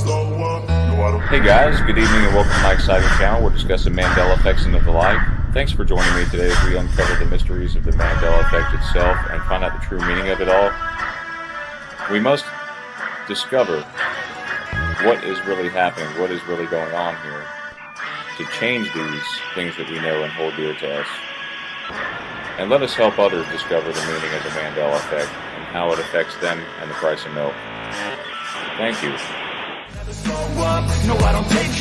Hey guys, good evening and welcome to my exciting channel. We're discussing Mandela effects into the life. Thanks for joining me today as we uncover the mysteries of the Mandela effect itself and find out the true meaning of it all. We must discover what is really happening, what is really going on here, to change these things that we know and hold dear to us. And let us help others discover the meaning of the Mandela effect and how it affects them and the price of milk. Thank you. No, I don't take.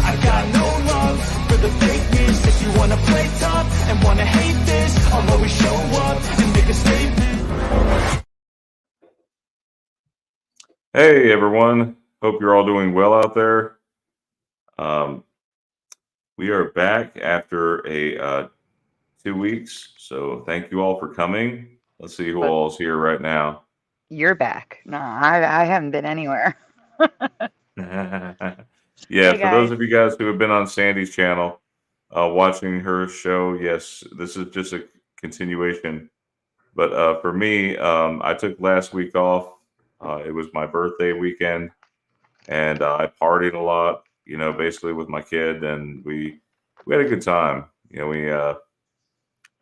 I got no love for the fakeness. If you wanna play tough and wanna hate this, I'll always show up and make a statement. Hey everyone, hope you're all doing well out there. We are back after a 2 weeks, so thank you all for coming. Let's see who But all's here right now. you're back. No, I haven't been anywhere. Yeah, Hey for those guys. of you guys who have been on Sandy's channel, watching her show, yes, this is just a continuation. But for me, I took last week off. It was my birthday weekend, and I partied a lot. You know, basically with my kid, and we had a good time. You know, we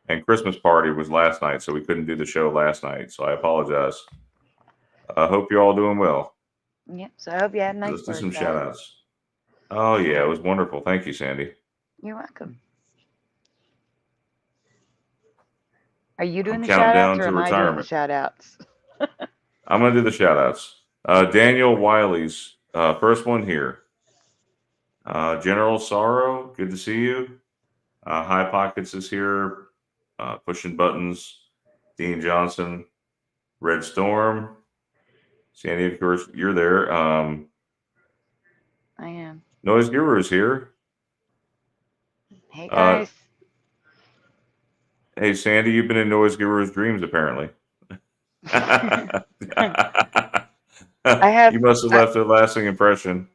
and Christmas party was last night, so we couldn't do the show last night. So I apologize. I hope you're all doing well. Yep. So I hope you had a nice Let's do some shout birthday. outs. Oh yeah, it was wonderful. Thank you, Sandy. You're welcome. Are you I'm doing the counting shout outs down or to am I doing the retirement. shout outs? I'm gonna do the shout outs. Daniel Wiley's first one here. General Sorrow, good to see you. High Pockets is here, pushing buttons. Dean Johnson, Red Storm, Sandy, of course, you're there. I am. Noise Guru is here. Hey Uh, guys. hey, Sandy, you've been in Noise Guru's dreams apparently. I have You must have I, left a lasting impression.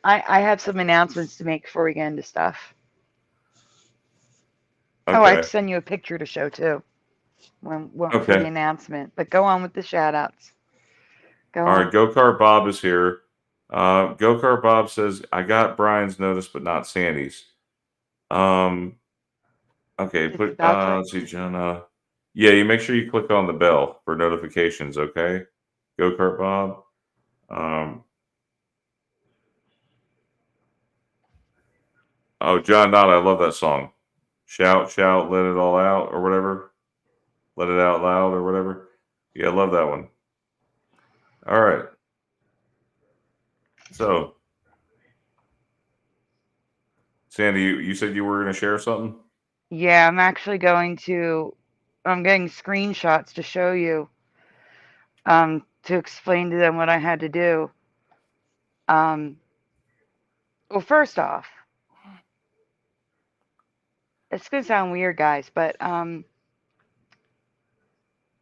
I have some announcements to make before we get into stuff. Oh, I have to Okay. send you a picture to show too. When for the Okay. announcement. But go on with the shout outs. Go All right. on. Go Kart Bob is here. Go Kart Bob says, I got Brian's notice, but not Sandy's. Um, okay. It's about to Let's see, John. Yeah, you make sure you click on the bell for notifications. Okay. Go Kart Bob. Um, oh, John Knott, I love that song. Shout, shout, let it all out, or whatever. Let it out loud, or whatever. Yeah, I love that one. All right. So, Sandy, you said you were going to share something? Yeah, I'm getting screenshots to show you, to explain to them what I had to do. Um, well, first off, it's gonna sound weird, guys, but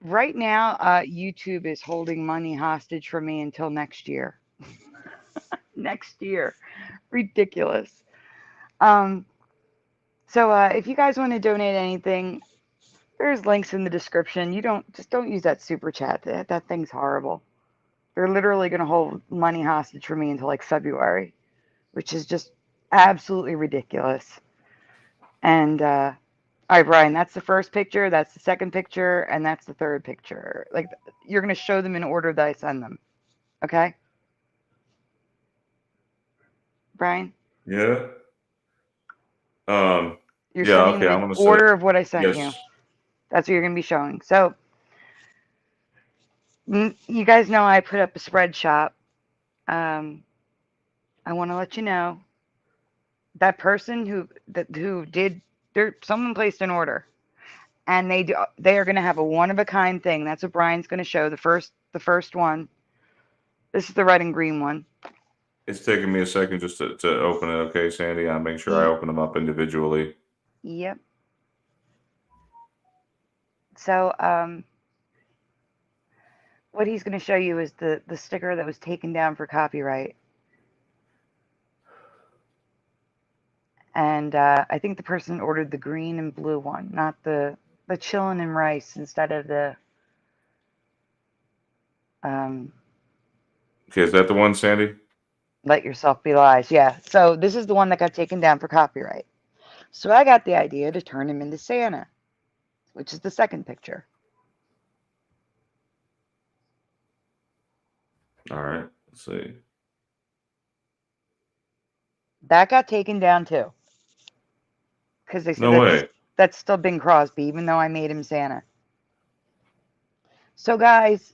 right now, YouTube is holding money hostage for me until next year. Next year, ridiculous. Um, so if you guys want to donate anything, there's links in the description. You don't use that super chat. That thing's horrible. They're literally gonna hold money hostage for me until like February, which is just absolutely ridiculous. And all right, Brian, that's the first picture, that's the second picture, and that's the third picture. Like, you're going to show them in order that I send them. Okay? Brian? Yeah. Um, You're yeah, sending okay, them I'm in going to say order of what I sent you. yes. That's what you're going to be showing. So, you guys know I put up a spread shop. I want to let you know that person who did someone placed an order, and they are going to have a one of a kind thing. That's what Brian's going to show. The first one. This is the red and green one. It's taking me a second just to open it, okay, Sandy? I'll make sure I open them up individually. Yep. So, what he's going to show you is the sticker that was taken down for copyright. And I think the person ordered the green and blue one, not the chillin' and rice instead of the um, Okay, is that the one, Sandy? Let Yourself Be Lies. Yeah. So this is the one that got taken down for copyright. So I got the idea to turn him into Santa, which is the second picture. All right, let's see. That got taken down too. Because they said No way. that's still Bing Crosby, even though I made him Santa. So guys,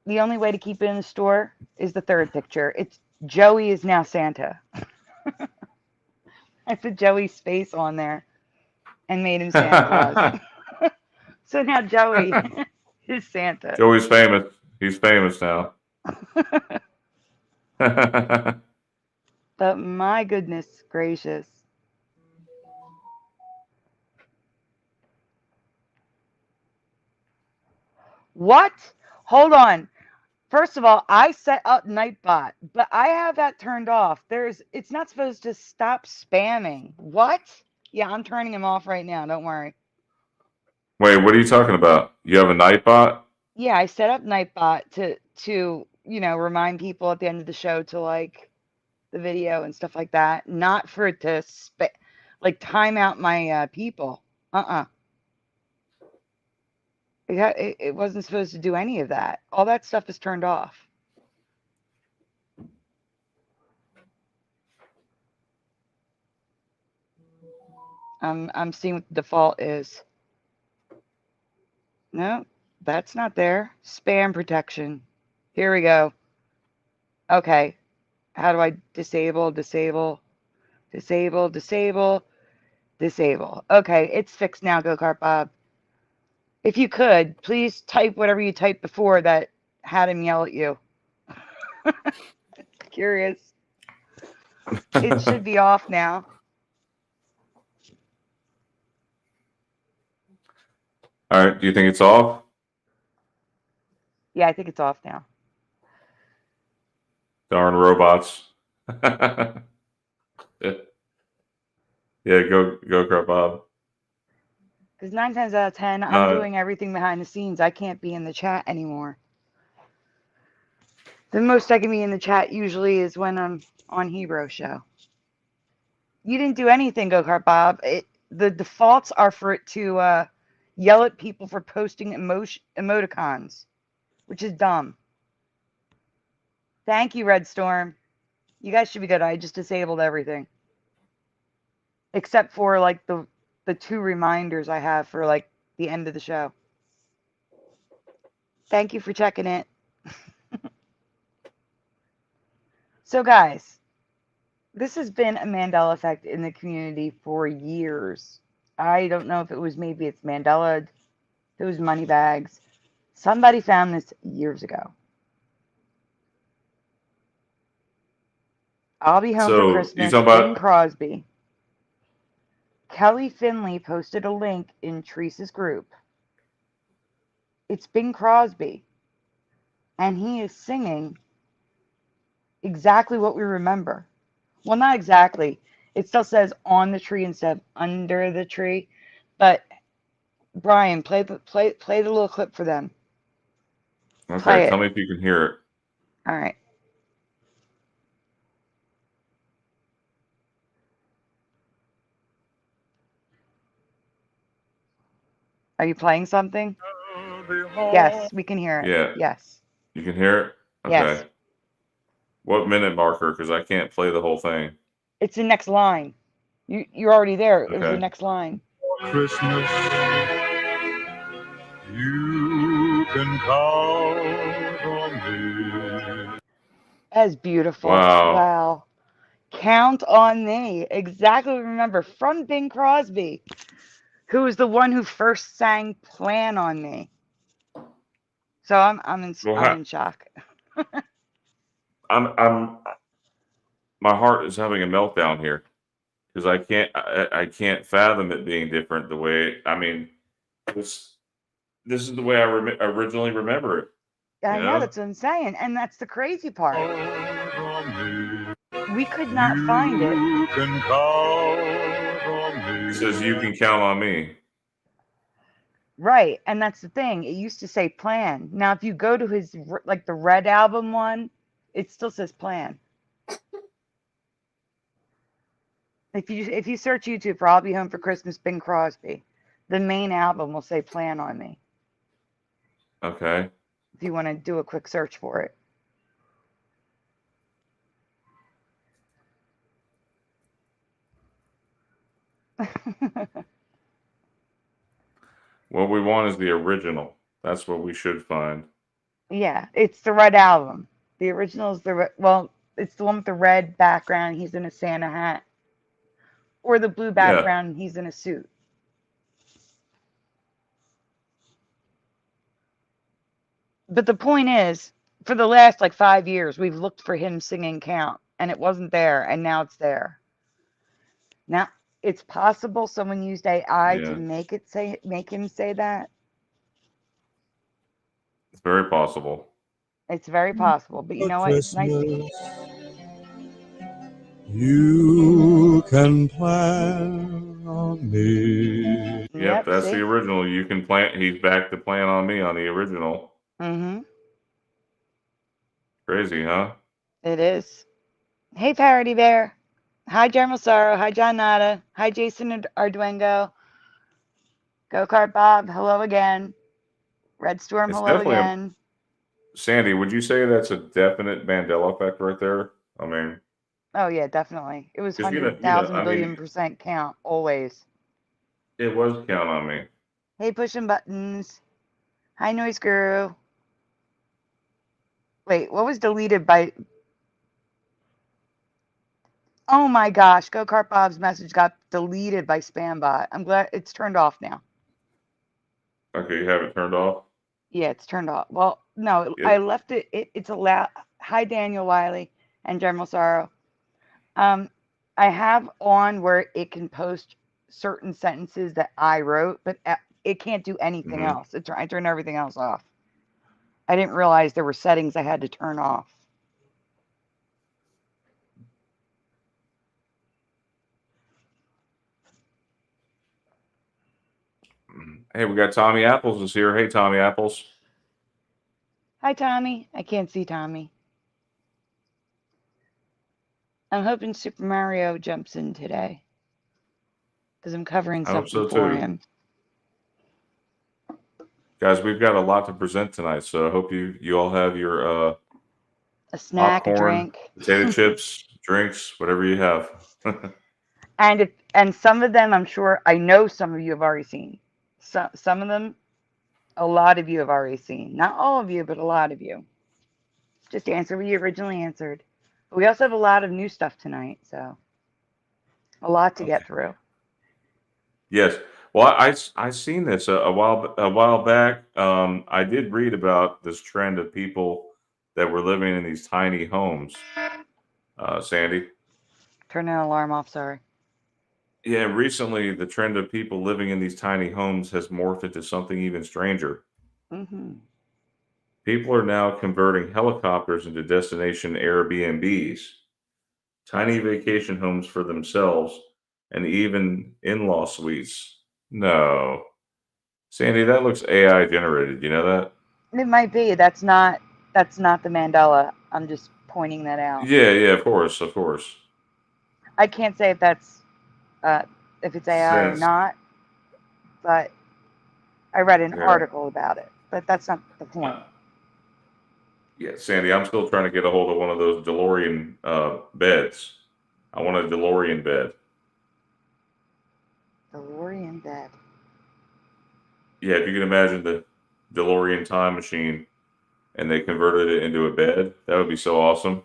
the only way to keep it in the store is the third picture. It's Joey is now Santa. I put Joey's face on there and made him Santa Claus. So now Joey is Santa. Joey's famous. He's famous now. But my goodness gracious. What? Hold on. First of all, I set up Nightbot, but I have that turned off. It's not supposed to stop spamming. What? Yeah, I'm turning him off right now. Don't worry. Wait, what are you talking about? You have a Nightbot? Yeah, I set up Nightbot to remind people at the end of the show to like the video and stuff like that. Not for it to time out my people. It wasn't supposed to do any of that. All that stuff is turned off. I'm seeing what the default is. No, that's not there. Spam protection. Here we go. Okay. How do I disable? Okay, it's fixed now, Go-Kart Bob. If you could, please type whatever you typed before that had him yell at you. Curious. It should be off now. All right, do you think it's off? Yeah, I think it's off now. Darn robots. Yeah, go, Bob. Because 9 times out of 10, I'm doing everything behind the scenes. I can't be in the chat anymore. The most I can be in the chat usually is when I'm on Hebrew Show. You didn't do anything, Go-Kart Bob. The defaults are for it to yell at people for posting emoticons, which is dumb. Thank you, Red Storm. You guys should be good. I just disabled everything. Except for like the 2 reminders I have for like the end of the show. Thank you for checking it. So guys, this has been a Mandela effect in the community for years. I don't know if maybe it's Mandela, if it was Moneybags. Somebody found this years ago. I'll be home for Christmas. Bing Crosby. Kelly Finley posted a link in Teresa's group. It's Bing Crosby. And he is singing exactly what we remember. Well, not exactly. It still says on the tree instead of under the tree. But Brian, play the little clip for them. Okay, tell me if you can hear it. All right. Are you playing something? Yes, we can hear it. Yeah. Yes. You can hear it? Okay. Yes. What minute marker? Because I can't play the whole thing. It's the next line. You're already there. Okay. It was the next line. Christmas, you can count on me. That's beautiful. Wow. Wow. Count on me. Exactly. Remember, from Bing Crosby, who was the one who first sang "Plan on Me." So I'm in shock. My heart is having a meltdown here because I can't fathom it being different the way. I mean, this is the way I originally remember it. I know, that's what I'm saying, and that's the crazy part. We could not find it. He says, "You can count on me." Right, and that's the thing. It used to say plan. Now, if you go to his like the Red Album one, it still says plan. If you search YouTube for "I'll Be Home for Christmas," Bing Crosby, the main album will say "Plan on Me." Okay. If you want to do a quick search for it. What we want is the original. That's what we should find. Yeah, it's the Red Album. The original is well, it's the one with the red background. He's in a Santa hat, or the blue Yeah. background. And he's in a suit. But the point is, for the last like 5 years, we've looked for him singing "Count," and it wasn't there, and now it's there. Now it's possible someone used AI to Yeah. make him say that. It's very possible. It's very possible, but you For know what? It's nice. Christmas, you can plan on me. Yep, Yep. that's the See. original. You can plant. He's back to Plan on Me on the original. Mm-hmm. Crazy, huh? It is. Hey, Parody Bear. Hi, General Sorrow. Hi, John Nada. Hi, Jason Arduengo. Go Kart Bob. Hello again. Red Storm. It's Hello definitely a again. Sandy. Would you say that's a definite Mandela effect right there? I mean, Oh yeah, definitely. It was because 100,000 I mean, billion% count always. it was Count on Me. Hey, pushing buttons. Hi, Noise Guru. Wait, what was deleted by? Oh my gosh, Go Kart Bob's message got deleted by Spambot. I'm glad it's turned off now. Okay, you have it turned off. Yeah, it's turned off. Well, no, I It. left it. It's allowed. Hi, Daniel Wiley and General Sorrow. Um, I have on where it can post certain sentences that I wrote, but it can't do anything Mhm. else. I turned everything else off. I didn't realize there were settings I had to turn off. Hey, we got Tommy Apples is here. Hey, Tommy Apples. Hi, Tommy. I can't see Tommy. I'm hoping Super Mario jumps in today because I'm covering I hope something so for too. him. Guys, we've got a lot to present tonight, so I hope you all have your A snack, a popcorn, drink. potato chips, drinks, whatever you have. And some of them, I'm sure, I know some of you have already seen. Some of them, a lot of you have already seen. Not all of you, but a lot of you. Just answer what you originally answered. But we also have a lot of new stuff tonight, so a lot to Okay. get through. Yes. Well, I seen this a while back. I did read about this trend of people that were living in these tiny homes. Sandy. Turn an alarm off, sorry. Yeah, recently the trend of people living in these tiny homes has morphed into something even stranger. Mm-hmm. People are now converting helicopters into destination Airbnbs, tiny vacation homes for themselves, and even in-law suites. No. Sandy, that looks AI generated. You know that? It might be. That's not the Mandela. I'm just pointing that out. Yeah, yeah, of course, of course. I can't say uh, if it's AI or Since not, but I read an yeah, article about it. But that's not the point. yeah, Sandy, I'm still trying to get a hold of one of those DeLorean beds. I want a DeLorean bed. The lorry in bed. Yeah, if you can imagine the DeLorean time machine and they converted it into a bed, that would be so awesome.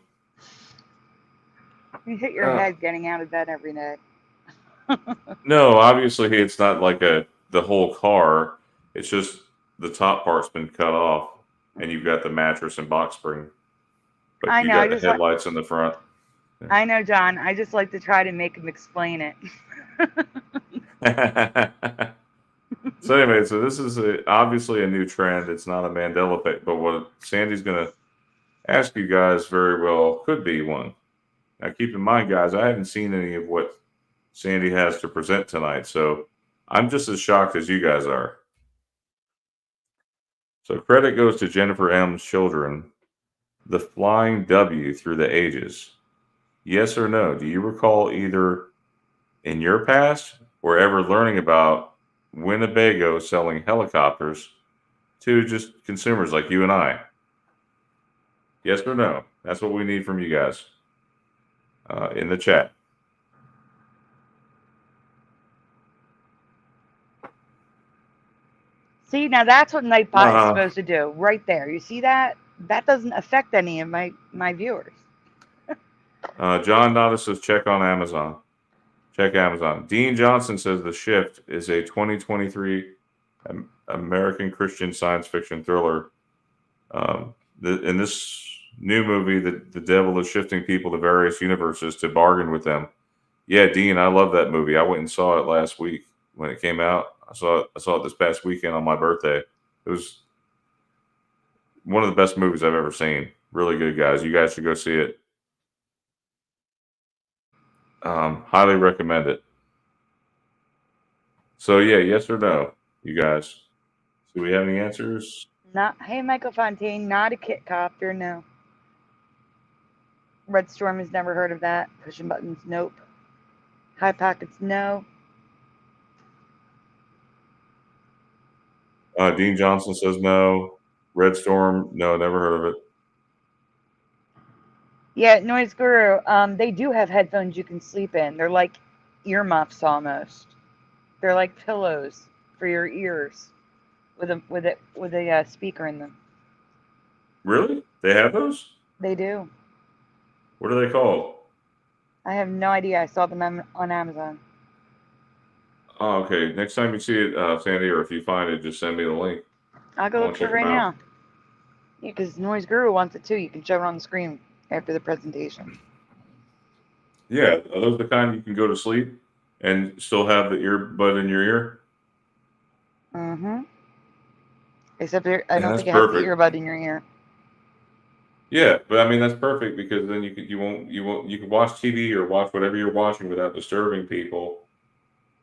You hit your Uh, head getting out of bed every day. no, obviously it's not like the whole car. It's just the top part's been cut off, and you've got the mattress and box spring, but I you know. I got the just like. headlights in the front. I know, John. I just like to try to make him explain it. So anyway, so this is obviously a new trend. It's not a Mandela effect, but what Sandy's going to ask you guys very well could be one. Now, keep in mind, guys, I haven't seen any of what Sandy has to present tonight, so I'm just as shocked as you guys are. So credit goes to Jennifer M's children. The Flying W through the ages. Yes or no? Do you recall either in your past or ever learning about Winnebago selling helicopters to just consumers like you and I? Yes or no? That's what we need from you guys in the chat. See, now that's what Nightbot is supposed to do, right there. You see that? That doesn't affect any of my viewers. John Nada says check on Amazon. Check Amazon. Dean Johnson says The Shift is a 2023 American Christian science fiction thriller. In this new movie, the devil is shifting people to various universes to bargain with them. Yeah, Dean, I love that movie. I went and saw it last week when it came out. I saw it this past weekend on my birthday. It was one of the best movies I've ever seen. Really good, guys. You guys should go see it. Highly recommend it. So yeah, yes or no, you guys? Do we have any answers? Not, hey, Michael Fontaine, not a kit copter, no. Red Storm has never heard of that. Pushing buttons, nope. High Pockets, no. Dean Johnson says no. Red Storm, no, never heard of it. Yeah, Noise Guru, they do have headphones you can sleep in. They're like earmuffs almost. They're like pillows for your ears with a speaker in them. Really? They have those? They do. What are they called? I have no idea. I saw them on Amazon. Oh, okay. Next time you see it, Sandy, or if you find it, just send me the link. I'll go look for it right now. Yeah, because Noise Guru wants it too. You can show it on the screen after the presentation. Yeah, are those the kind you can go to sleep and still have the earbud in your ear? Mm-hmm. Except I don't think it perfect. has the earbud in your ear. Yeah, but I mean that's perfect because then you can watch TV or watch whatever you're watching without disturbing people,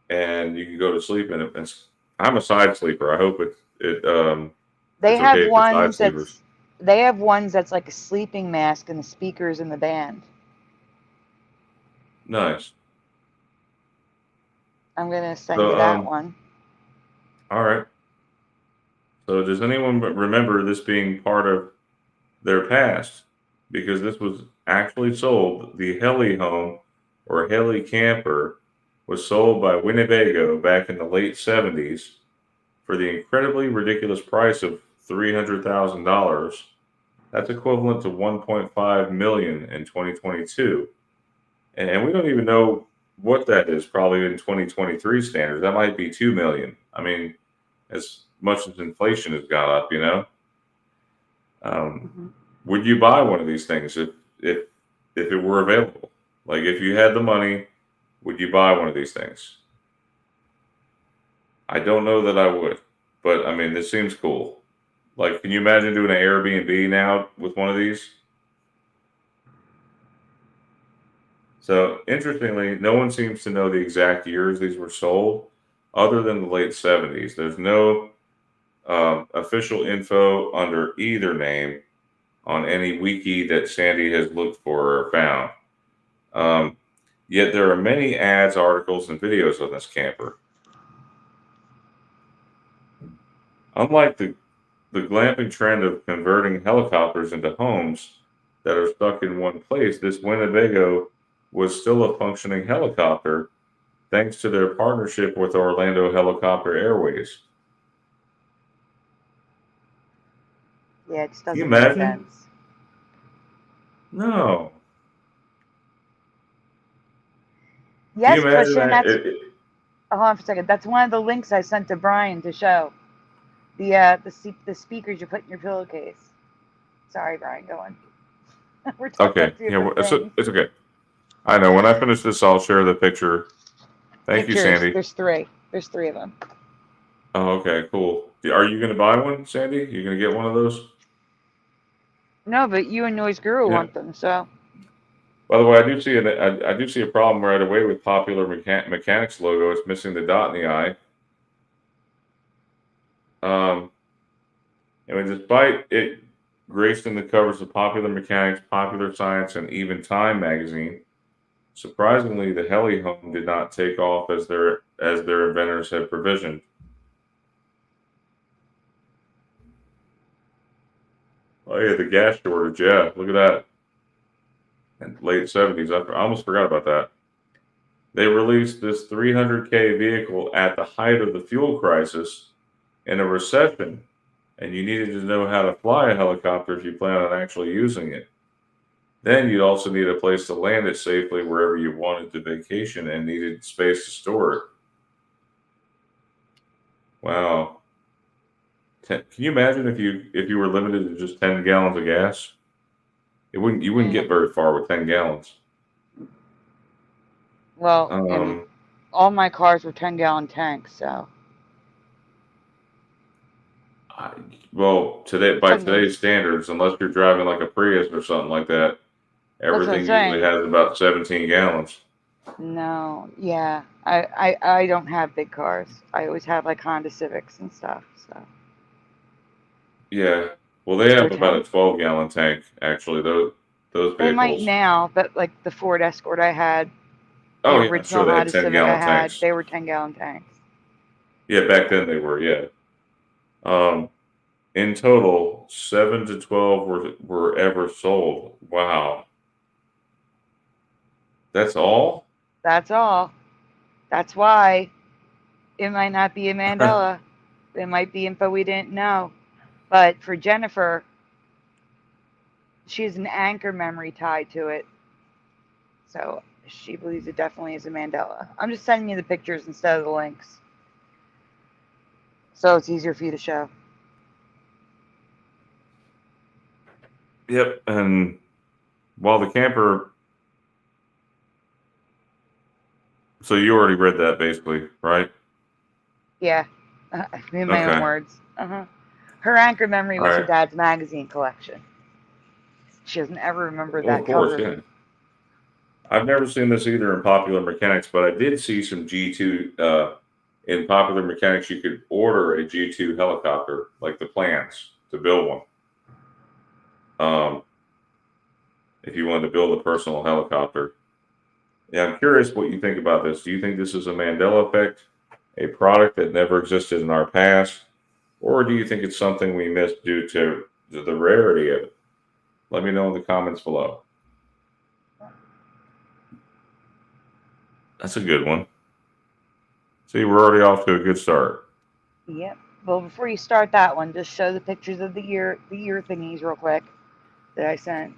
and you can go to sleep in it. I'm a side sleeper. I hope They it's have okay ones they have ones that's like a sleeping mask and the speakers in the band. Nice. I'm gonna send you that one. All right. So does anyone remember this being part of their past? Because this was actually sold. The heli home or heli camper was sold by Winnebago back in the late 70s for the incredibly ridiculous price of $300,000. That's equivalent to $1.5 million in 2022. And we don't even know what that is probably in 2023 standards. That might be $2 million. I mean, as much as inflation has gone up, you know. Would you buy one of these things if it were available? Like if you had the money, would you buy one of these things? I don't know that I would, but I mean, this seems cool. Like, can you imagine doing an Airbnb now with one of these? So interestingly, no one seems to know the exact years these were sold, other than the late 70s. There's no official info under either name on any wiki that Sandy has looked for or found. Yet there are many ads, articles, and videos on this camper. Unlike the glamping trend of converting helicopters into homes that are stuck in one place, this Winnebago was still a functioning helicopter thanks to their partnership with Orlando Helicopter Airways. Yeah, it just doesn't make sense. No. Yes, Christian, hold on for a second. That's one of the links I sent to Brian to show. The speakers you put in your pillowcase. Sorry, Brian, go on. We're talking about it's okay. I know. When I finish this, I'll share the picture. Thank you, Sandy. There's three. There's three of them. Oh, okay, cool. Are you going to buy one, Sandy? You going to get one of those? No, but you and Noise Guru want them, so. By the way, I do see a problem right away with Popular Mechanics logo. It's missing the dot in the eye. And despite it gracing the covers of Popular Mechanics, Popular Science, and even Time magazine, surprisingly, the heli home did not take off as their inventors had provisioned. Oh yeah, the gas shortage. Yeah, look at that. In the late 70s. I almost forgot about that. They released this 300K vehicle at the height of the fuel crisis in a recession, and you needed to know how to fly a helicopter if you plan on actually using it. Then you'd also need a place to land it safely wherever you wanted to vacation and needed space to store it. Wow. Can you imagine if you were limited to just 10 gallons of gas? You wouldn't get very far with 10 gallons. Well, and Um, all my cars were 10-gallon tanks, so I, well, today by some days. today's standards, unless you're driving like a Prius or something like that, That's what I'm everything usually saying. has about 17 gallons. No, yeah, I don't have big cars. I always have like Honda Civics and stuff. So Yeah. Well, they they're have about a 10. 12-gallon tank actually. Those They might vehicles. now, but like the Ford Escort I had, the Oh yeah, I'm original sure they had Honda Civic I 10-gallon had, tanks. they were 10-gallon tanks. Yeah, back then they were. Yeah. Um, in total, 7 to 12 were ever sold. Wow. That's all? That's all. That's why it might not be a Mandela. It might be info we didn't know. But for Jennifer, she has an anchor memory tied to it. So she believes it definitely is a Mandela. I'm just sending you the pictures instead of the links. So it's easier for you to show. Yep. And while the camper, so you already read that basically, right? Yeah, in my own Okay. words. Uh-huh. Her anchor memory All was her right. dad's magazine collection. She doesn't ever remember Well, that of course, cover. yeah. I've never seen this either in Popular Mechanics, but I did see some G2 in Popular Mechanics. You could order a G2 helicopter, like the plans to build one. If you wanted to build a personal helicopter. Yeah, I'm curious what you think about this. Do you think this is a Mandela effect, a product that never existed in our past, or do you think it's something we missed due to the rarity of it? Let me know in the comments below. That's a good one. See, we're already off to a good start. Yep. Well, before you start that one, just show the pictures of the ear thingies real quick that I sent.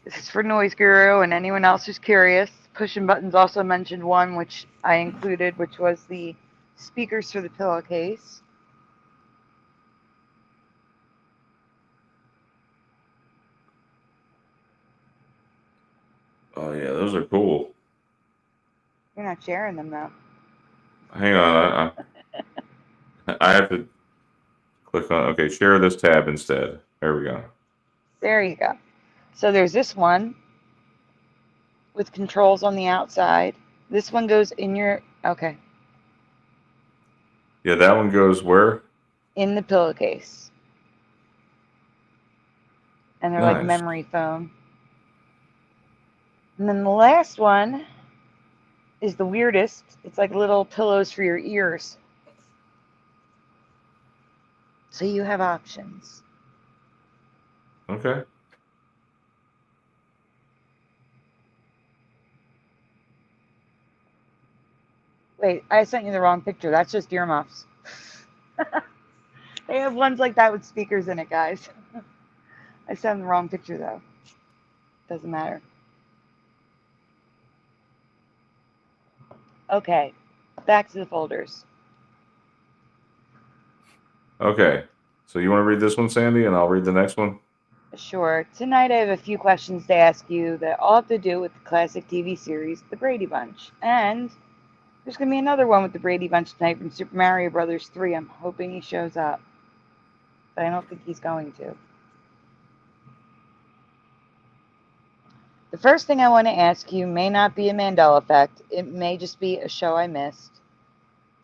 This is for Noise Guru and anyone else who's curious. Pushing Buttons also mentioned one which I included, which was the speakers for the pillowcase. Oh yeah, those are cool. You're not sharing them though. Hang on, I have to click on. Okay, share this tab instead. There we go. There you go. So there's this one with controls on the outside. This one goes in your, okay, Yeah, that one goes where? in the pillowcase. And they're like Nice. memory foam. And then the last one is the weirdest. It's like little pillows for your ears. So you have options. Okay. Wait, I sent you the wrong picture. That's just earmuffs. They have ones like that with speakers in it, guys. I sent the wrong picture though. Doesn't matter. Okay, back to the folders. Okay. So you want to read this one, Sandy, and I'll read the next one? Sure. Tonight I have a few questions to ask you that all have to do with the classic TV series, The Brady Bunch. And there's going to be another one with the Brady Bunch tonight from Super Mario Brothers 3. I'm hoping he shows up. But I don't think he's going to. The first thing I want to ask you may not be a Mandela effect. It may just be a show I missed.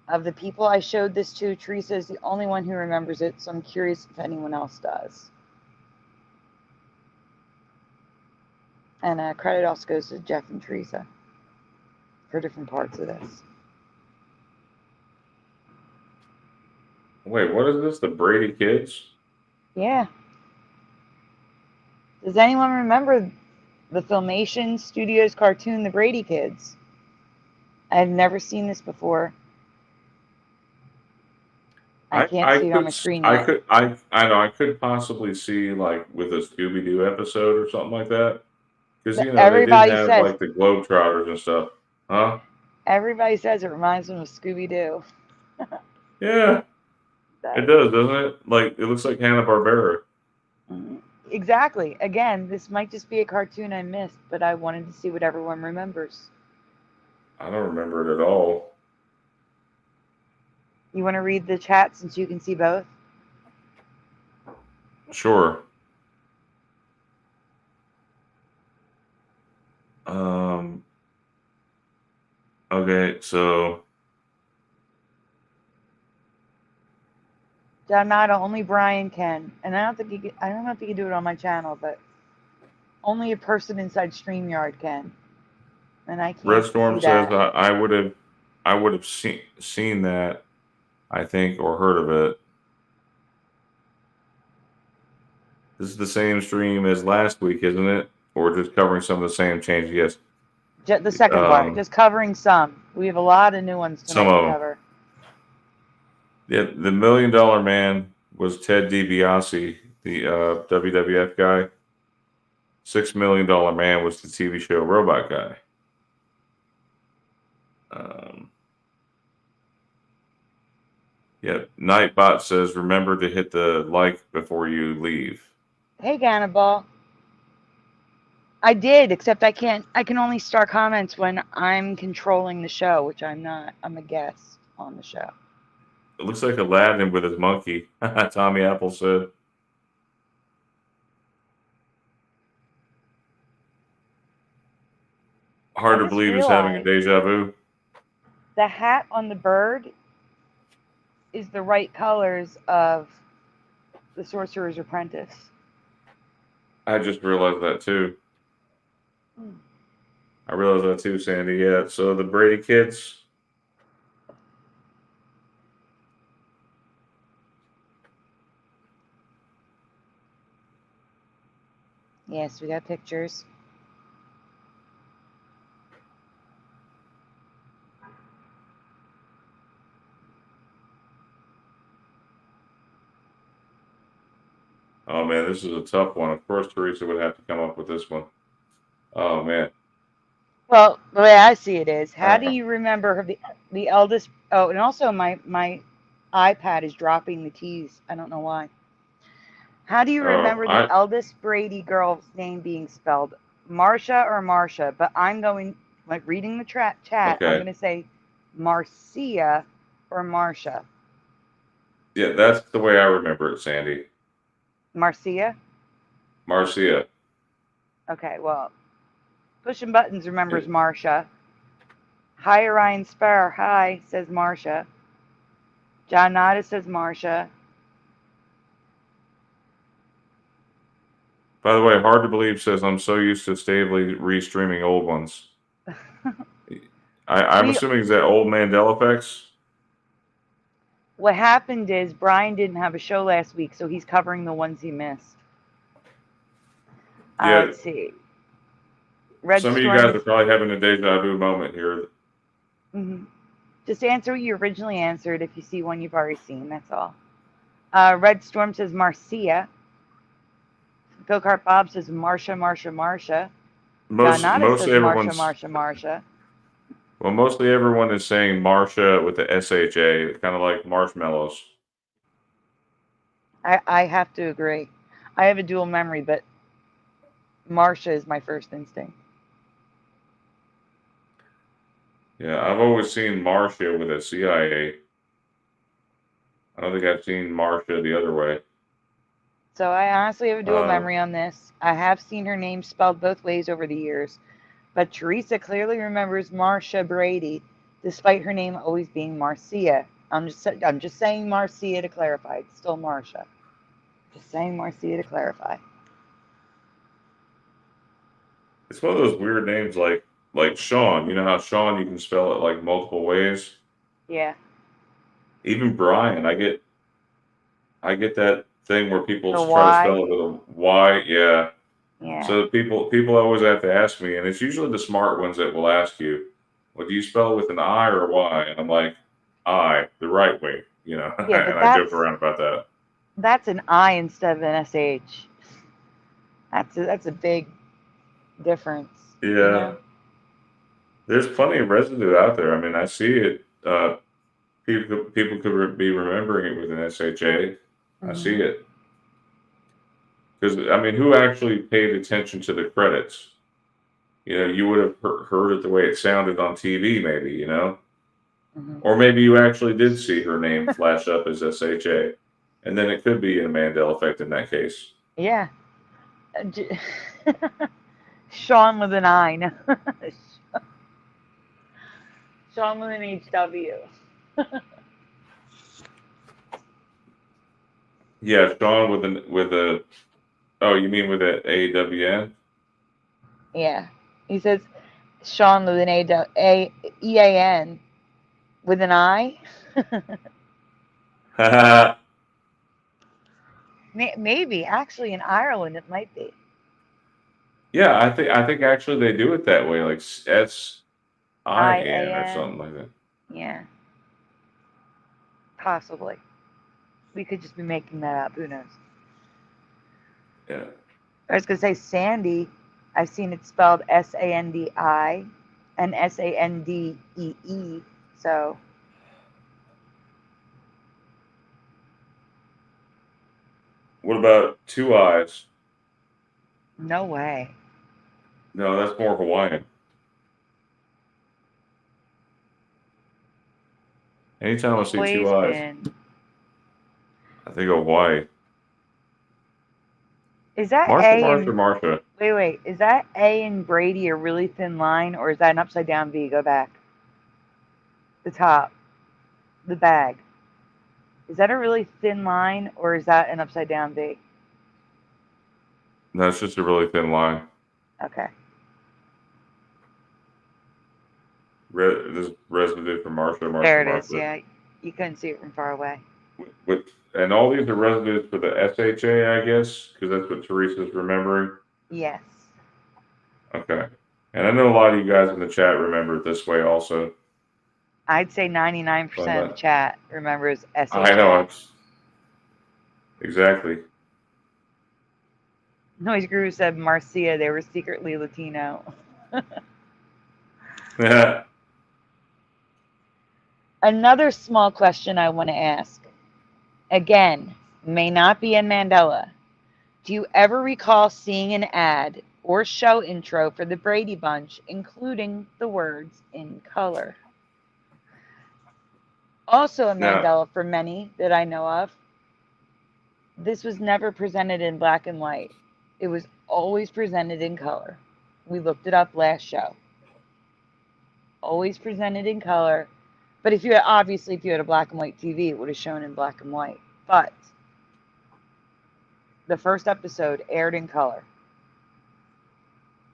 Of the people I showed this to, Teresa is the only one who remembers it, so I'm curious if anyone else does. And credit also goes to Jeff and Teresa for different parts of this. Wait, what is this? The Brady Kids? Yeah. Does anyone remember the Filmation Studios cartoon, The Brady Kids? I've never seen this before. I can't see it on my screen yet. I know I could possibly see like with a Scooby Doo episode or something like that. Because But you know they did everybody have says like the Globetrotters and stuff. Huh? it reminds them of Scooby Doo. Yeah, it does, doesn't it? Like it looks like Hanna-Barbera. Exactly. Again, this might just be a cartoon I missed, but I wanted to see what everyone remembers. I don't remember it at all. You want to read the chat since you can see both? Sure. Okay, so Donata, only Brian can, and I don't know if you can do it on my channel, but only a person inside StreamYard can, and I Red can't Storm see says that. I would have seen that, I think, or heard of it. This is the same stream as last week, isn't it? Or just covering some of the same changes? Yes. The second part, just covering some. We have a lot of new ones Some tonight to of them. cover. Yeah, the $1 Million Man was Ted DiBiase, the WWF guy. $6 Million Man was the TV show Robot Guy. Yeah, Nightbot says, remember to hit the like before you leave. Hey, Gannibal. I did, except I can only start comments when I'm controlling the show, which I'm not. I'm a guest on the show. It looks like Aladdin with his monkey, Tommy Apple said. Hard to believe he's having a deja vu. The hat on the bird is the right colors of the Sorcerer's Apprentice. I just realized that too. I realized that too, Sandy. Yeah, so the Brady Kids. Yes, we got pictures. Oh man, this is a tough one. Of course, Teresa would have to come up with this one. Oh man. Well, the way I see it is, how do you remember the eldest? Oh, and also my iPad is dropping the keys. I don't know why. How do you remember the eldest Brady girl's name being spelled? Marcia or Marcia? But I'm going, like reading the chat, Okay. I'm going to say Marcia or Marcia. Yeah, that's the way I remember it, Sandy. Marcia? Marcia. Okay, well, Pushing Buttons remembers Marcia. Hi, Orion Sparrow. Hi, says Marcia. John Nada says Marcia. By the way, Hard to Believe says, I'm so used to stably restreaming old ones. I'm assuming is that old Mandela effects? What happened is Brian didn't have a show last week, so he's covering the ones he missed. Yeah. Let's see. Some of you guys are probably having a deja vu moment here. Just answer what you originally answered if you see one you've already seen, that's all. Red Storm says Marcia. Phil Cart Bob says Marcia, Marcia, Marcia. Donata says Marcia, Marcia, Marcia. Well, mostly everyone is saying Marcia with the SHA, kind of like marshmallows. I have to agree. I have a dual memory, but Marcia is my first instinct. Yeah, I've always seen Marcia with a CIA. I don't think I've seen Marcia the other way. So I honestly have a dual memory on this. I have seen her name spelled both ways over the years. But Teresa clearly remembers Marcia Brady. despite her name always being Marcia. I'm just saying Marcia to clarify. It's still Marcia. Just saying Marcia to clarify. It's one of those weird names like Sean. You know how Sean you can spell it like multiple ways. Yeah. Even Brian, I get that thing where people The try to Y. spell it with a Y. Yeah. Yeah. So people always have to ask me, and it's usually the smart ones that will ask you, "Well, do you spell it with an I or a Y?" And I'm like, "I, the right way," you know. Yeah, but And I joke around about that. that's an I instead of an SH. That's a big difference. Yeah. You know? There's plenty of residue out there. I mean, I see it. People could be remembering it with an SHA. I see it. Because, I mean, who actually paid attention to the credits? You know, you would have heard it the way it sounded on TV, maybe, you know? Or maybe you actually did see her name flash up as SHA. And then it could be a Mandela effect in that case. Yeah. Sean with an I. No. Sean with an HW. Yeah, Sean with a oh, you mean with a AWN? Yeah. He says Sean with an EAN with an I. Maybe actually in Ireland it might be. Yeah, I think actually they do it that way, like SIN or something like that. Yeah. Possibly. We could just be making that up. Who knows? Yeah. I was gonna say Sandy. I've seen it spelled SANDI and SANDEE. So What about two eyes? no way. No, that's more Hawaiian. Anytime I see two Always eyes, been. I think of Hawaii. Is that Marsha, A Marsha, and Marsha. wait? Is that A and Brady a really thin line, or is that an upside down V? Go back. The top, the bag. Is that a really thin line, or is that an upside down V? No, it's just a really thin line. Okay. This residue from Marsha, Marsha, There it Marsha. is. Yeah, you couldn't see it from far away. And all these are residues for the SHA, I guess, because that's what Teresa's remembering. Yes. Okay. And I know a lot of you guys in the chat remember it this way also. I'd say 99% of the chat remembers SHA. I know. Exactly. Noise Guru said Marcia, they were secretly Latino. Another small question I want to ask. Again, may not be in Mandela. Do you ever recall seeing an ad or show intro for the Brady Bunch, including the words in color? Also a Mandela for many that I know of. This was never presented in black and white. It was always presented in color. We looked it up last show. Always presented in color. But if you had a black and white TV, it would have shown in black and white. But the first episode aired in color.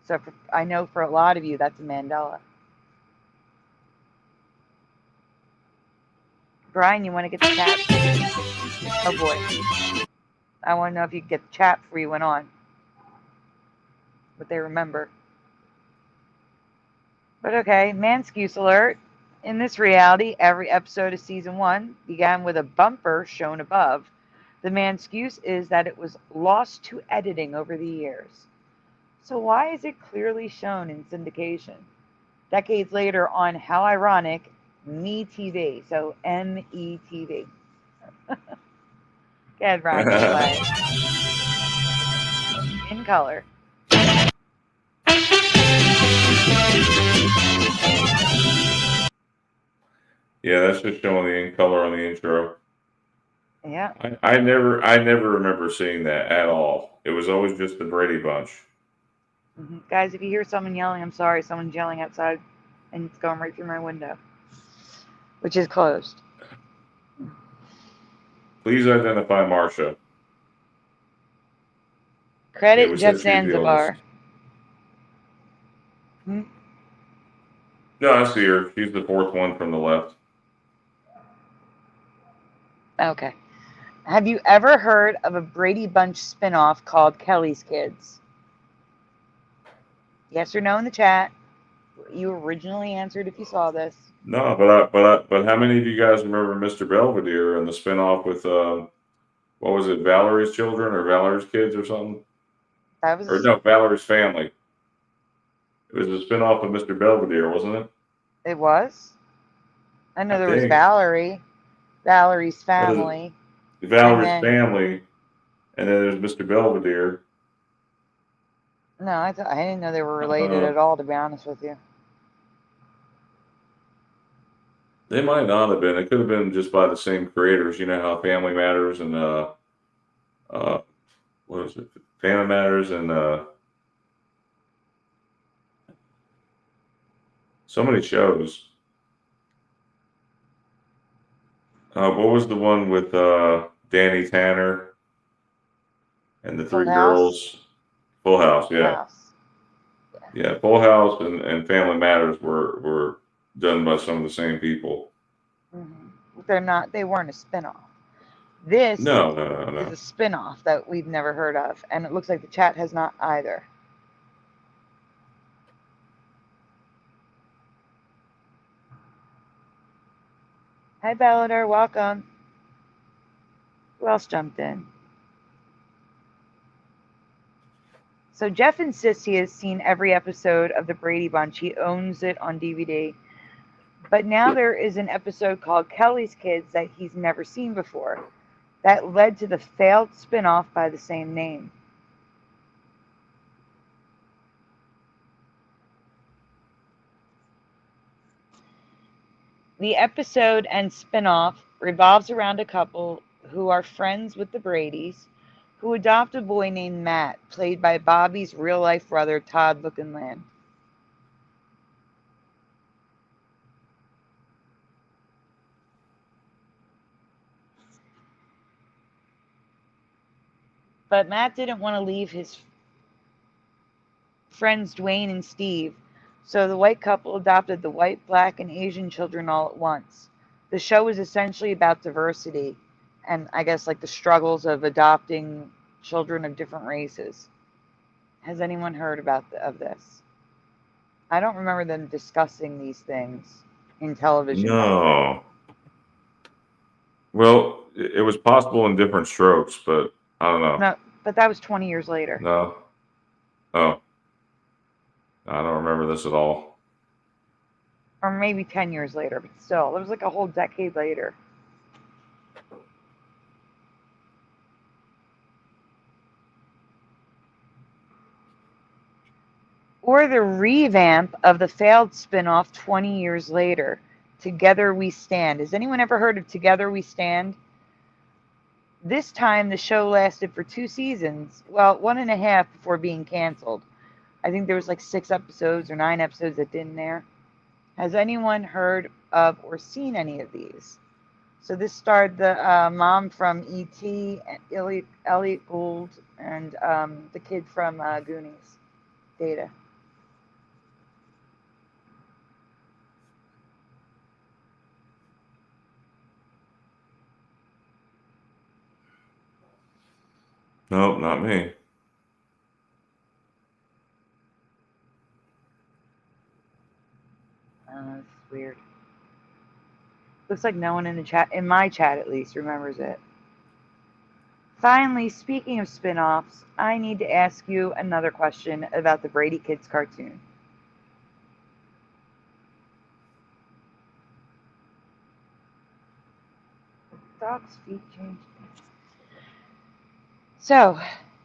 So I know for a lot of you, that's a Mandela. Brian, you want to get the chat? Oh boy. I want to know if you could get the chat before you went on. What they remember. But okay, Manscuse alert. In this reality, every episode of season 1 began with a bumper shown above. The Manscuse is that it was lost to editing over the years. So why is it clearly shown in syndication? Decades later on How Ironic, Me TV. So METV. Go ahead, Brian. In color. Yeah, that's just showing the in color on the intro. Yeah. I never remember seeing that at all. It was always just the Brady Bunch. Guys, if you hear someone yelling, I'm sorry. Someone's yelling outside, and it's going right through my window. which is closed. Please identify Marsha. Credit we Jeff said she's the oldest. Zanzibar. Hmm? No, I see her. She's the fourth one from the left. Okay. Have you ever heard of a Brady Bunch spinoff called Kelly's Kids? Yes or no in the chat. You originally answered if you saw this. No, but how many of you guys remember Mr. Belvedere and the spinoff with what was it, Valerie's Children or Valerie's Kids or something? That was Or no, Valerie's Family. It was a spinoff of Mr. Belvedere, wasn't it? It was. I know I there was think. Valerie, Valerie's What is Family. it? Valerie's then- Family, and then there's Mr. Belvedere. No, I didn't know they were related at all, to be honest with you. They might not have been. It could have been just by the same creators. You know how Family Matters and what is it? Family Matters and so many shows. What was the one with Danny Tanner and the three Full House? girls? Full House, yeah. House. Yeah, Full House and Family Matters were done by some of the same people. Mm-hmm. They weren't a spinoff. This No. is a spinoff that we've never heard of, and it looks like the chat has not either. Hi, Ballador, welcome. Who else jumped in? So Jeff insists he has seen every episode of The Brady Bunch. He owns it on DVD. But now there is an episode called Kelly's Kids that he's never seen before. That led to the failed spinoff by the same name. The episode and spinoff revolves around a couple who are friends with the Bradys, who adopt a boy named Matt, played by Bobby's real-life brother, Todd Lookinland. But Matt didn't want to leave his friends Dwayne and Steve, so the white couple adopted the white, black, and Asian children all at once. The show is essentially about diversity and I guess like the struggles of adopting children of different races. Has anyone heard of this? I don't remember them discussing these things in television. No. Well, it was possible in different strokes, but I don't know. No, but that was 20 years later. No. Oh. I don't remember this at all. Or maybe 10 years later, but still, it was like a whole decade later. Or the revamp of the failed spinoff 20 years later, Together We Stand. Has anyone ever heard of Together We Stand? This time the show lasted for 2 seasons, well, 1.5 before being canceled. I think there was like 6 episodes or 9 episodes that didn't air. Has anyone heard of or seen any of these? So this starred the mom from E.T., Elliot Gould, and the kid from Goonies, Data. Nope, not me. That's weird. Looks like no one in the chat, in my chat at least, remembers it. Finally, speaking of spin-offs, I need to ask you another question about the Brady Kids cartoon. Dog's feet changed. So,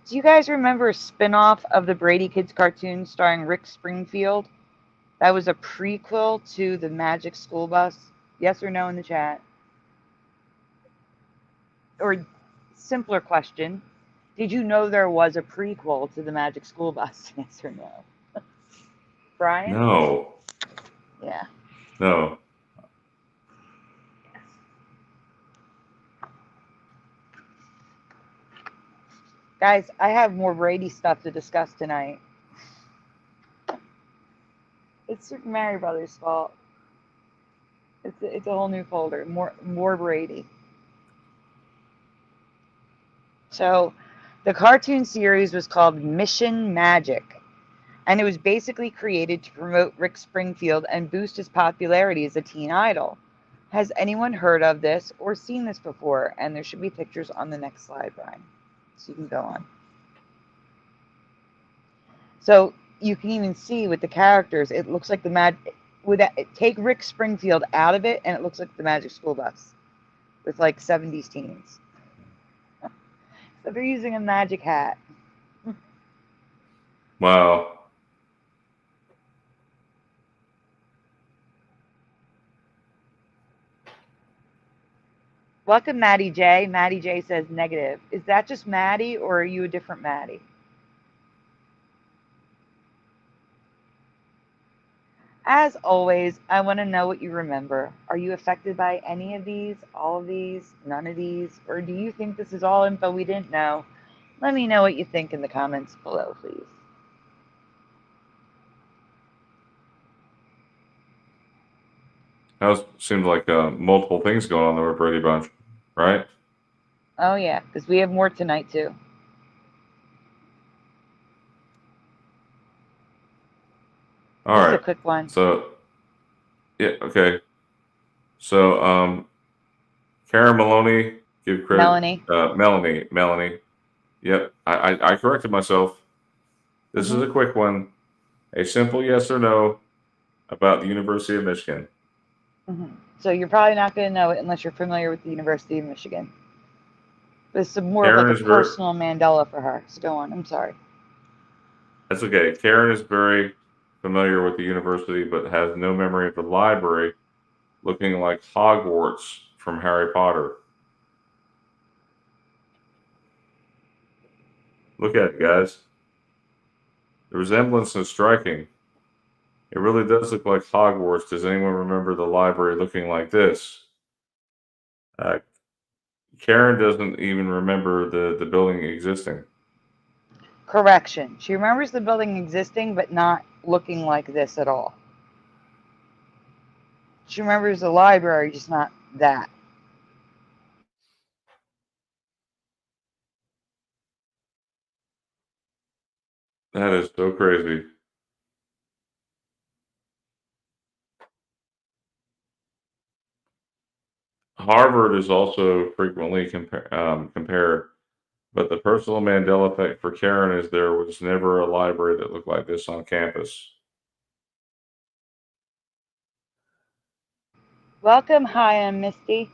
do you guys remember a spin-off of the Brady Kids cartoon starring Rick Springfield? That was a prequel to the Magic School Bus. Yes or no in the chat? Or simpler question, did you know there was a prequel to the Magic School Bus? Yes or no? Brian? No. Yeah. No. Guys, I have more Brady stuff to discuss tonight. It's Super Mario Brothers' fault. It's a whole new folder. More Brady. So, the cartoon series was called Mission Magic, and it was basically created to promote Rick Springfield and boost his popularity as a teen idol. Has anyone heard of this or seen this before? And there should be pictures on the next slide, Brian. So you can go on. So you can even see with the characters, it looks like take Rick Springfield out of it, and it looks like the Magic School Bus with like 70s teens. So they're using a magic hat. Wow. Welcome, Maddie J. Maddie J says negative. Is that just Maddie, or are you a different Maddie? As always, I want to know what you remember. Are you affected by any of these, all of these, none of these, or do you think this is all info we didn't know? Let me know what you think in the comments below, please. That seems like multiple things going on there with Brady Bunch, right? Oh, yeah, because we have more tonight, too. All Just right. a quick one. So, yeah, okay. So, Karen Maloney, give credit. Melanie. Melanie. Yep, I corrected myself. This is a quick one. A simple yes or no about the University of Michigan. So you're probably not going to know it unless you're familiar with the University of Michigan. This is more Karen of like a personal Mandela for her. So go on. I'm sorry. That's okay. Karen is very familiar with the university, but has no memory of the library looking like Hogwarts from Harry Potter. Look at it, guys. The resemblance is striking. It really does look like Hogwarts. Does anyone remember the library looking like this? Karen doesn't even remember the building existing. Correction. She remembers the building existing, but not looking like this at all. She remembers the library, just not that. That is so crazy. Harvard is also frequently compared, but the personal Mandela effect for Karen is there was never a library that looked like this on campus. Welcome, hi, I'm Misty.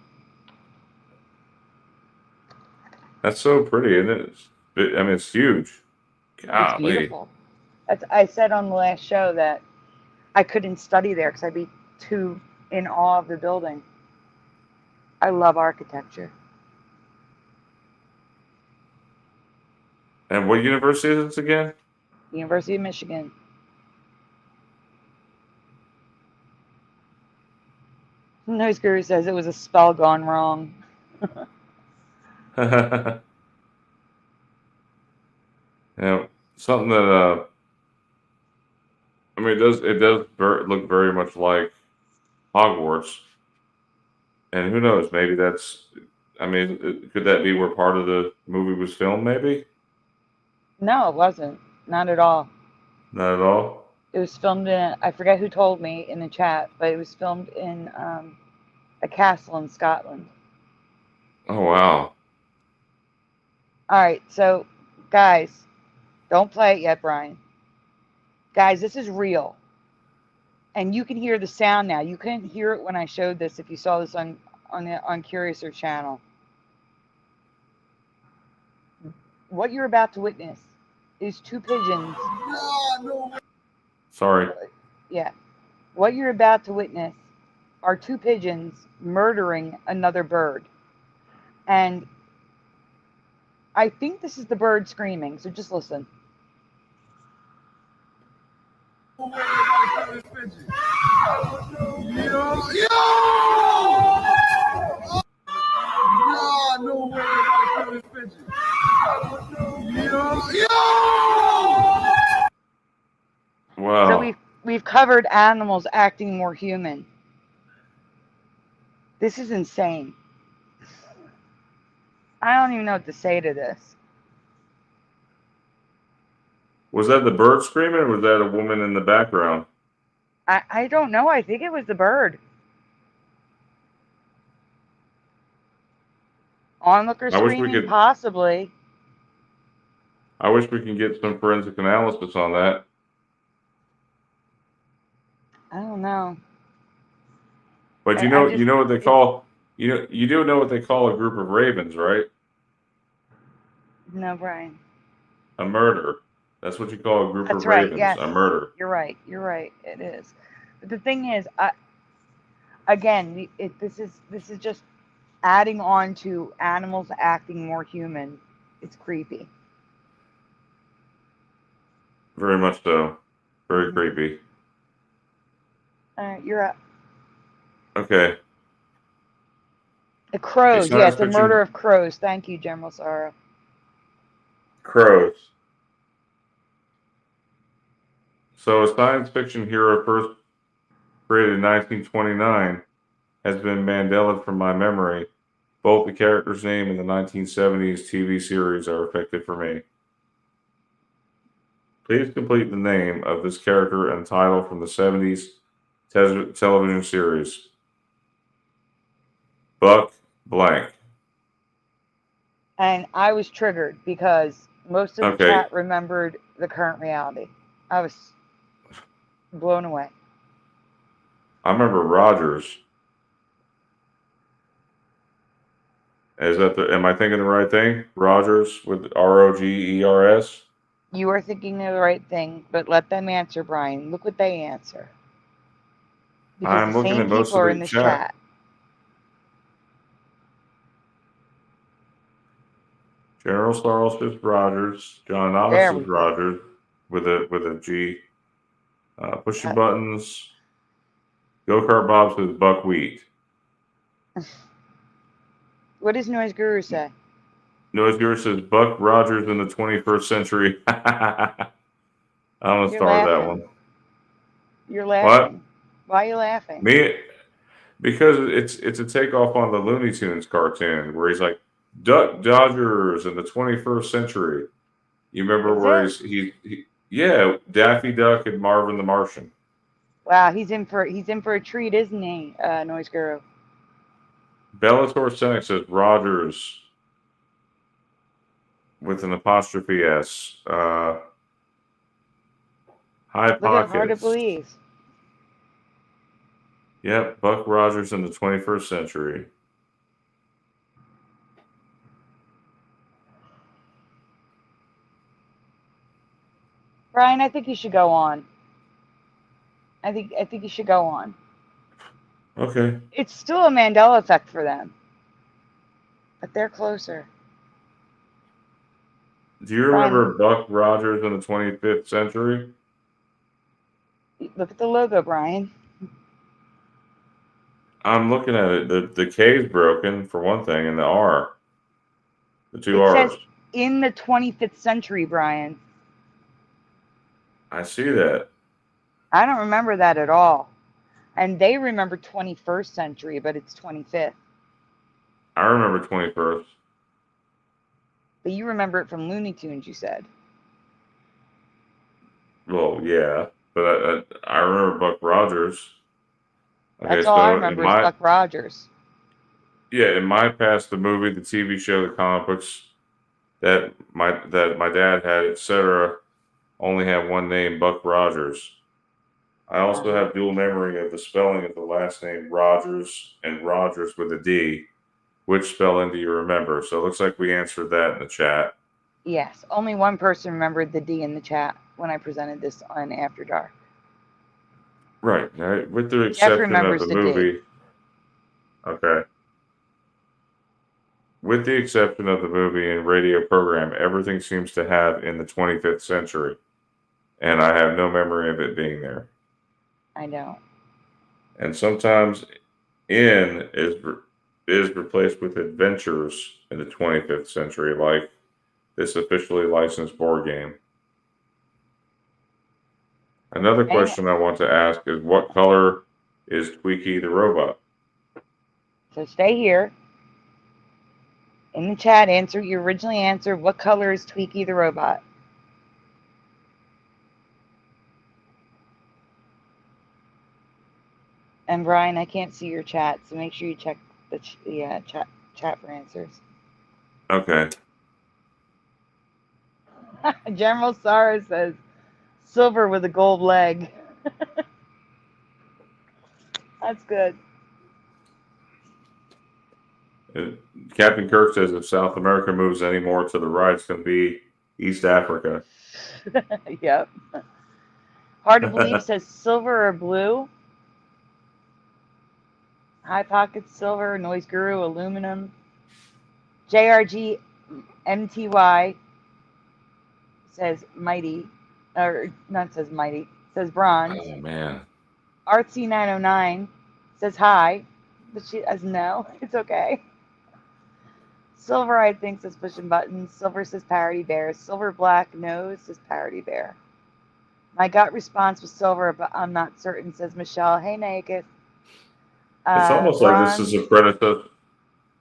That's so pretty, isn't it? I mean, it's huge. Golly. It's beautiful. I said on the last show that I couldn't study there because I'd be too in awe of the building. I love architecture. And what university is this again? University of Michigan. Nose Guru says it was a spell gone wrong. Something that I mean, it does look very much like Hogwarts, and who knows? Maybe that's. I mean, could that be where part of the movie was filmed? Maybe. No, it wasn't. Not at all. Not at all. It was filmed in, I forget who told me in the chat, but it was filmed in a castle in Scotland. Oh, wow. All right, so guys, don't play it yet, Brian. Guys, this is real. And you can hear the sound now. You couldn't hear it when I showed this if you saw this on Curiouser channel. What you're about to witness is two pigeons. Sorry. Yeah. What you're about to witness are two pigeons murdering another bird. And I think this is the bird screaming, so just listen. So Wow. we've covered animals acting more human. This is insane. I don't even know what to say to this. Was that the bird screaming, or was that a woman in the background? I don't know. I think it was the bird. Onlooker I wish we screaming, could. possibly. I wish we can get some forensic analysis on that. I don't know. But I you just, know what they it's, call, you do know what they call a group of ravens, right? no, Brian. A murder. That's what you call a group That's of right. ravens. Yes. A murder. You're right. You're right. It is. But the thing is, again, this is just adding on to animals acting more human. It's creepy. Very much so. Very creepy. All right, you're up. Okay. The A crows. Yeah, science it's a murder fiction of crows. Thank you, General Sarah. crows. So a science fiction hero first created in 1929 has been Mandela from my memory. Both the character's name and the 1970s TV series are affected for me. Please complete the name of this character and title from the 70s television series. Buck blank. And I was triggered because most of the Okay, chat remembered the current reality. I was blown away. I remember Rogers. Am I thinking the right thing? Rogers with Rogers? You are thinking of the right thing, but let them answer, Brian. Look what they answer. Because the I'm looking same at most people of are in the this chat. chat. General Starles is Rogers. John Thomas There is we go. Rogers with a G. Pushing Uh, buttons. Go Kart Bob says buckwheat. what does Noise Guru say? Noise Guru says Buck Rogers in the 21st century. I'm gonna You're star that laughing. one. You're What? laughing. Why are you laughing? Me? Because it's a takeoff on the Looney Tunes cartoon where he's like Duck Dodgers in the 21st century. You remember Is where it? yeah, Daffy Duck and Marvin the Martian. Wow, he's in for a treat, isn't he, Noise Guru? Bellator Cynic says Rogers with an apostrophe S. High Look at Hard to Pockets. Believe. Yep, Buck Rogers in the 21st century. Brian, I think you should go on. I think you should go on. Okay. It's still a Mandela effect for them, but they're closer. Do you Brian, remember Buck Rogers in the 25th century? look at the logo, Brian. I'm looking at it. The K's broken for one thing, and the R. The two It says R's. in the 25th century, Brian. I see that. I don't remember that at all. And they remember 21st century, but it's 25th. I remember 21st. But you remember it from Looney Tunes, you said. Well, yeah, but I remember Buck Rogers. Okay, That's all I so remember is Buck Rogers. in my past, the movie, the TV show, the comic books that my dad had, etc., only have one name, Buck Rogers. I also have dual memory of the spelling of the last name Rogers and Rogers with a D. Which spelling do you remember? So it looks like we answered that in the chat. Yes, only one person remembered the D in the chat when I presented this on After Dark. Right. With the Jeff exception of remembers the the D. movie. Okay. With the exception of the movie and radio program, everything seems to have in the 25th century. And I have no memory of it being there. I don't. And sometimes in is replaced with adventures in the 25th century, like this officially licensed board game. Another Hang question I want to ask is, what color is Tweaky the robot? So stay here. In the chat, answer. You originally answered, what color is Tweaky the robot? And Brian, I can't see your chat, so make sure you check the chat for answers. Okay. General Sara says silver with a gold leg. That's good. Captain Kirk says if South America moves any more to the right, it's going to be East Africa. Yep. Hard to believe says silver or blue. High Pockets silver, Noise Guru aluminum. JRG MTY says mighty, or not says mighty, says bronze. Oh, man. Artsy 909 says hi, but she says no. It's okay. Silver, I think, says pushing buttons. Silver says parody bear. Silver Black Nose says parody bear. My gut response was silver, but I'm not certain, says Michelle. Hey, Naked. It's almost like this is a predecessor.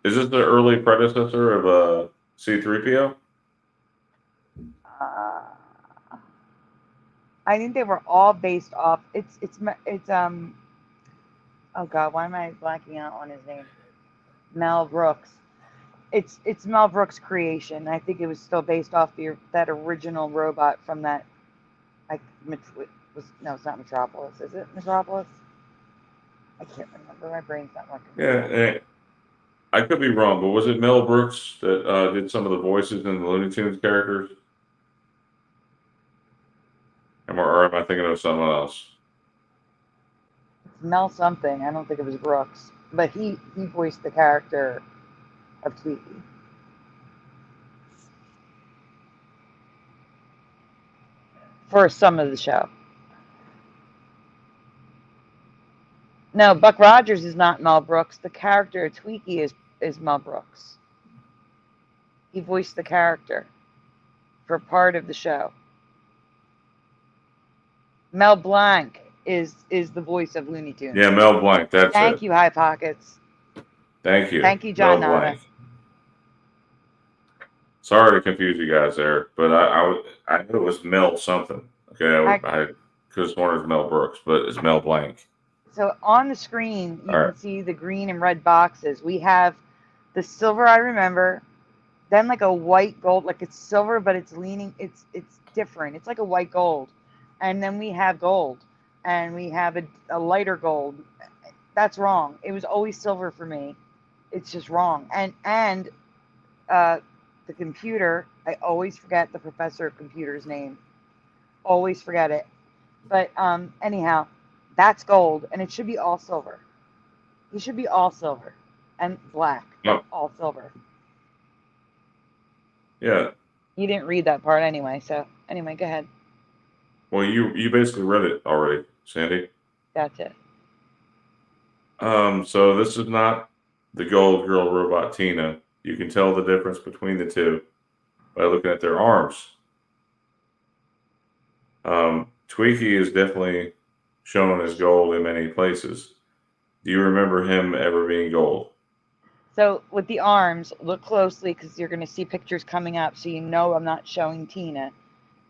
Is this the early predecessor of a C-3PO? I think they were all based off. It's oh God, why am I blanking out on his name? Mel Brooks. It's Mel Brooks' creation. I think it was still based off that original robot from that. No, it's not Metropolis. Is it Metropolis? I can't remember. My brain's not working. Yeah, I could be wrong, but was it Mel Brooks that did some of the voices in the Looney Tunes characters? Or am I thinking of someone else? It's Mel something. I don't think it was Brooks, but he voiced the character of Tweety. For some of the show. No, Buck Rogers is not Mel Brooks. The character of Tweety is Mel Brooks. He voiced the character for part of the show. Mel Blanc is the voice of Looney Tunes. Yeah, Mel Blanc. That's Thank it. you, High Pockets. Thank you. Thank you, John Mel Nada. Blanc. Sorry to confuse you guys there, but I knew it was Mel something. Okay, I could have sworn it was Mel Brooks, but it's Mel Blanc. So on the screen, you can see the green and red boxes. We have the silver, I remember, then like a white gold, like it's silver, but it's leaning, it's different. It's like a white gold. And then we have gold, and we have a lighter gold. That's wrong. It was always silver for me. It's just wrong. And the computer, I always forget the professor of computer's name. Always forget it. But anyhow, that's gold, and it should be all silver. It should be all silver and black, No. all silver. Yeah. You didn't read that part anyway, so anyway, go ahead. Well, you basically read it already, Sandy. That's it. So this is not the Gold Girl robot Tina. You can tell the difference between the two by looking at their arms. Tweaky is definitely shown as gold in many places. Do you remember him ever being gold? So with the arms, look closely because you're going to see pictures coming up, so you know I'm not showing Tina.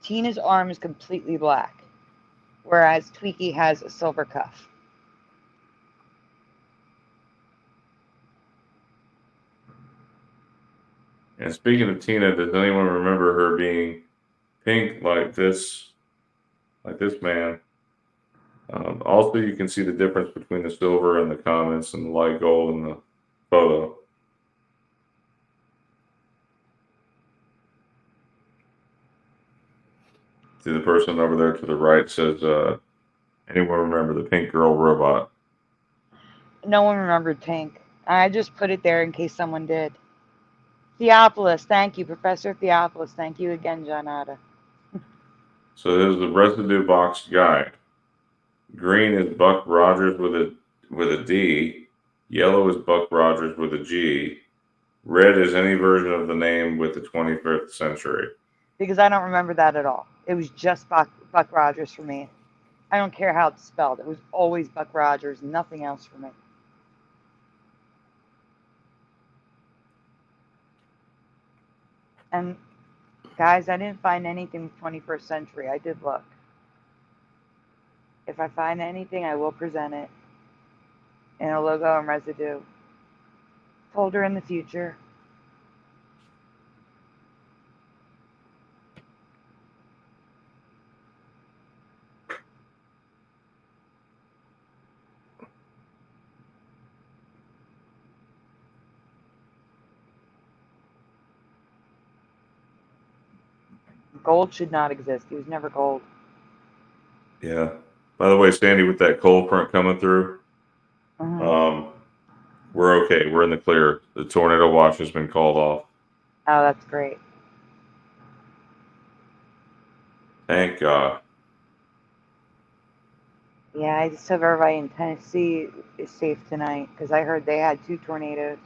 Tina's arm is completely black, whereas Tweaky has a silver cuff. And speaking of Tina, does anyone remember her being pink like this man? Also, you can see the difference between the silver and the comments and the light gold in the photo. See, the person over there to the right says, anyone remember the pink girl robot? No one remembered pink. I just put it there in case someone did. Theophilus, thank you. Professor Theophilus, thank you again, John Ada. So there's the residue box guide. Green is Buck Rogers with a D. Yellow is Buck Rogers with a G. Red is any version of the name with the 25th century. Because I don't remember that at all. It was just Buck Rogers for me. I don't care how it's spelled. It was always Buck Rogers, nothing else for me. And guys, I didn't find anything 21st century. I did look. If I find anything, I will present it in a logo and residue folder in the future. Gold should not exist. He was never gold. Yeah. By the way, Sandy, with that cold front coming through, Mhm. we're okay. We're in the clear. The tornado watch has been called off. Oh, that's great. Thank God. Yeah, I just hope everybody in Tennessee is safe tonight because I heard they had 2 tornadoes.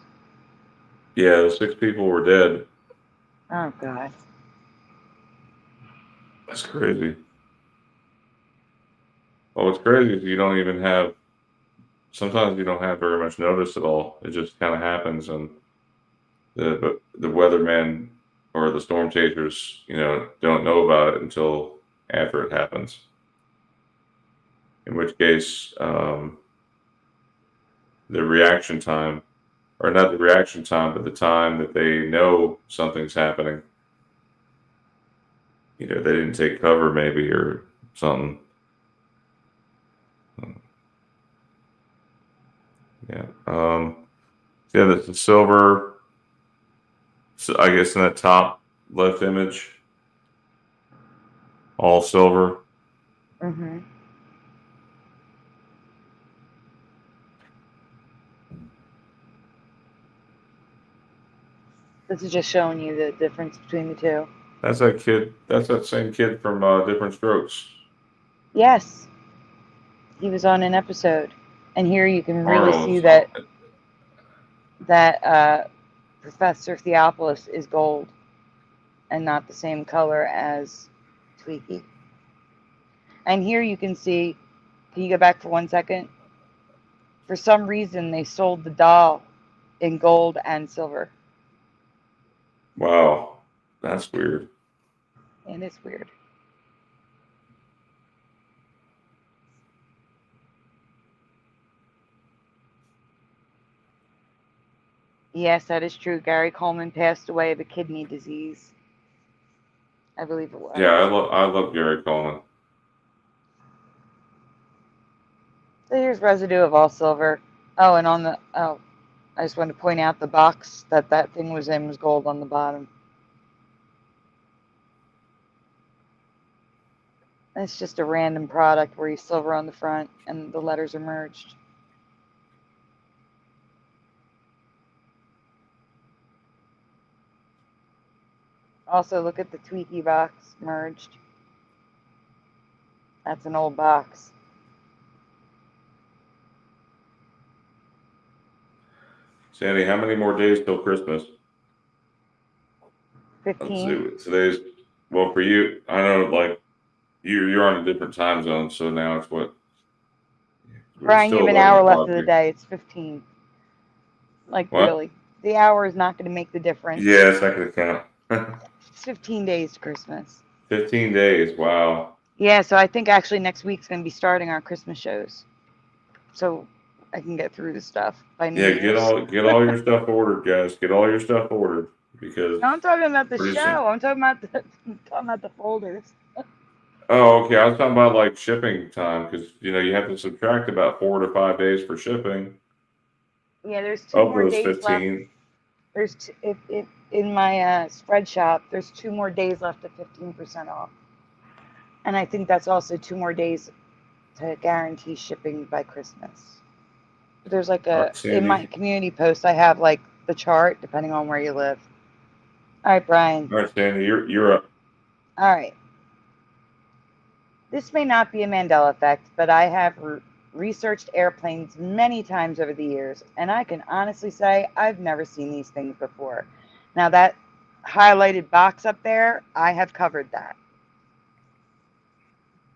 Yeah, the 6 people were dead. Oh, God. That's crazy. Well, what's crazy is you don't even have, sometimes you don't have very much notice at all. It just kind of happens, and the weatherman or the storm chasers, don't know about it until after it happens. In which case, the reaction time, or not the reaction time, but the time that they know something's happening, they didn't take cover maybe or something. Yeah. Yeah, the silver, so I guess in that top left image, all silver. Mm-hmm. This is just showing you the difference between the two. That's that kid. That's that same kid from Different Strokes. Yes, he was on an episode, and here you can really see Arnold's. that Professor Theopolis is gold and not the same color as Tweaky. And here you can see. Can you go back for 1 second? For some reason, they sold the doll in gold and silver. Wow, that's weird. And it's weird. Yes, that is true. Gary Coleman passed away of a kidney disease. I believe it was. Yeah, I love Gary Coleman. So here's residue of all silver. Oh, and I just wanted to point out the box that thing was in was gold on the bottom. It's just a random product where you silver on the front and the letters are merged. Also, look at the Tweaky box merged. That's an old box. Sandy, how many more days till Christmas? Let's 15. see. Today's, well, for you, I know, like you're on a different time zone, so now it's what? It's Brian, you still have an 11 hour left o'clock of the here. day. It's 15. Like, What? really. The hour is not going to make the difference. Yeah, it's not gonna count. It's 15 days to Christmas. 15 days. Wow. Yeah, so I think actually next week's going to be starting our Christmas shows. So I can get through the stuff by New Yeah, Year's. get all your stuff ordered, guys. Get all your stuff ordered because No, I'm talking about the pretty show. soon. I'm talking about the folders. Oh, okay. I was talking about like shipping time because you have to subtract about 4 to 5 days for shipping Yeah, there's 2 of more those days left. 15. There's if in my spread shop, there's 2 more days left at 15% off. And I think that's also 2 more days to guarantee shipping by Christmas. There's like All in right, Sandy. my community post, I have like the chart depending on where you live. All right, Brian. All right, Sandy, you're up. All right. This may not be a Mandela effect, but I have researched airplanes many times over the years, and I can honestly say I've never seen these things before. Now, that highlighted box up there, I have covered that.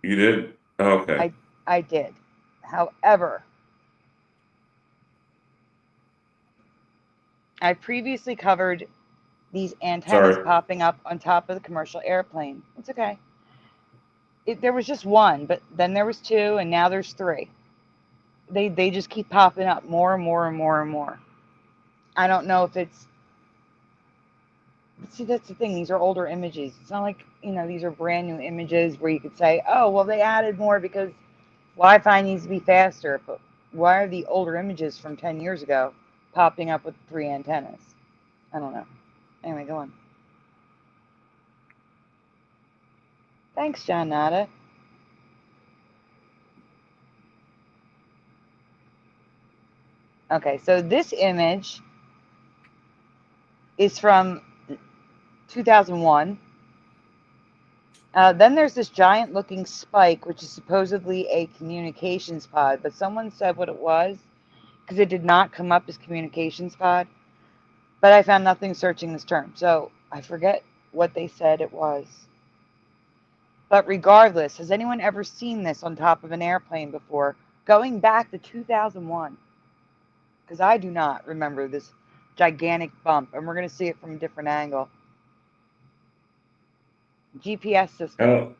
You did. Okay. I did. However, I previously covered these antennas Sorry. popping up on top of the commercial airplane. It's okay. There was just one, but then there was two, and now there's three. They just keep popping up more and more and more and more. I don't know if it's. See, that's the thing. These are older images. It's not like, these are brand new images where you could say, oh, well, they added more because Wi-Fi needs to be faster. But why are the older images from 10 years ago popping up with three antennas? I don't know. Anyway, go on. Thanks, John Nada. Okay, so this image is from 2001. Then there's this giant looking spike, which is supposedly a communications pod, but someone said what it was because it did not come up as communications pod. But I found nothing searching this term, so I forget what they said it was. But regardless, has anyone ever seen this on top of an airplane before? Going back to 2001, because I do not remember this gigantic bump, and we're going to see it from a different angle. GPS system.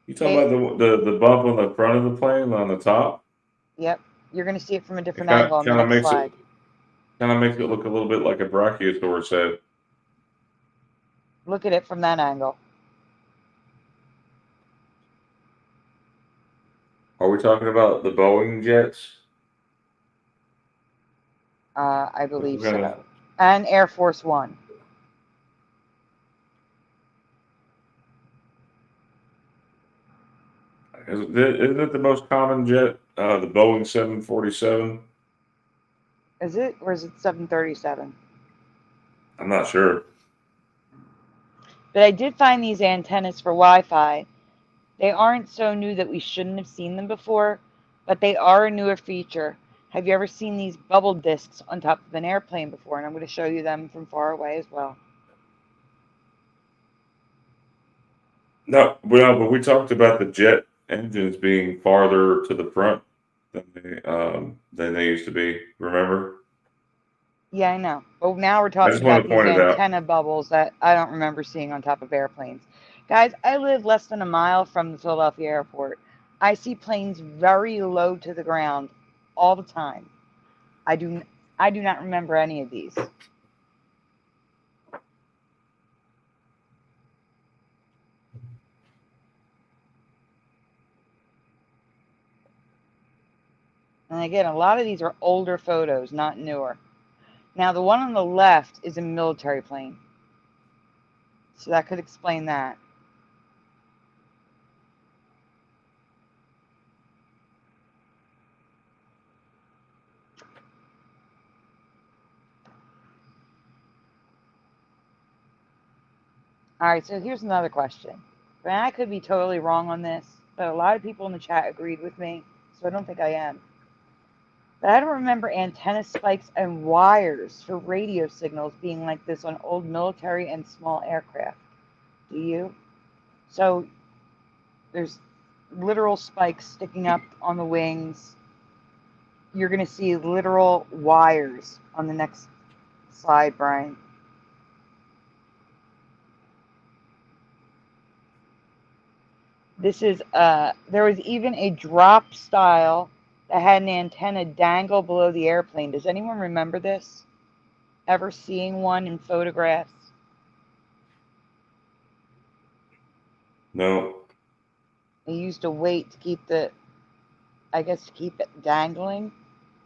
You talking about the bump on the front of the plane on the top? Yep, you're going to see it from a It different angle on the next slide. kind of makes it look a little bit like a brachiosaurus head. Look at it from that angle. Are we talking about the Boeing jets? I believe Kind of, so. And Air Force One. isn't it the most common jet? The Boeing 747. Is it? Or is it 737? I'm not sure. But I did find these antennas for Wi-Fi. They aren't so new that we shouldn't have seen them before, but they are a newer feature. Have you ever seen these bubble discs on top of an airplane before? And I'm going to show you them from far away as well. No, well, but we talked about the jet engines being farther to the front than they used to be. Remember? Yeah, I know. But now we're I talking just wanted about to these point it out. antenna bubbles that I don't remember seeing on top of airplanes. Guys, I live less than a mile from the Philadelphia airport. I see planes very low to the ground all the time. I do not remember any of these. And again, a lot of these are older photos, not newer. Now, the one on the left is a military plane. So that could explain that. All right, so here's another question. And I could be totally wrong on this, but a lot of people in the chat agreed with me, so I don't think I am. But I don't remember antenna spikes and wires for radio signals being like this on old military and small aircraft. Do you? So there's literal spikes sticking up on the wings. You're going to see literal wires on the next slide, Brian. This is, there was even a drop style that had an antenna dangle below the airplane. Does anyone remember this? Ever seeing one in photographs? No. They used a weight to keep to keep it dangling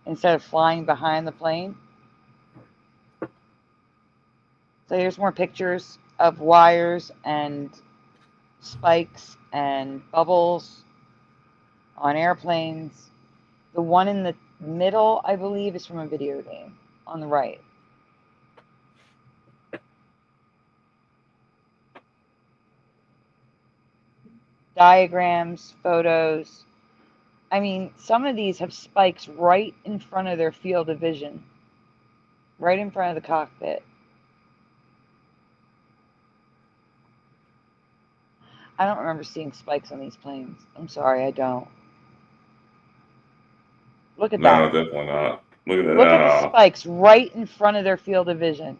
instead of flying behind the plane. So here's more pictures of wires and spikes and bubbles on airplanes. The one in the middle, I believe, is from a video game on the right. Diagrams, photos. I mean, some of these have spikes right in front of their field of vision, right in front of the cockpit. I don't remember seeing spikes on these planes. I'm sorry, I don't. Look at No, that. definitely not. Look at that. Look at the No, spikes right in front of their field of vision.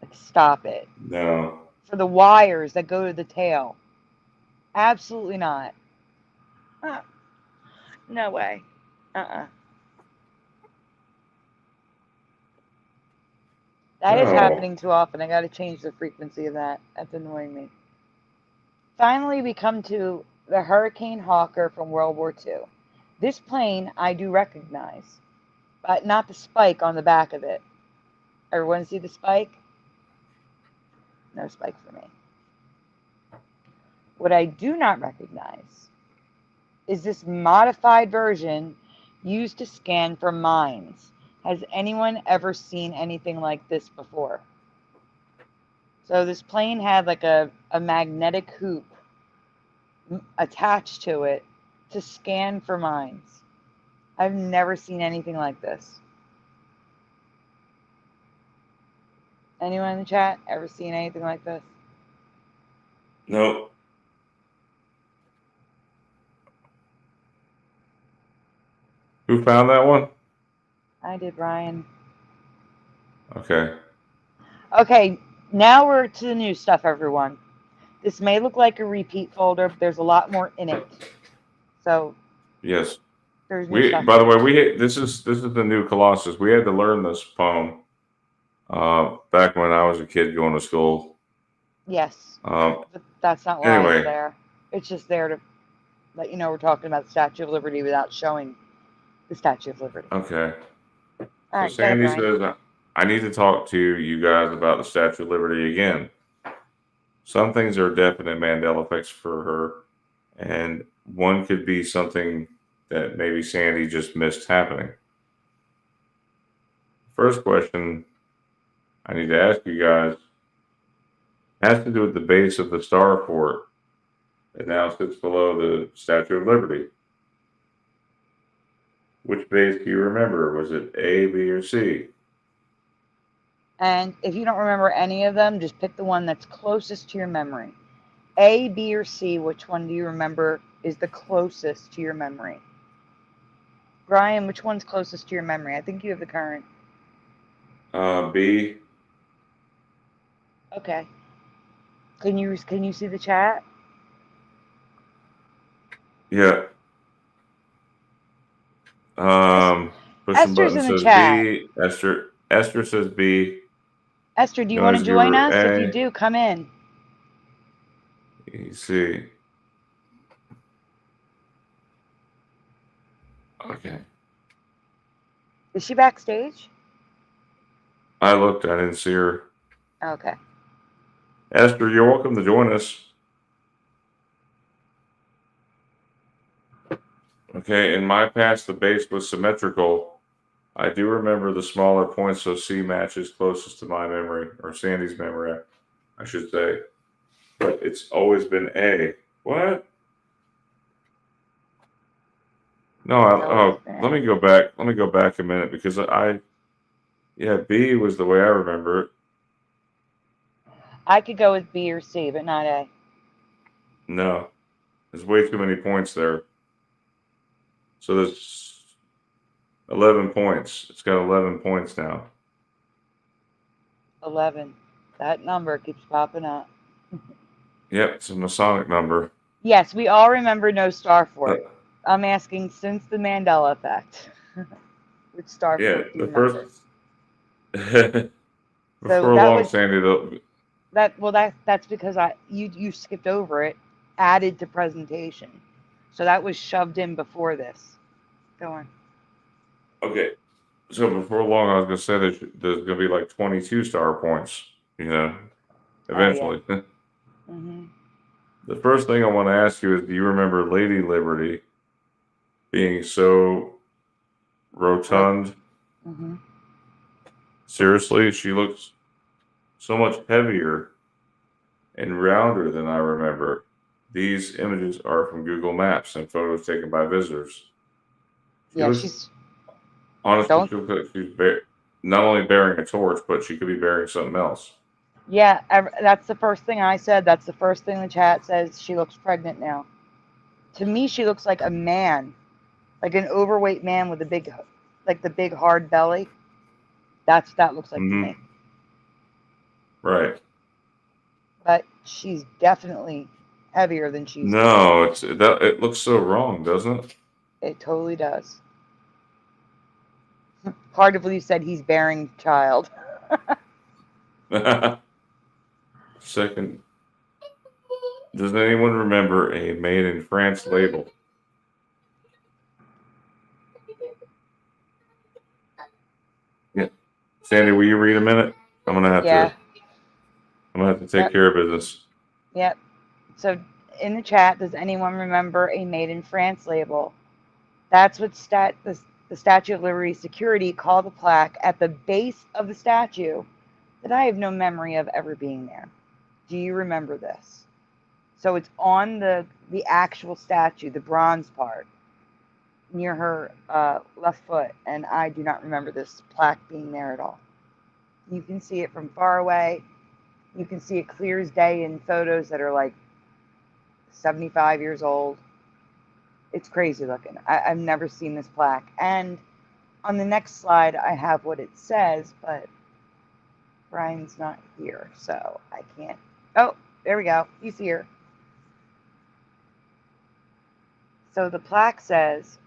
Like, stop it. no. For the wires that go to the tail. Absolutely not. No way. That is No. happening too often. I got to change the frequency of that. That's annoying me. Finally, we come to the Hurricane Hawker from World War II. This plane I do recognize, but not the spike on the back of it. Everyone see the spike? No spike for me. What I do not recognize is this modified version used to scan for mines. Has anyone ever seen anything like this before? So this plane had like a magnetic hoop attached to it to scan for mines. I've never seen anything like this. Anyone in the chat ever seen anything like this? Nope. Who found that one? I did, Ryan. Okay. Okay, now we're to the new stuff, everyone. This may look like a repeat folder, but there's a lot more in it. So Yes. there's new stuff. By the way, this is the new Colossus. We had to learn this poem back when I was a kid going to school. Yes, Um, but that's not why anyway. it's there. It's just there to let you know we're talking about the Statue of Liberty without showing the Statue of Liberty. Okay. All So right, Sandy go ahead, says, I need to talk to you guys about the Statue of Liberty again. Some things are definite Mandela effects for her, and one could be something that maybe Sandy just missed happening. First question I need to ask you guys has to do with the base of the starport that now sits below the Statue of Liberty. Which base do you remember? Was it A, B, or C? And if you don't remember any of them, just pick the one that's closest to your memory. A, B, or C, which one do you remember is the closest to your memory? Brian, which one's closest to your memory? I think you have the current. B. Okay. Can you see the chat? Yeah. Push Esther's button in the says chat. B. Esther says B. Esther, do you want to Noise join giver us? A. If you do, come in. C. Okay. Is she backstage? I looked. I didn't see her. Okay. Esther, you're welcome to join us. Okay, in my past, the base was symmetrical. I do remember the smaller points, so C matches closest to my memory, or Sandy's memory, I should say. But it's always been A. What? No, let me go back. Let me go back a minute because yeah, B was the way I remember it. I could go with B or C, but not A. No, there's way too many points there. So there's 11 points. It's got 11 points now. 11. That number keeps popping up. Yep, it's a Masonic number. Yes, we all remember no Starfort. I'm asking since the Mandela effect. Which Starfort do you remember? Before long, Sandy, that's because you skipped over it, added to presentation. So that was shoved in before this. Go on. Okay. So before long, I was going to say there's going to be like 22 star points, eventually. Oh, yeah. Mm-hmm. The first thing I want to ask you is, do you remember Lady Liberty being so rotund? Mm-hmm. Seriously, she looks so much heavier and rounder than I remember. These images are from Google Maps and photos taken by visitors. Honestly, she looks like she's not only bearing a torch, but she could be bearing something else. Yeah, that's the first thing I said. That's the first thing the chat says. She looks pregnant now. To me, she looks like a man, like an overweight man with a big, like the big hard belly. That's what that looks like to Hmm. me. Right. But she's definitely heavier than she's. No, it looks so wrong, doesn't It totally does. Hard to believe said he's bearing child. it? Second, does anyone remember a made in France label? Yeah. Sandy, will you read a minute? I'm gonna have to Yeah. I'm gonna have to take Yep. care of business. Yep. So in the chat, does anyone remember a made in France label? That's what the Statue of Liberty security called the plaque at the base of the statue that I have no memory of ever being there. Do you remember this? So it's on the actual statue, the bronze part, near her left foot, and I do not remember this plaque being there at all. You can see it from far away. You can see it clear as day in photos that are like 75 years old. It's crazy looking. I've never seen this plaque. And on the next slide, I have what it says, but Brian's not here, so I can't. Oh, there we go. He's here. So the plaque says,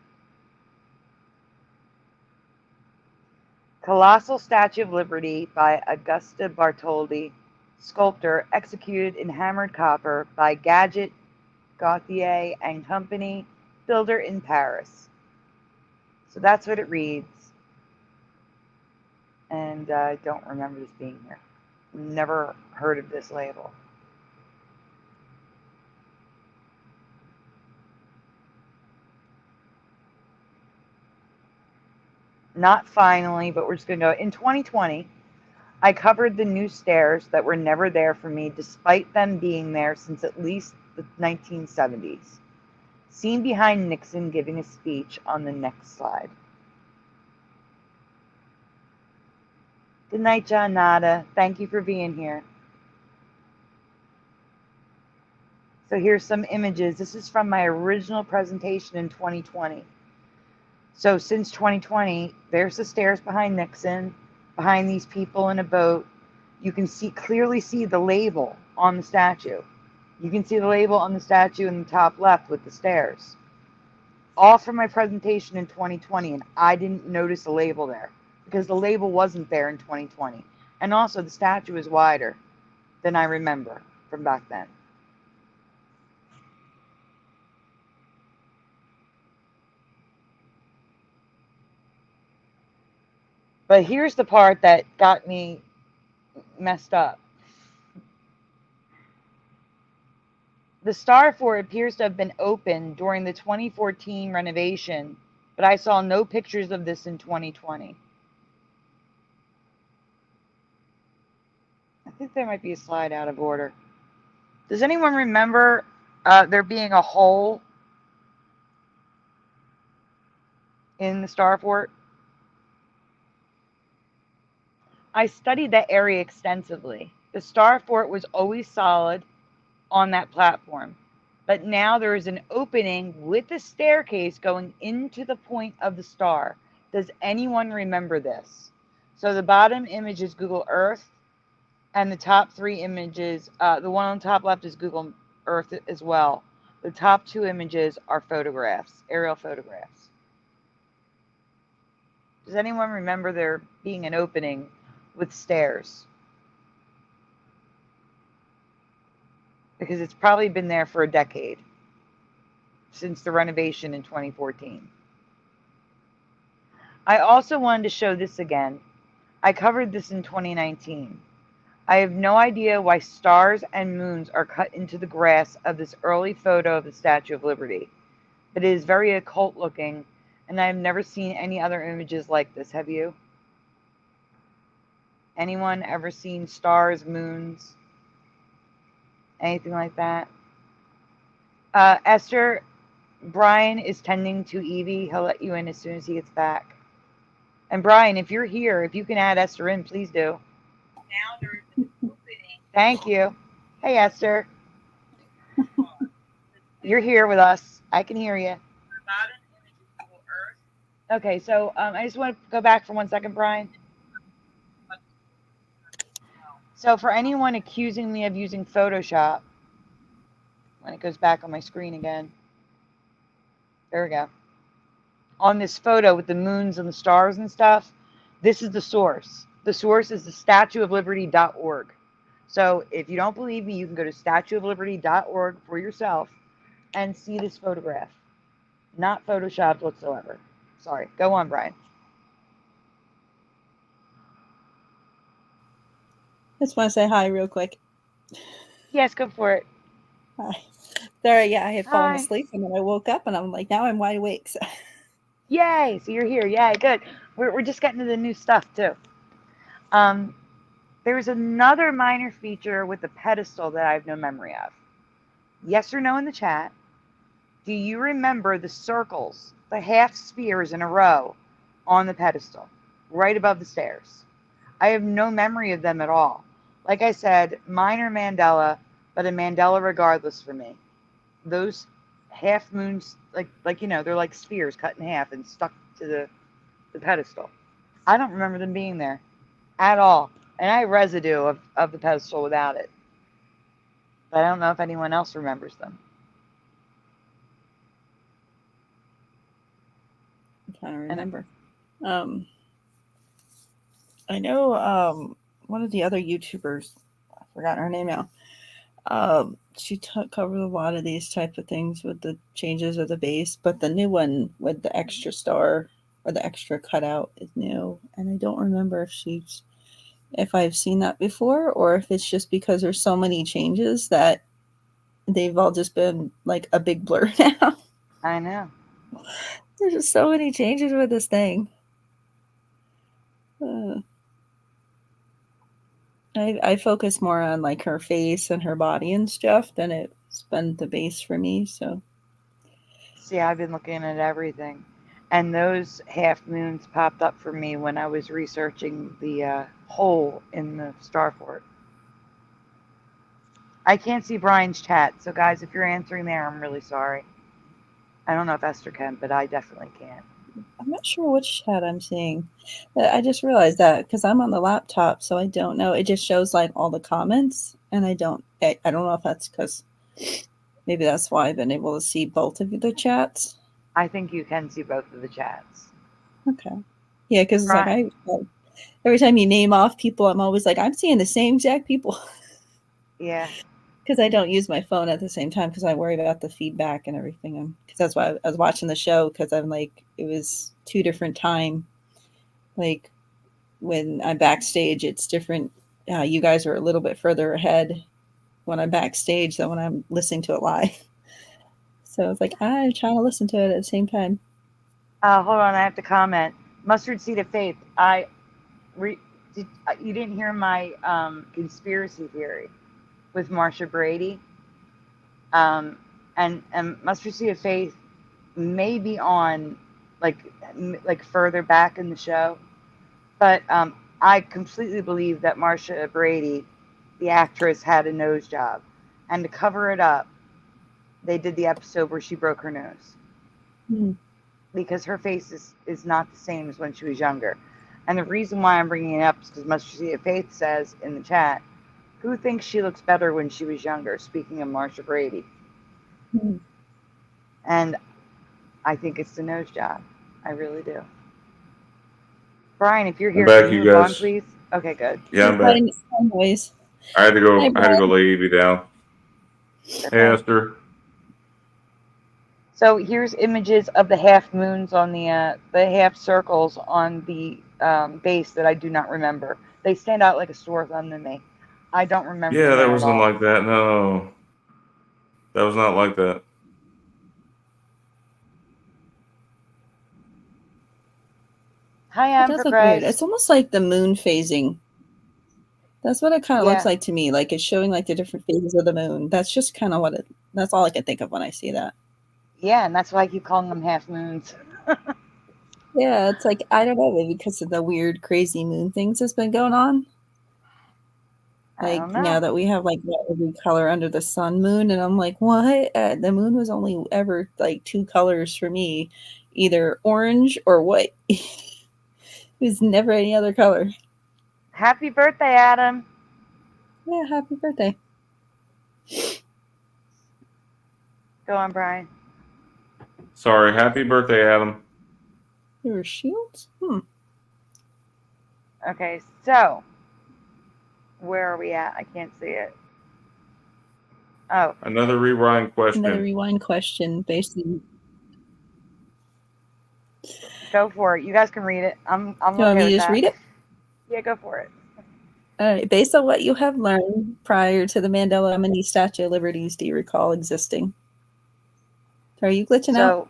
Colossal Statue of Liberty by Augusta Bartholdi, sculptor, executed in hammered copper by Gadget, Gauthier and Company, builder in Paris. So that's what it reads. And I don't remember this being here. Never heard of this label. Not finally, but we're just going to go. In 2020, I covered the new stairs that were never there for me, despite them being there since at least the 1970s. Seen behind Nixon giving a speech on the next slide. Good night, John Nada. Thank you for being here. So here's some images. This is from my original presentation in 2020. So since 2020, there's the stairs behind Nixon, behind these people in a boat. You can clearly see the label on the statue. You can see the label on the statue in the top left with the stairs. All from my presentation in 2020, and I didn't notice the label there because the label wasn't there in 2020. And also the statue is wider than I remember from back then. But here's the part that got me messed up. The Star Fort appears to have been opened during the 2014 renovation, but I saw no pictures of this in 2020. I think there might be a slide out of order. Does anyone remember there being a hole in the Star Fort? I studied that area extensively. The Star Fort was always solid on that platform, but now there is an opening with a staircase going into the point of the star. Does anyone remember this? So the bottom image is Google Earth, and the top three images, the one on the top left is Google Earth as well. The top two images are photographs, aerial photographs. Does anyone remember there being an opening with stairs? Because it's probably been there for a decade, since the renovation in 2014. I also wanted to show this again. I covered this in 2019. I have no idea why stars and moons are cut into the grass of this early photo of the Statue of Liberty, but it is very occult looking, and I have never seen any other images like this. Have you? Anyone ever seen stars, moons, anything like that? Esther, Brian is tending to Evie. He'll let you in as soon as he gets back. And Brian, if you're here, if you can add Esther in, please do. Now there is an opening Thank you. Hey, Esther. You're here with us. I can hear you. Okay, so I just want to go back for 1 second, Brian. So for anyone accusing me of using Photoshop, when it goes back on my screen again, there we go. On this photo with the moons and the stars and stuff, this is the source. The source is the statueofliberty.org. So if you don't believe me, you can go to statueofliberty.org for yourself and see this photograph. Not photoshopped whatsoever. Sorry. Go on, Brian. Just want to say hi real quick. Yes, go for it. Hi. Sorry, yeah, I had fallen Hi. asleep and then I woke up and I'm like, now I'm wide awake. So. Yay! So you're here. Yay, good. We're just getting to the new stuff too. There's another minor feature with the pedestal that I have no memory of. Yes or no in the chat. Do you remember the circles, the half spheres in a row on the pedestal, right above the stairs? I have no memory of them at all. Like I said, minor Mandela, but a Mandela regardless for me. Those half moons, like they're like spheres cut in half and stuck to the pedestal. I don't remember them being there at all. And I have residue of the pedestal without it. But I don't know if anyone else remembers them. I'm trying to remember. I know one of the other YouTubers, I forgot her name now. She covered a lot of these type of things with the changes of the base, but the new one with the extra star or the extra cutout is new, and I don't remember if I've seen that before or if it's just because there's so many changes that they've all just been like a big blur now. I know. There's just so many changes with this thing. I focus more on like her face and her body and stuff than it's been the base for me. So See, I've been looking at everything. And those half moons popped up for me when I was researching the hole in the star fort. I can't see Brian's chat, so guys, if you're answering there, I'm really sorry. I don't know if Esther can, but I definitely can't. I'm not sure which chat I'm seeing. I just realized that because I'm on the laptop, so I don't know. It just shows like all the comments, and I don't know if that's because maybe that's why I've been able to see both of the chats. I think you can see both of the chats. Okay. Yeah, because it's like every time you name off people, I'm always like, I'm seeing the same exact people. Yeah. Because I don't use my phone at the same time because I worry about the feedback and everything. Because that's why I was watching the show because I'm like, it was 2 different time. Like when I'm backstage, it's different. You guys are a little bit further ahead when I'm backstage than when I'm listening to it live. So it's like, I'm trying to listen to it at the same time. Hold on, I have to comment. Mustard Seed of Faith. You didn't hear my conspiracy theory with Marsha Brady, and Mustard Seed of Faith may be on like further back in the show, but I completely believe that Marsha Brady, the actress, had a nose job, and to cover it up, they did the episode where she broke her nose. Because her face is not the same as when she was younger. And the reason why I'm bringing it up is because Mustard Seed of Faith says in the chat, who thinks she looks better when she was younger? Speaking of Marsha Brady. And I think it's the nose job. I really do. Brian, if you're here, I'm back, can you you move on, guys. please? Okay, good. Yeah, I'm back. Anyways. I had to go lay Evie down. Okay. Hey, Esther. So here's images of the half moons on the half circles on the base that I do not remember. They stand out like a sore thumb to me. I don't remember. Yeah, them that at wasn't all. like that. No, that was not like that. Hi, It does look weird. It's almost like the moon phasing. That's what it kind of looks like to me. Like it's showing like the different phases of the moon. That's just kind of that's all I can think of when I see that. Yeah, and that's why I keep calling them half moons. Yeah, it's like, I don't know, maybe because of the weird, crazy moon things that's been going on. I Like don't now know. that we have like every color under the sun moon, and I'm like, what? The moon was only ever like two colors for me, either orange or white. It was never any other color. Happy birthday, Adam. Yeah, happy birthday. Go on, Brian. Sorry, happy birthday, Adam. There were shields? Okay, so where are we at? I can't see it. Oh, Another rewind question. Another rewind question, basically. go for it. You guys can read it. I'm Do you want okay me to with just that. read it? Yeah, go for it. All right. Based on what you have learned prior to the Mandela, how many Statue of Liberties do you recall existing? Are you glitching out?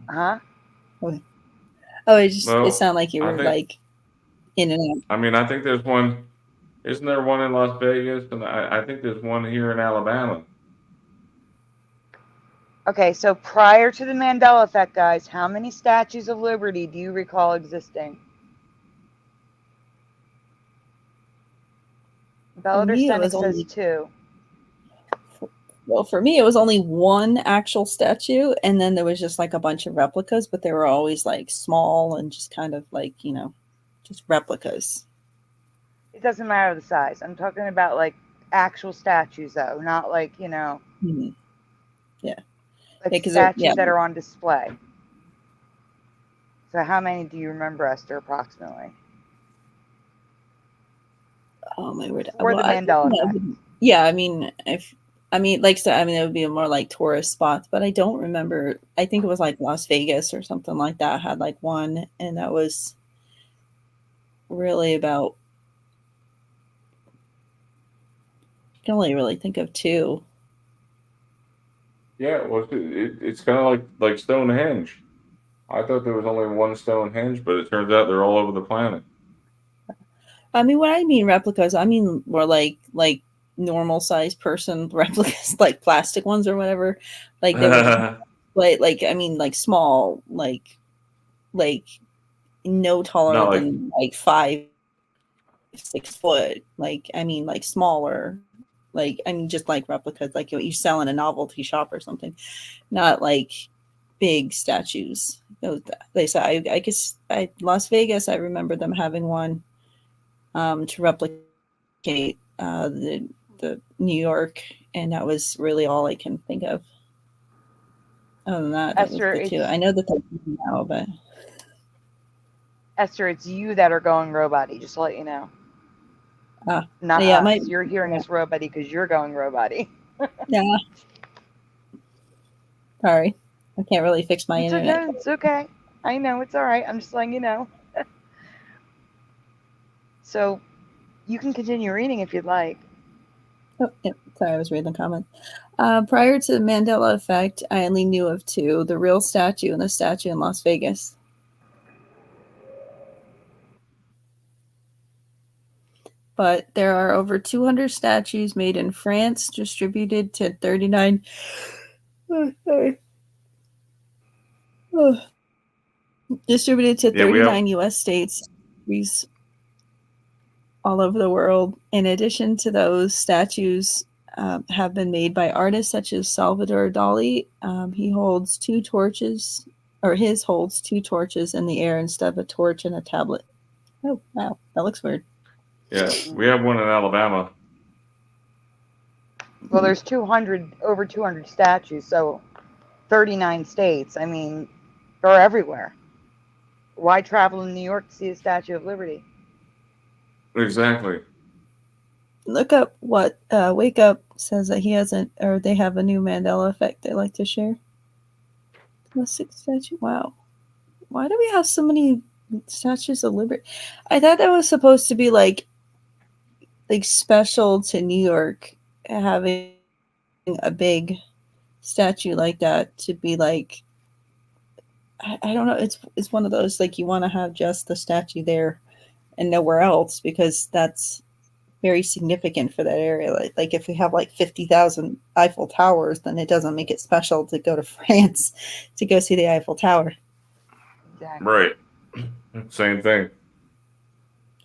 So, huh? Okay. Oh, it Well, sounded like you I were think- like in and out. I mean, I think there's one. Isn't there one in Las Vegas? And I think there's one here in Alabama. Okay, so prior to the Mandela effect, guys, how many statues of liberty do you recall existing? Bellator me, it Stenik was says only- 2. Well, for me, it was only one actual statue, and then there was just like a bunch of replicas, but they were always like small and just kind of like, just replicas. It doesn't matter the size. I'm talking about like actual statues, though, not like, Mhm. Yeah. like Yeah, 'cause statues that are on display. So, how many do you remember, Esther, approximately? Oh my word! For the Mandela effect. Yeah, I mean, like I said, I mean, it would be more like tourist spots, but I don't remember. I think it was like Las Vegas or something like that had like one, and that was really about. I can only really think of two. Yeah, well, it's kind of like Stonehenge. I thought there was only one Stonehenge, but it turns out they're all over the planet. I mean, when I mean replicas, I mean more like normal sized person replicas, like plastic ones or whatever. Like they were like I mean like small, like no taller Not like- than like 5-6 foot. Like I mean like smaller. Like I mean just like replicas, like what you sell in a novelty shop or something. Not like big statues. They said I guess Las Vegas. I remember them having one. To replicate the New York, and that was really all I can think of. Other than that, that was Esther, the two. I know that they're now, but Esther, it's you that are going robot-y, just to let you know. Not yeah, us. You're hearing us robot-y because you're going robot-y. yeah. Sorry, I can't really fix my internet. Okay. It's okay. I know it's all right. I'm just letting you know. So, you can continue reading if you'd like. Oh, yeah. Sorry, I was reading the comment. Prior to the Mandela effect, I only knew of two: the real statue and the statue in Las Vegas. But there are over 200 statues made in France, distributed to 39. Oh, sorry. Oh. Distributed to 39 U.S. states, all over the world. In addition to those, statues have been made by artists such as Salvador Dali. He holds two torches, or his holds two torches in the air instead of a torch and a tablet. Oh, wow. That looks weird. Yeah, we have one in Alabama. Well, there's over 200 statues, so 39 states. I mean, they're everywhere. Why travel in New York to see the Statue of Liberty? Exactly. Look up what Wake Up says that he hasn't, or they have a new Mandela effect they like to share. The sixth statue. Wow. Why do we have so many statues of liberty? I thought that was supposed to be like special to New York, having a big statue like that to be like, I don't know. It's one of those like you want to have just the statue there and nowhere else because that's very significant for that area. Like if we have like 50,000 Eiffel Towers, then it doesn't make it special to go to France to go see the Eiffel Tower. Exactly. Right. Same thing.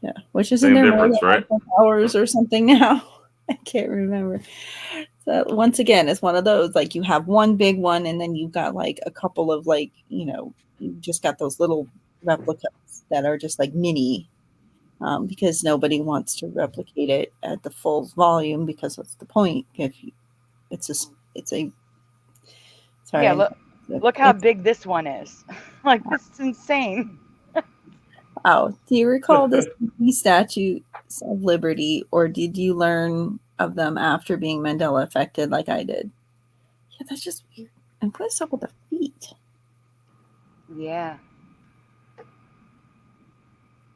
Yeah, which isn't Same there more than difference, right? 10 hours or something now? I can't remember. So once again, it's one of those like you have one big one, and then you've got like a couple of like you just got those little replicas that are just like mini, because nobody wants to replicate it at the full volume because what's the point if you, it's a sorry Yeah, look how it's big this one is. Like, this is insane. wow. Do you recall the statues of liberty, or did you learn of them after being Mandela affected like I did? Yeah, that's just weird. And what's up with the feet? Yeah.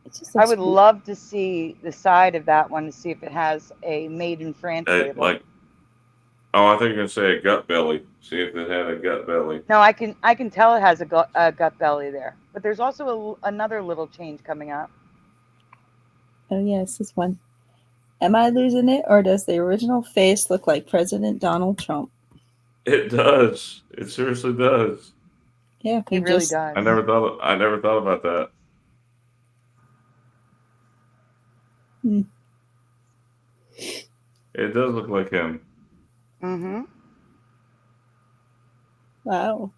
It just I looks would weird. love to see the side of that one to see if it has a made in France label. Like, oh, I think you're gonna say a gut belly. See if it had a gut belly. No, I can tell it has a gut belly there. But there's also another little change coming up. Oh yes, this one. Am I losing it, or does the original face look like President Donald Trump? It does. It seriously does. Yeah, It really does. I never thought about that. Hmm. It does look like him. Mm-hmm. Wow.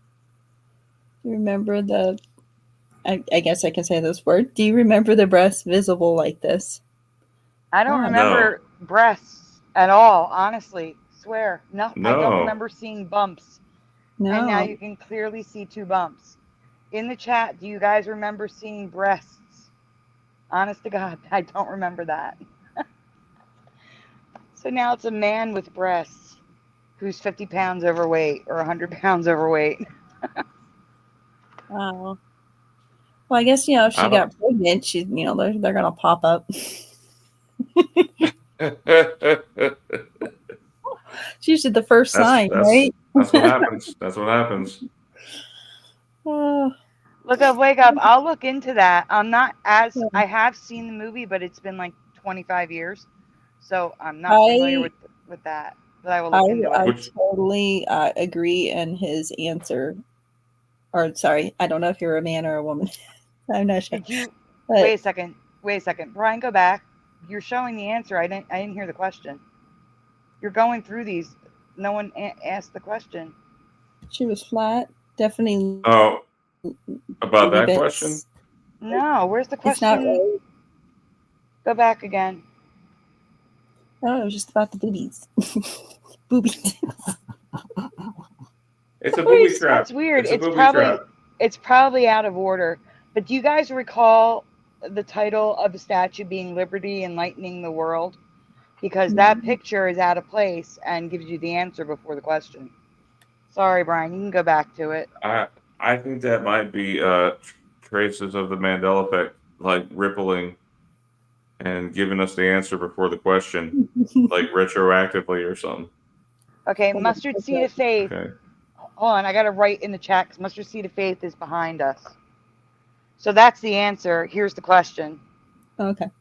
Do you remember the? I guess I can say this word. Do you remember the breast visible like this? I don't Oh, remember breasts at all, honestly. Swear. No, I don't No. remember seeing bumps. And now no. you can clearly see 2 bumps. In the chat, do you guys remember seeing breasts? Honest to God, I don't remember that. So now it's a man with breasts who's 50 pounds overweight or 100 pounds overweight. Wow. Well, I guess if she I don't. got pregnant, she they're gonna pop up. It's usually the first sign, right? That's what happens. That's what happens. Oh, Look up, wake up. I'll look into that. I'm not as, yeah. I have seen the movie, but it's been like 25 years. So I'm not familiar I with that. But I will I look into it. I Which totally agree in his answer. Or sorry, I don't know if you're a man or a woman. I'm not sure. Did you, But wait a second. Brian, go back. You're showing the answer. I didn't hear the question. You're going through these. No one asked the question. she was flat, definitely oh, about booby that question? bits. No, where's the It's not question? right. Go back again. No, it was just about the boobies. Boobies. It's a booby Course. trap. That's weird. It's a booby trap. It's probably out of order. But do you guys recall the title of the statue being Liberty Enlightening the World? Because that picture is out of place and gives you the answer before the question. Sorry, Brian, you can go back to it. I think that might be traces of the Mandela effect, like rippling and giving us the answer before the question, like retroactively or something. Okay, mustard seed of faith. Okay. Hold on, I got to write in the chat because mustard seed of faith is behind us. So that's the answer. Here's the question. Okay.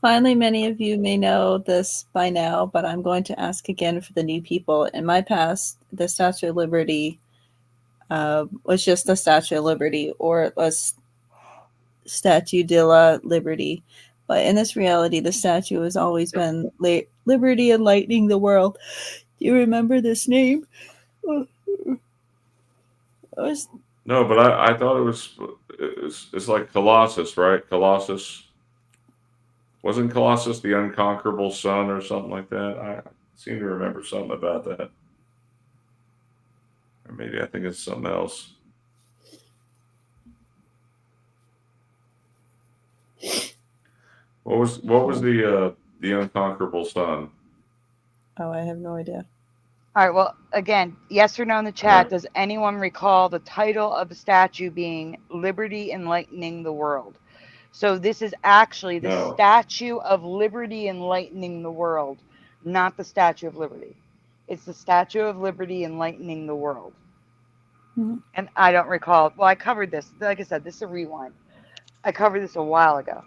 Finally, many of you may know this by now, but I'm going to ask again for the new people. In my past, the Statue of Liberty was just the Statue of Liberty, or it was Statue de la Liberty. But in this reality, the statue has always been Liberty Enlightening the World. Do you remember this name? No, but I thought it's like Colossus, right? Colossus. Wasn't Colossus the unconquerable sun or something like that? I seem to remember something about that. Or maybe I think it's something else. What was the unconquerable sun? Oh, I have no idea. All right, well, again, yes or no in the chat. Right. Does anyone recall the title of the statue being Liberty Enlightening the World? So this is actually the Statue of Liberty Enlightening the World, not the Statue of Liberty. It's the Statue of Liberty Enlightening the World. Mm-hmm. And I don't recall. Well, I covered this. Like I said, this is a rewind. I covered this a while ago.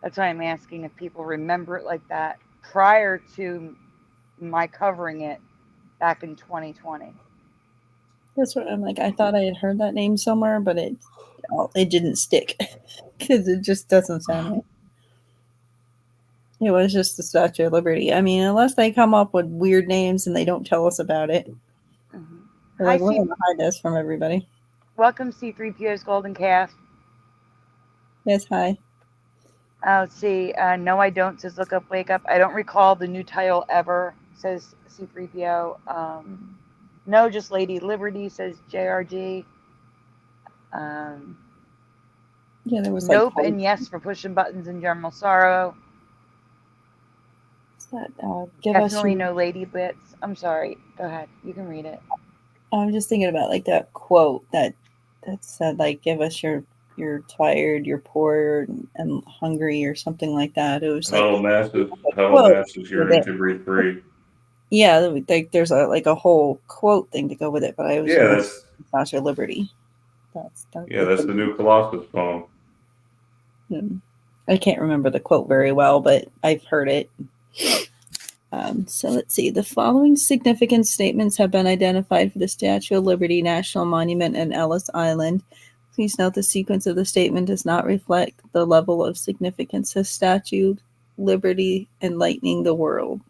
That's why I'm asking if people remember it like that prior to my covering it back in 2020. That's what I'm like. I thought I had heard that name somewhere, but it didn't stick because it just doesn't sound right. It was just the Statue of Liberty. I mean, unless they come up with weird names and they don't tell us about it. Mhm. They're Hi, like, we're C. going to hide this from everybody. Welcome, C3PO's Golden Calf. Yes, hi. Let's see. No, I don't, says Look Up, Wake Up. I don't recall the new title ever, says C3PO. No, just Lady Liberty, says JRG. Yeah, there was Nope like and yes for pushing buttons and general sorrow. what's that? Give us Definitely your. no lady bits. I'm sorry. Go ahead. You can read it. I'm just thinking about like that quote that said like, give us your. You're tired, you're poor, and hungry, or something like that. It was like Huddle masses, a huddle quote masses, with yearning it. to breathe free. Yeah, like there's a whole quote thing to go with it, but I was Yeah, remembering that's Statue of Liberty. That's the new Colossus poem. I can't remember the quote very well, but I've heard it. So let's see. The following significant statements have been identified for the Statue of Liberty National Monument and Ellis Island. Please note the sequence of the statement does not reflect the level of significance of Statue Liberty enlightening the world. Do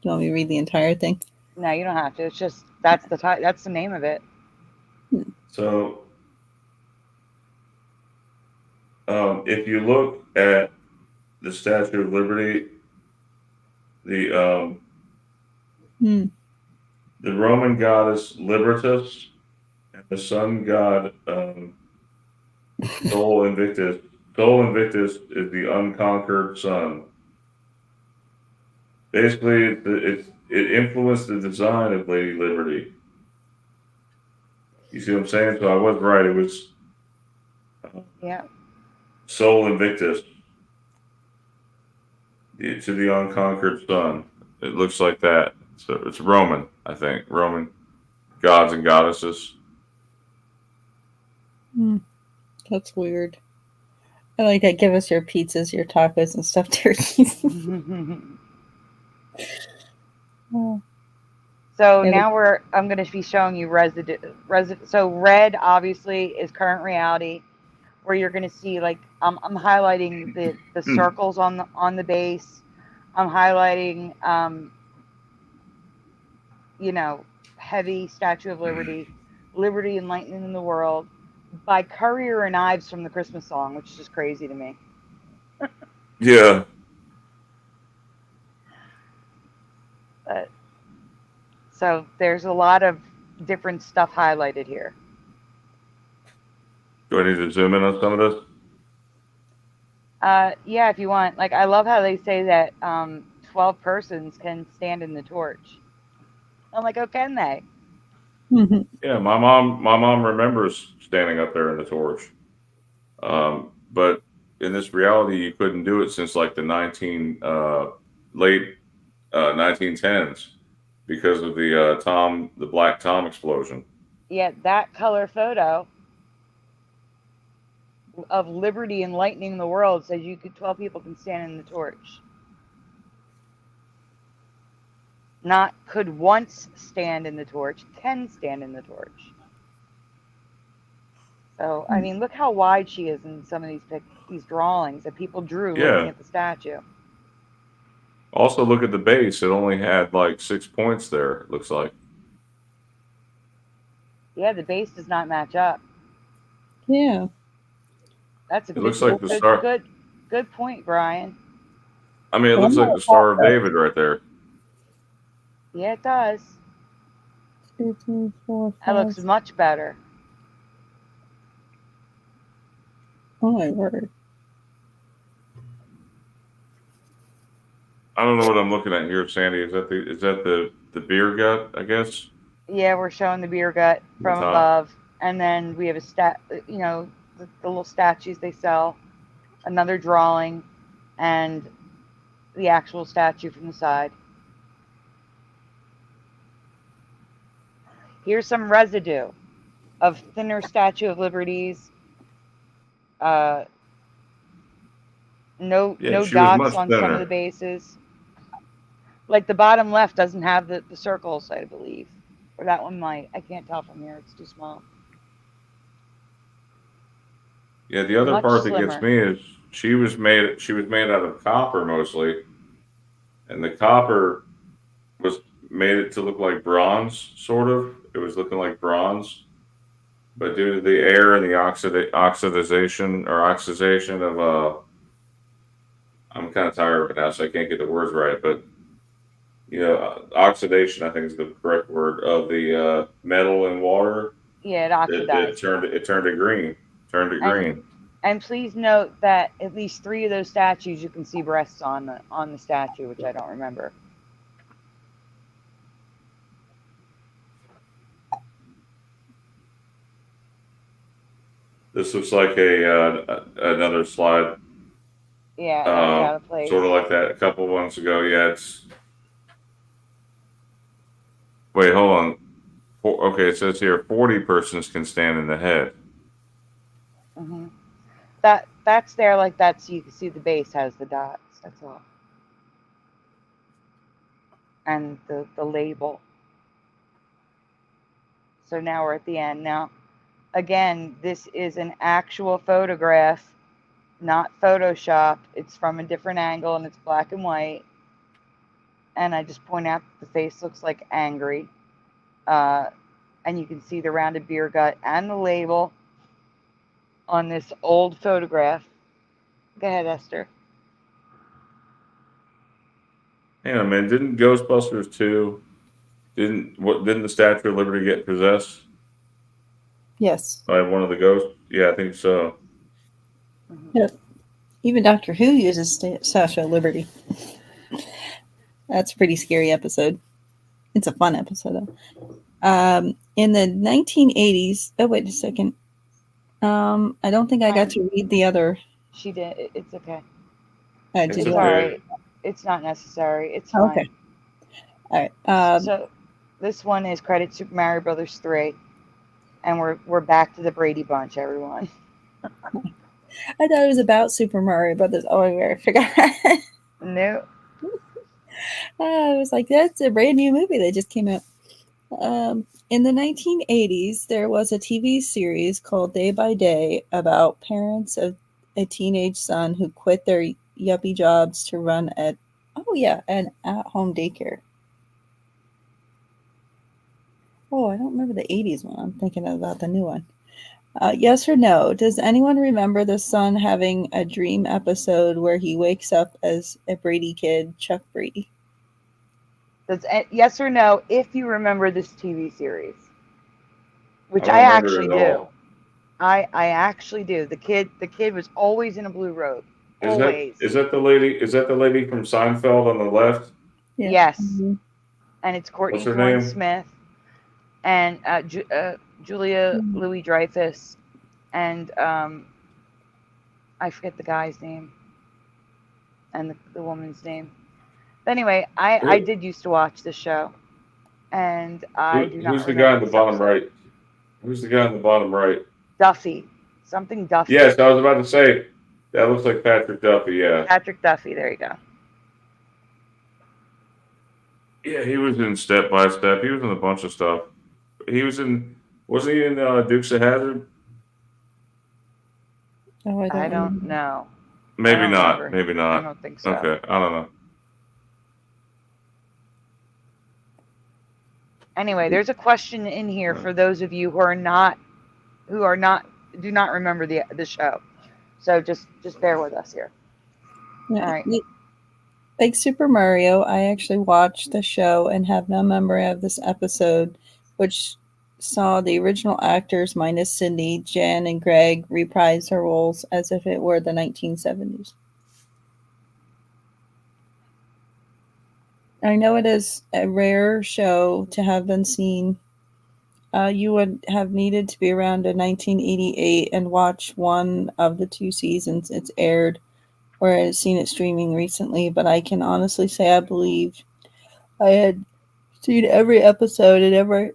you want me to read the entire thing? No, you don't have to. It's just that's the name of it. So, if you look at the Statue of Liberty, the the Roman goddess Libertas and the sun god Sol Invictus. Sol Invictus is the unconquered sun. Basically, it influenced the design of Lady Liberty. You see what I'm saying? So I was right. It was Yeah. Sol Invictus to the unconquered sun. It looks like that. So it's Roman, I think. Roman gods and goddesses. That's weird. I like that. Give us your pizzas, your tacos, and stuffed turkeys. So now I'm going to be showing you so red obviously is current reality, where you're going to see like I'm highlighting the circles on the base. I'm highlighting heavy Statue of Liberty, Liberty enlightening the world by Courier and Ives from the Christmas song, which is just crazy to me. Yeah. So there's a lot of different stuff highlighted here. Do I need to zoom in on some of this? Yeah, if you want. Like, I love how they say that 12 persons can stand in the torch. I'm like, oh, can they? Yeah, my mom remembers standing up there in the torch. But in this reality, you couldn't do it since like the late 1910s because of the Black Tom explosion. Yeah, that color photo of Liberty enlightening the world says 12 people can stand in the torch. Not could once stand in the torch, can stand in the torch. So, I mean, look how wide she is in some of these drawings that people drew looking at the statue. Also, look at the base. It only had like 6 points there, it looks like. Yeah, the base does not match up. Yeah. That's a It looks like the star. Good point, Brian. I mean, it looks like the Star of David right there. Yeah, it does. 2, 3, 4, 5. That looks much better. Oh my word. I don't know what I'm looking at here, Sandy. Is that the beer gut, I guess? Yeah, we're showing the beer gut from above, and then we have the little statues they sell, another drawing, and the actual statue from the side. Here's some residue of thinner Statue of Liberties. No dots on some of the bases. Like the bottom left doesn't have the circles, I believe. Or that one might. I can't tell from here. It's too small. Yeah, the other part that gets me is she was made out of copper mostly, and the copper was made it to look like bronze, sort of. It was looking like bronze, but due to the air and the oxidation of I'm kind of tired of it now, so I can't get the words right, but oxidation I think is the correct word of the metal and water. Yeah, it It oxidized. turned it green. Turned it green. And please note that at least 3 of those statues you can see breasts on the statue, which I don't remember. This looks like another slide. Yeah, that was out of place. Sort of like that a couple months ago. Yeah, it's. Wait, hold on. Okay, it says here 40 persons can stand in the head. Mm-hmm. That's there like that, so you can see the base has the dots. That's all. And the label. So now we're at the end. Now, again, this is an actual photograph, not photoshopped. It's from a different angle and it's black and white. And I just point out the face looks like angry. And you can see the rounded beer gut and the label on this old photograph. Go ahead, Esther. Hang on, man. Didn't Ghostbusters 2, didn't the Statue of Liberty get possessed Yes. by one of the ghosts? Yeah, I think so. Mm-hmm. Yep. Even Doctor Who uses Statue of Liberty. That's a pretty scary episode. It's a fun episode, though. In the 1980s, oh, wait a second. I don't think I got to read the other. She did. It's okay. It's It's okay. all right. It's not necessary. It's fine. Okay. All right. So this one is credit Super Mario Brothers 3. And we're back to the Brady Bunch, everyone. I thought it was about Super Mario Brothers. Oh, I forgot. No. I was like, that's a brand new movie that just came out. In the 1980s, there was a TV series called Day by Day about parents of a teenage son who quit their yuppie jobs to run an at-home daycare. Oh, I don't remember the 80s one. I'm thinking about the new one. Yes or no? Does anyone remember the son having a dream episode where he wakes up as a Brady kid, Chuck Brady? That's yes or no if you remember this TV series, which I don't remember actually it at do. all. I actually do. The kid was always in a blue robe. Always. Is that the lady? Is that the lady from Seinfeld on the left? Yeah. Yes. Mm-hmm. And it's Courtney What's her Thorne name? Smith and Julia Louis-Dreyfus and I forget the guy's name and the woman's name. But anyway, I did used to watch this show, and I do not. Who's the guy in the bottom right? Who's the guy in the bottom right? Duffy, something Duffy. Yes, I was about to say that looks like Patrick Duffy. Yeah. Patrick Duffy. There you go. Yeah, he was in Step by Step. He was in a bunch of stuff. He was in. Wasn't he in Dukes of Hazzard? Oh, I don't know. Maybe I don't not. remember. Maybe not. I don't think so. Okay, I don't know. Anyway, there's a question in here for those of you who do not remember the show. So just bear with us here. Yeah. All right. Like Super Mario, I actually watched the show and have no memory of this episode, which saw the original actors minus Cindy, Jan, and Greg reprise their roles as if it were the 1970s. I know it is a rare show to have been seen. You would have needed to be around in 1988 and watch one of the 2 seasons it's aired, or I've seen it streaming recently, but I can honestly say I believe I had seen every episode and ever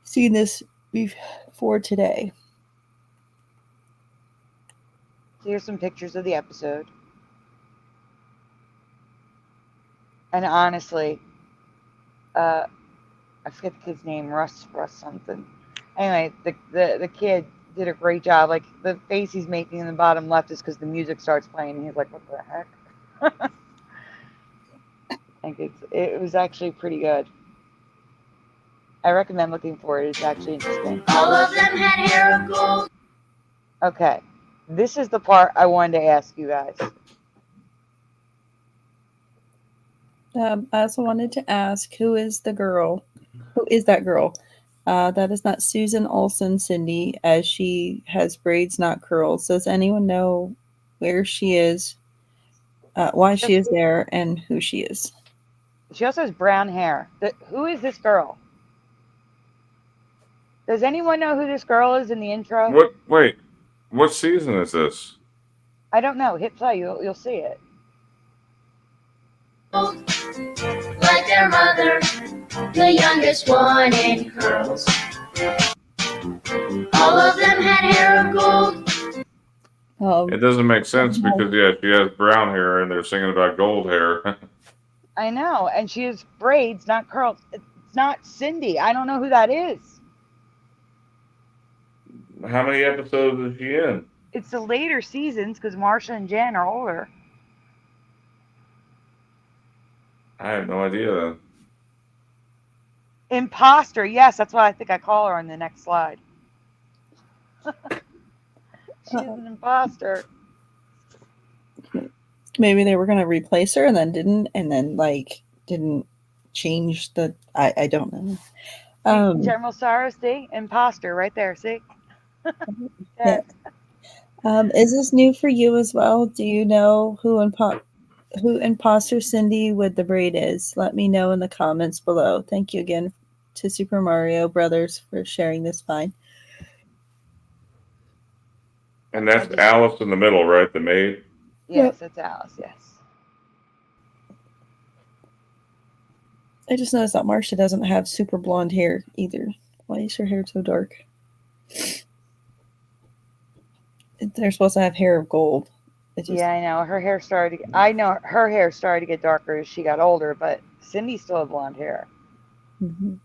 seen this before today. So here's some pictures of the episode. And honestly, I forget the kid's name, Russ something. Anyway, the kid did a great job. Like the face he's making in the bottom left is because the music starts playing, and he's like, "What the heck?" I think it was actually pretty good. I recommend looking for it. It's actually interesting. All of them had hair of gold. Okay, this is the part I wanted to ask you guys. I also wanted to ask, who is the girl? Who is that girl? That is not Susan Olsen, Cindy, as she has braids, not curls. Does anyone know where she is, why she is there, and who she is? She also has brown hair. Who is this girl? Does anyone know who this girl is in the intro? What? Wait, what season is this? I don't know. Hit play. You'll see it. Like their mother, the youngest one in curls. All of them had hair of gold. It doesn't make sense because she has brown hair and they're singing about gold hair. I know, and she has braids, not curls. It's not Cindy. I don't know who that is. How many episodes is she in? It's the later seasons because Marsha and Jan are older. I have no idea. Imposter. Yes, that's what I think I call her on the next slide. She's an imposter. Maybe they were going to replace her and then didn't change the. I don't know. General Sorrow, see? Imposter right there, see? Yeah. Is this new for you as well? Do you know who imposter Cindy with the braid is? Let me know in the comments below. Thank you again to Super Mario Brothers for sharing this find. And that's Alice in the middle, right? The maid? Yes, that's Alice, yes. I just noticed that Marsha doesn't have super blonde hair either. Why is her hair so dark? They're supposed to have hair of gold. Yeah, I know. Her hair started to get darker as she got older, but Cindy still had blonde hair. Mm-hmm.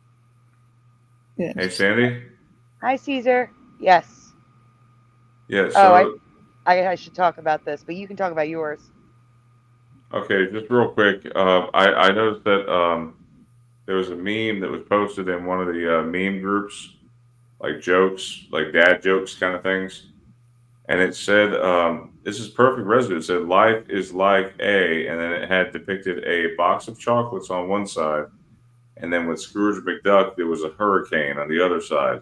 Yeah. Hey, Sandy? Hi, Caesar. Yes. Yeah, so... I should talk about this, but you can talk about yours. Okay, just real quick. I noticed that there was a meme that was posted in one of the meme groups, like jokes, like dad jokes kind of things. And it said, this is perfect residue. It said, life is like a, and then it had depicted a box of chocolates on one side. And then with Scrooge McDuck, there was a hurricane on the other side.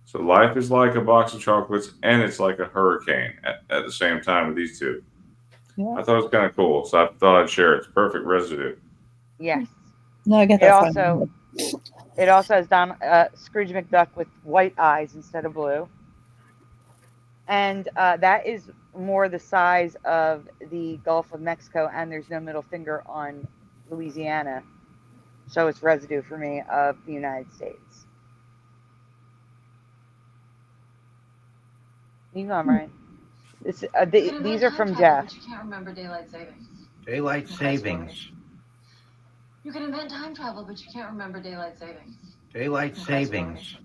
So life is like a box of chocolates, and it's like a hurricane at the same time with these two. Yeah. I thought it was kind of cool, so I thought I'd share it. It's perfect residue. Yes. No, I get that. It also has Scrooge McDuck with white eyes instead of blue. And that is more the size of the Gulf of Mexico, and there's no middle finger on Louisiana. So it's residue for me of the United States. You know, I'm right. These are from Jeff. You can't remember daylight savings. Daylight savings. You can invent time travel, but you can't remember daylight savings. Daylight savings.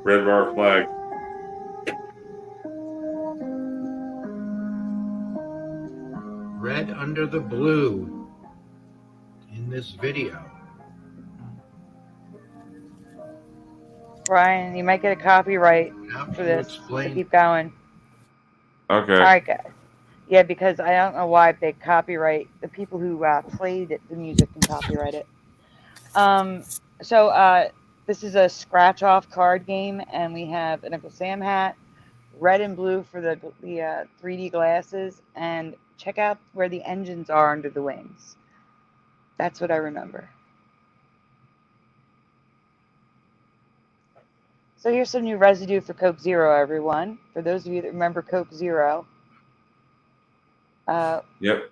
Red bar flag. Red under the blue in this video. Brian, you might get a copyright for this. So keep going. Okay. All right, guys. Yeah, because I don't know why they copyright the people who played the music can copyright it. So this is a scratch-off card game, and we have an Uncle Sam hat, red and blue for the 3D glasses, and check out where the engines are under the wings. That's what I remember. So here's some new residue for Coke Zero, everyone. For those of you that remember Coke Zero. Yep.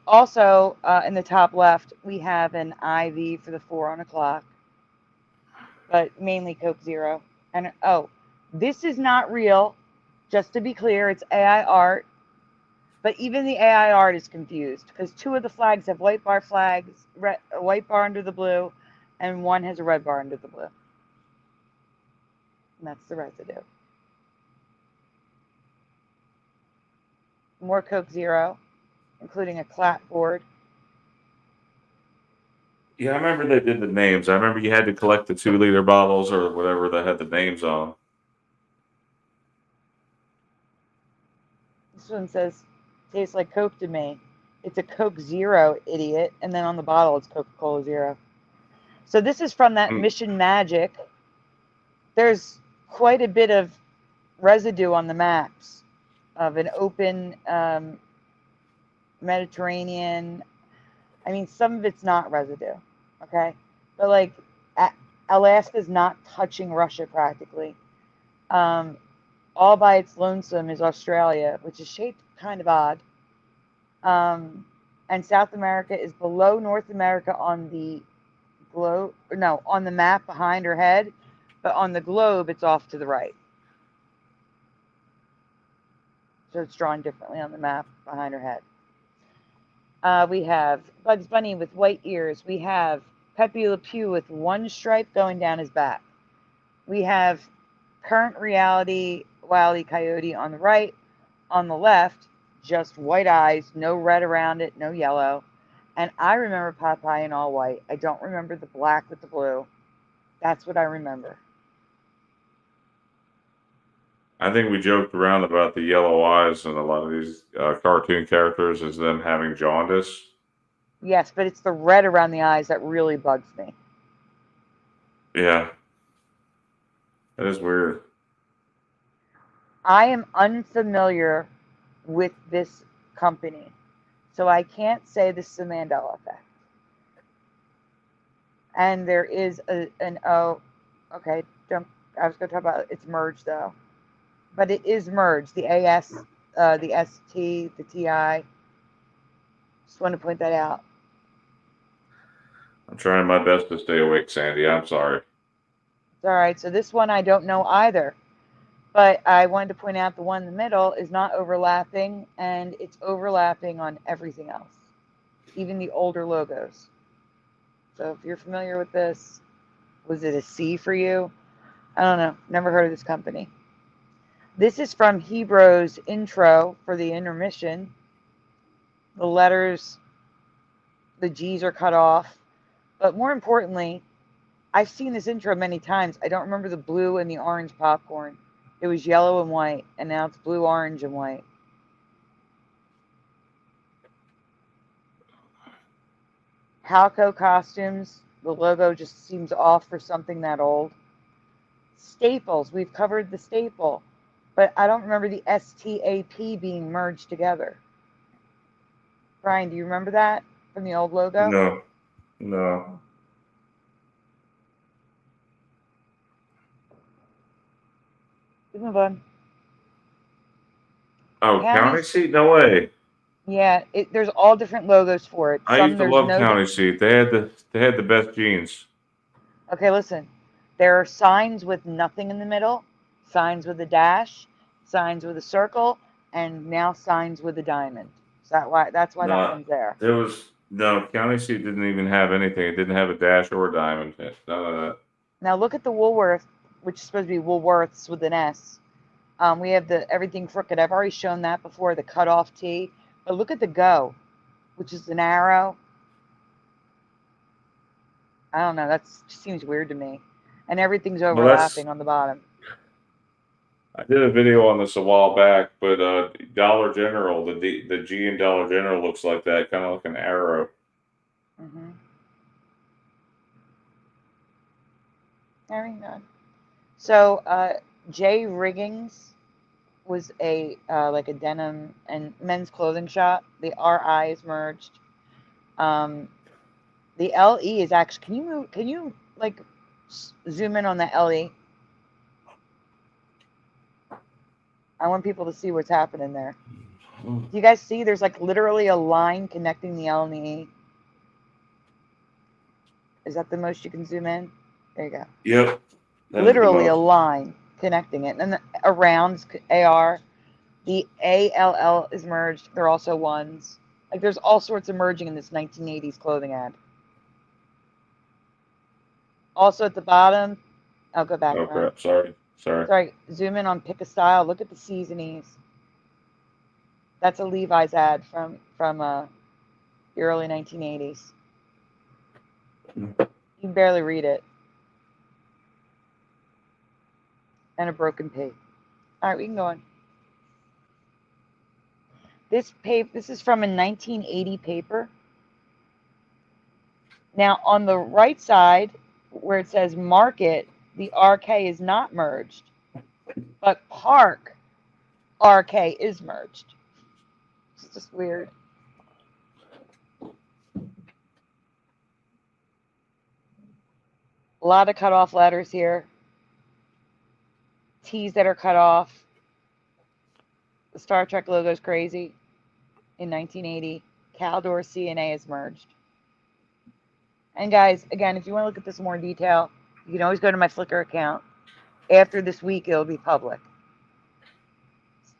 Also, in the top left, we have an IV for the 4 on a clock. But mainly Coke Zero. And this is not real. Just to be clear, it's AI art. But even the AI art is confused because 2 of the flags have white bar flags, a white bar under the blue, and 1 has a red bar under the blue. And that's the residue. More Coke Zero, including a clapboard. Yeah, I remember they did the names. I remember you had to collect the 2 liter bottles or whatever that had the names on. This one says, tastes like Coke to me. It's a Coke Zero, idiot. And then on the bottle, it's Coca-Cola Zero. So this is from that Mission Magic. There's quite a bit of residue on the maps of an open Mediterranean. I mean, some of it's not residue, okay? But like Alaska's not touching Russia practically. All by its lonesome is Australia, which is shaped kind of odd. And South America is below North America on the globe. No, on the map behind her head, but on the globe, it's off to the right. So it's drawn differently on the map behind her head. We have Bugs Bunny with white ears. We have Pepe Le Pew with one stripe going down his back. We have current reality Wile E. Coyote on the right. On the left, just white eyes, no red around it, no yellow. And I remember Popeye in all white. I don't remember the black with the blue. That's what I remember. I think we joked around about the yellow eyes and a lot of these cartoon characters as them having jaundice. Yes, but it's the red around the eyes that really bugs me. Yeah. That is weird. I am unfamiliar with this company, so I can't say this is a Mandela effect. And there is okay, I was going to talk about it's merged though, but it is merged. The AS, the ST, the TI. Just want to point that out. I'm trying my best to stay awake, Sandy. I'm sorry. It's all right. So this one I don't know either. But I wanted to point out the one in the middle is not overlapping, and it's overlapping on everything else, even the older logos. So if you're familiar with this, was it a C for you? I don't know. Never heard of this company. This is from Hebrews intro for the intermission. The letters, the G's are cut off. But more importantly, I've seen this intro many times. I don't remember the blue and the orange popcorn. It was yellow and white, and now it's blue, orange, and white. Halco costumes, the logo just seems off for something that old. Staples, we've covered the staple, but I don't remember the STAP being merged together. Brian, do you remember that from the old logo? No. Let's move on. Oh, county seat? No way. Yeah, there's all different logos for it. I used to love county seat. They had the best jeans. Okay, listen. There are signs with nothing in the middle, signs with a dash, signs with a circle, and now signs with a diamond. That's why that one's there. County seat didn't even have anything. It didn't have a dash or a diamond. None of that. Now look at the Woolworth, which is supposed to be Woolworths with an S. We have the everything crooked. I've already shown that before, the cutoff T. But look at the Go, which is an arrow. I don't know. That seems weird to me. And everything's overlapping on the bottom. I did a video on this a while back, but Dollar General, the G in Dollar General looks like that, kind of like an arrow. Mm-hmm. Very good. So J Riggings was a like a denim and men's clothing shop. The RI is merged. The LE is actually. Can you like zoom in on the LE? I want people to see what's happening there. Do you guys see? There's like literally a line connecting the L and the E. Is that the most you can zoom in? There you go. Yep. Literally a line connecting it. And around AR, the ALL is merged. They're also ones. Like there's all sorts of merging in this 1980s clothing ad. Also at the bottom, I'll go back. Oh crap! Sorry. Sorry. Sorry, zoom in on pick a style. Look at the seasonings. That's a Levi's ad from the early 1980s. You can barely read it. And a broken P. All right, we can go on. This is from a 1980 paper. Now, on the right side, where it says market, the RK is not merged, but park RK is merged. It's just weird. A lot of cut off letters here. T's that are cut off. The Star Trek logo is crazy. In 1980, Caldor CNA is merged. And guys, again, if you want to look at this in more detail, you can always go to my Flickr account. After this week, it'll be public.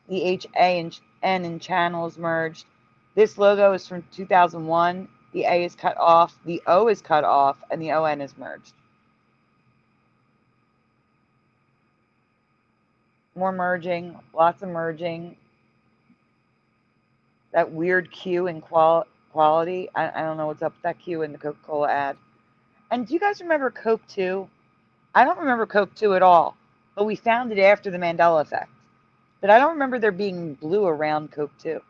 The H, A, and N in channel is merged. This logo is from 2001. The A is cut off, the O is cut off, and the ON is merged. More merging, lots of merging. That weird Q in quality. I don't know what's up with that Q in the Coca-Cola ad. And do you guys remember Coke 2? I don't remember Coke 2 at all, but we found it after the Mandela effect. But I don't remember there being blue around Coke 2.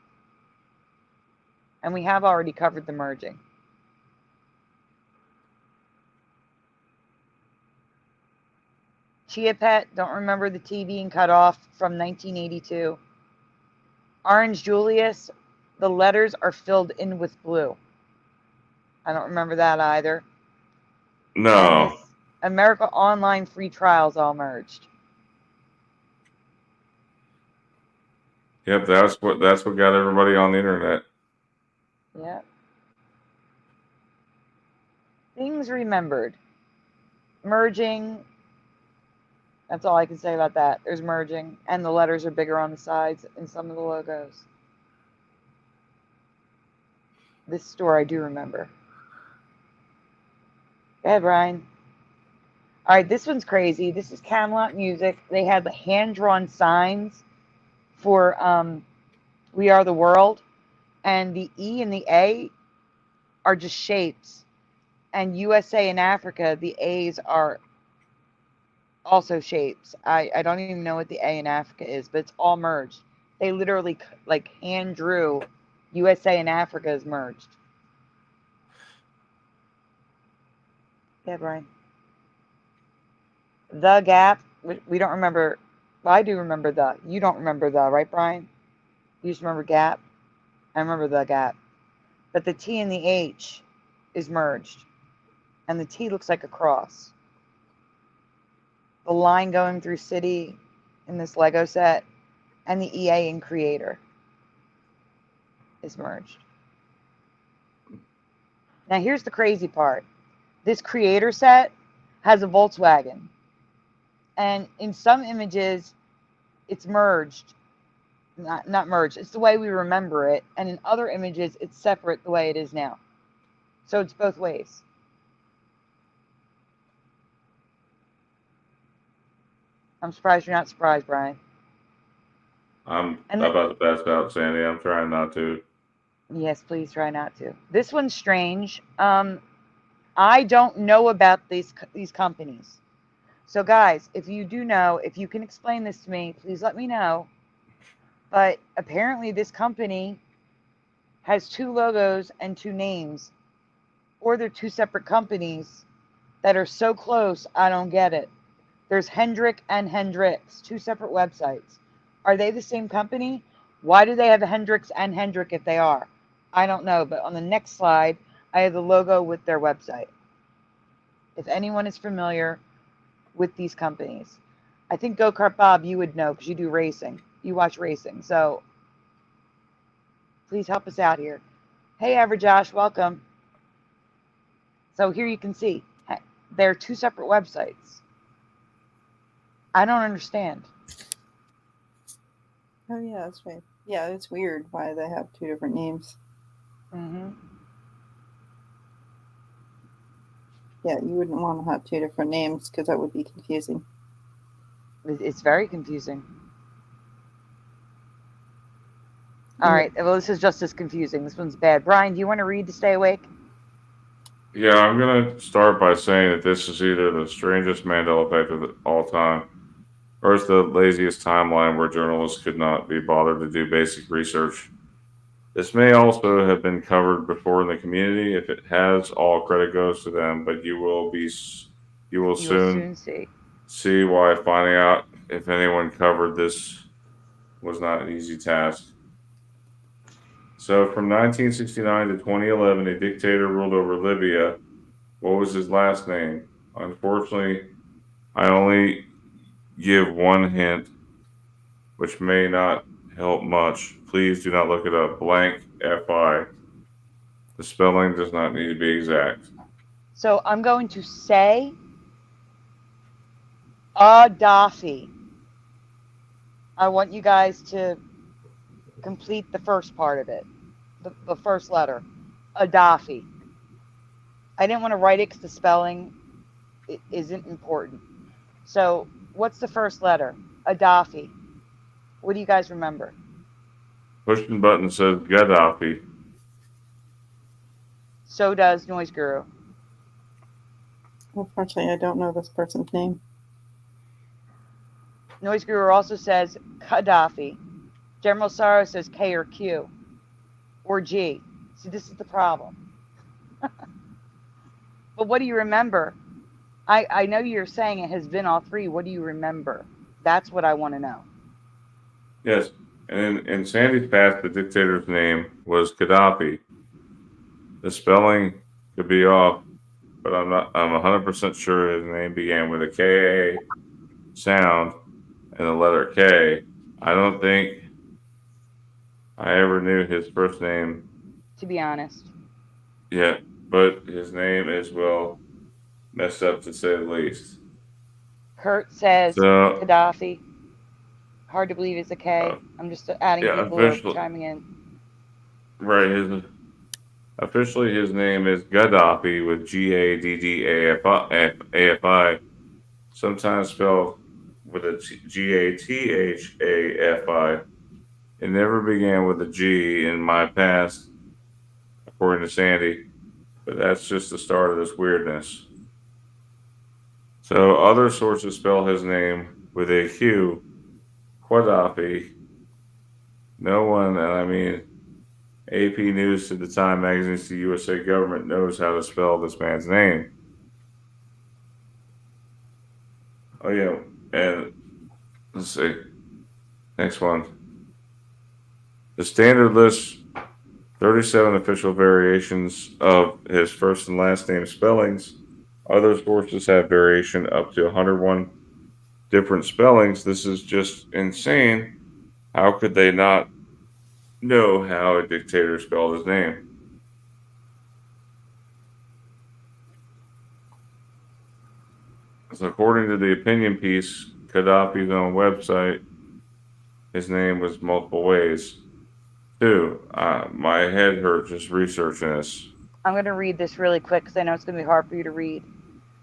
And we have already covered the merging. Chia Pet, don't remember the T being cut off from 1982. Orange Julius, the letters are filled in with blue. I don't remember that either. No. And this America Online free trials all merged. Yep, that's what got everybody on the internet. Yep. Things remembered. Merging. That's all I can say about that. There's merging. And the letters are bigger on the sides in some of the logos. This store I do remember. Go ahead, Brian. All right, this one's crazy. This is Camelot Music. They had the hand-drawn signs for We Are the World. And the E and the A are just shapes. And USA and Africa, the A's are also shapes. I don't even know what the A in Africa is, but it's all merged. They literally like hand drew USA and Africa is merged. Yeah, Brian. The Gap, we don't remember. Well, I do remember the. You don't remember the, right, Brian? You just remember Gap? I remember the Gap. But the T and the H is merged. And the T looks like a cross. The line going through city in this Lego set and the EA in creator is merged. Now here's the crazy part. This creator set has a Volkswagen. And in some images, it's merged. Not merged. It's the way we remember it. And in other images, it's separate the way it is now. So it's both ways. I'm surprised you're not surprised, Brian. I'm about to pass out, Sandy. I'm trying not to. Yes, please try not to. This one's strange. I don't know about these companies. So guys, if you do know, if you can explain this to me, please let me know. But apparently this company has two logos and two names. Or they're two separate companies that are so close, I don't get it. There's Hendrick and Hendricks, two separate websites. Are they the same company? Why do they have Hendricks and Hendrick if they are? I don't know, but on the next slide, I have the logo with their website. If anyone is familiar with these companies. I think Go-Kart Bob, you would know because you do racing. You watch racing. So please help us out here. Hey, Average Josh, welcome. So here you can see they're two separate websites. I don't understand. Oh, yeah, that's right. Yeah, it's weird why they have two different names. Mm-hmm. Yeah, you wouldn't want to have two different names because that would be confusing. It's very confusing. All Yeah. right. Well, this is just as confusing. This one's bad. Brian, do you want to read to stay awake? Yeah, I'm gonna start by saying that this is either the strangest Mandela effect of all time, or it's the laziest timeline where journalists could not be bothered to do basic research. This may also have been covered before in the community. If it has, all credit goes to them. But you will You will soon soon see. see why finding out if anyone covered this was not an easy task. So, from 1969 to 2011, a dictator ruled over Libya. What was his last name? Unfortunately, I only give one hint, which may not help much. Please do not look it up. Blank FI. The spelling does not need to be exact. So I'm going to say Gaddafi. I want you guys to complete the first part of it, the first letter, Gaddafi. I didn't want to write it because the spelling isn't important. So what's the first letter? Gaddafi. What do you guys remember? Pushing button says Gaddafi. So does Noise Guru. Unfortunately, I don't know this person's name. Noise Guru also says Gaddafi. General Sorrow says K or Q or G. See, this is the problem. But what do you remember? I know you're saying it has been all three. What do you remember? That's what I want to know. Yes, and in Sandy's past, the dictator's name was Gaddafi. The spelling could be off, but I'm 100% sure his name began with a K sound and the letter K. I don't think I ever knew his first name To be honest. yet, but his name is well messed up to say the least. Kurt says So, Gaddafi. Hard to believe it's a K. I'm just adding yeah, people who are officially, chiming in. right. Officially, his name is Gaddafi with Gaddafi, sometimes spelled with a Gathafi. It never began with a G in my past, according to Sandy, but that's just the start of this weirdness. So other sources spell his name with a Q, Gaddafi. No one, and I mean AP News to the Time magazine to the USA government knows how to spell this man's name. Oh yeah, and let's see. Next one. The standard lists 37 official variations of his first and last name spellings. Other sources have variation up to 101 different spellings. This is just insane. How could they not know how a dictator spelled his name? So according to the opinion piece, Gaddafi's own website, his name was multiple ways. Two, my head hurt just researching this. I'm going to read this really quick because I know it's going to be hard for you to read.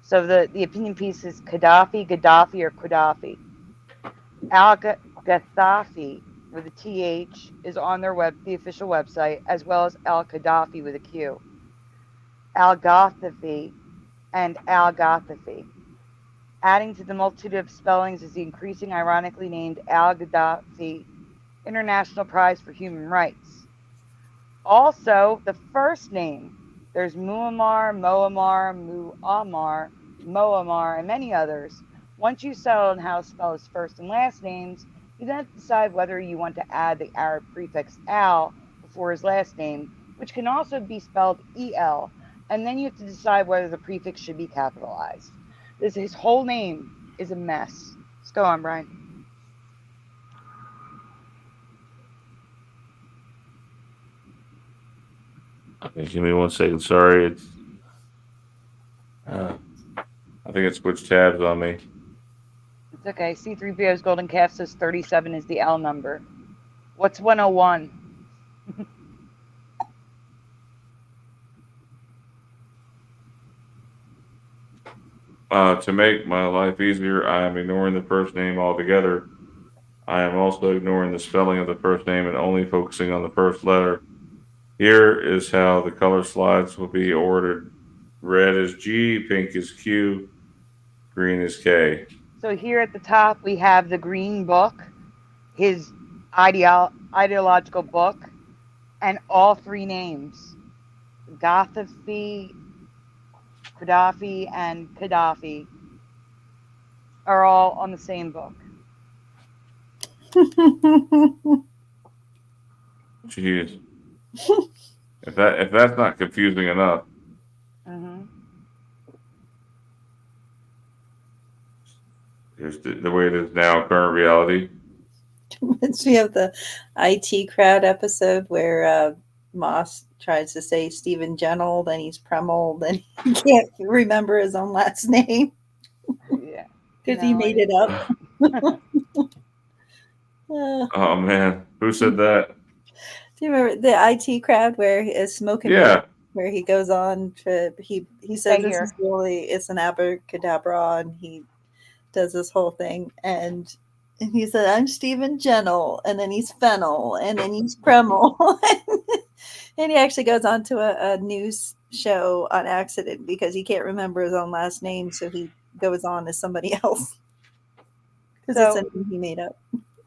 So the opinion piece is Gaddafi, or Gaddafi. Al-Gaddafi with a TH is on the official website, as well as Al-Gaddafi with a Q. Al-Gaddafi and Al-Gaddafi. Adding to the multitude of spellings is the increasing ironically named Al-Gaddafi International Prize for Human Rights. Also, the first name. There's Muammar, Moammar, and many others. Once you settle on how to spell his first and last names, you then have to decide whether you want to add the Arab prefix al before his last name, which can also be spelled el, and then you have to decide whether the prefix should be capitalized. His whole name is a mess. Let's go on, Brian. Okay, give me 1 second. Sorry, it's. I think it switched tabs on me. It's okay. C3PO's Golden Calf says 37 is the L number. What's 101? To make my life easier, I am ignoring the first name altogether. I am also ignoring the spelling of the first name and only focusing on the first letter. Here is how the color slides will be ordered. Red is G, pink is Q, green is K. So here at the top, we have the green book, his ideological book, and all three names, Gaddafi, Gaddafi, and Gaddafi, are all on the same book. Jeez. If that's not confusing enough, Mm-hmm. here's the way it is now, current reality. We have the IT crowd episode where Moss tries to say Stephen Gentle, then he's Premel, then he can't remember his own last name Yeah. because he made it up. Oh man, who said that? Do you remember the IT crowd where is smoking Yeah. where he goes on to he says Right this here. is really it's an abracadabra and he does this whole thing and he said I'm Stephen Gentle and then he's Fennel and then he's Premel and he actually goes on to a news show on accident because he can't remember his own last name so he goes on as somebody else because it's a name he made up.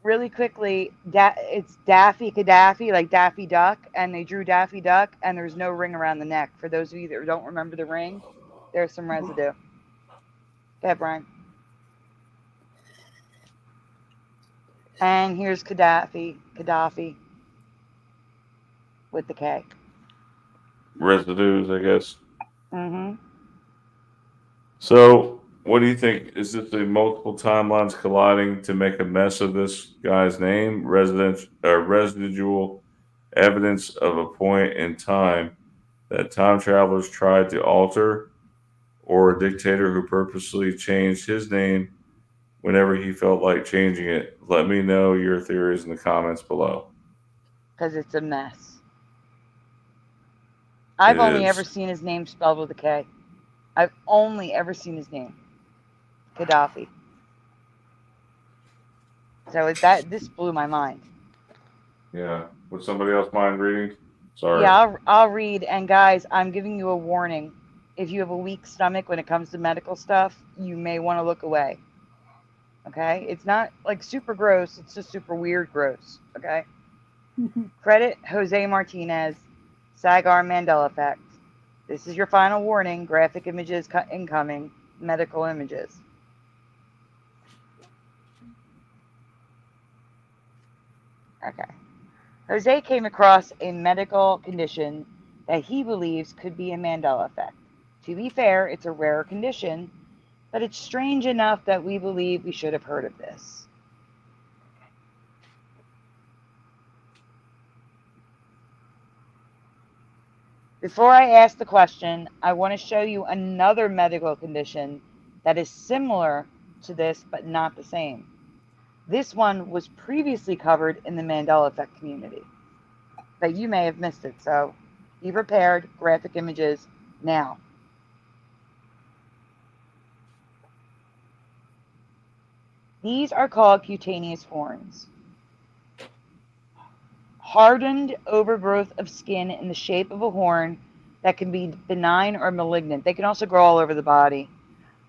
Really quickly, it's Daffy Gaddafi, like Daffy Duck, and they drew Daffy Duck, and there's no ring around the neck. For those of you that don't remember the ring, there's some residue. Go ahead, Brian. And here's Gaddafi, with the K. Residues, I guess. Mm-hmm. So, what do you think? Is this the multiple timelines colliding to make a mess of this guy's name? Residual evidence of a point in time that time travelers tried to alter, or a dictator who purposely changed his name whenever he felt like changing it? Let me know your theories in the comments below. Because it's a mess. I've only ever seen his name spelled with a K. I've only ever seen his name. Gaddafi. So this blew my mind. Yeah. Would somebody else mind reading? Sorry. Yeah, I'll read. And guys, I'm giving you a warning. If you have a weak stomach when it comes to medical stuff, you may want to look away. Okay? It's not like super gross. It's just super weird gross. Okay? Credit Jose Martinez, Sagar Mandela Effect. This is your final warning. Graphic images incoming. Medical images. Okay. Jose came across a medical condition that he believes could be a Mandela effect. To be fair, it's a rare condition, but it's strange enough that we believe we should have heard of this. Before I ask the question, I want to show you another medical condition that is similar to this, but not the same. This one was previously covered in the Mandela effect community, but you may have missed it, so be prepared. Graphic images now. These are called cutaneous horns. Hardened overgrowth of skin in the shape of a horn that can be benign or malignant. They can also grow all over the body.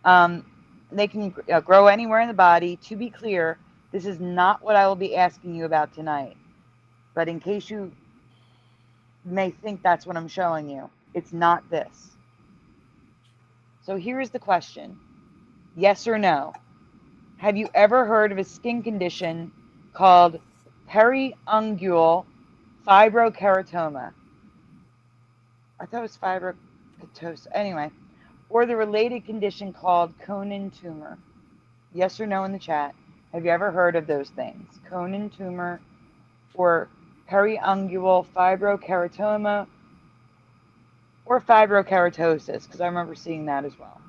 They can grow anywhere in the body. To be clear, this is not what I will be asking you about tonight. But in case you may think that's what I'm showing you, it's not this. So here's the question. Yes or no? Have you ever heard of a skin condition called periungual fibrokeratoma? I thought it was fibrokeratosis. Anyway, or the related condition called Conan tumor? Yes or no in the chat. Have you ever heard of those things? Conan tumor or periungual fibrokeratoma or fibrokeratosis, because I remember seeing that as well.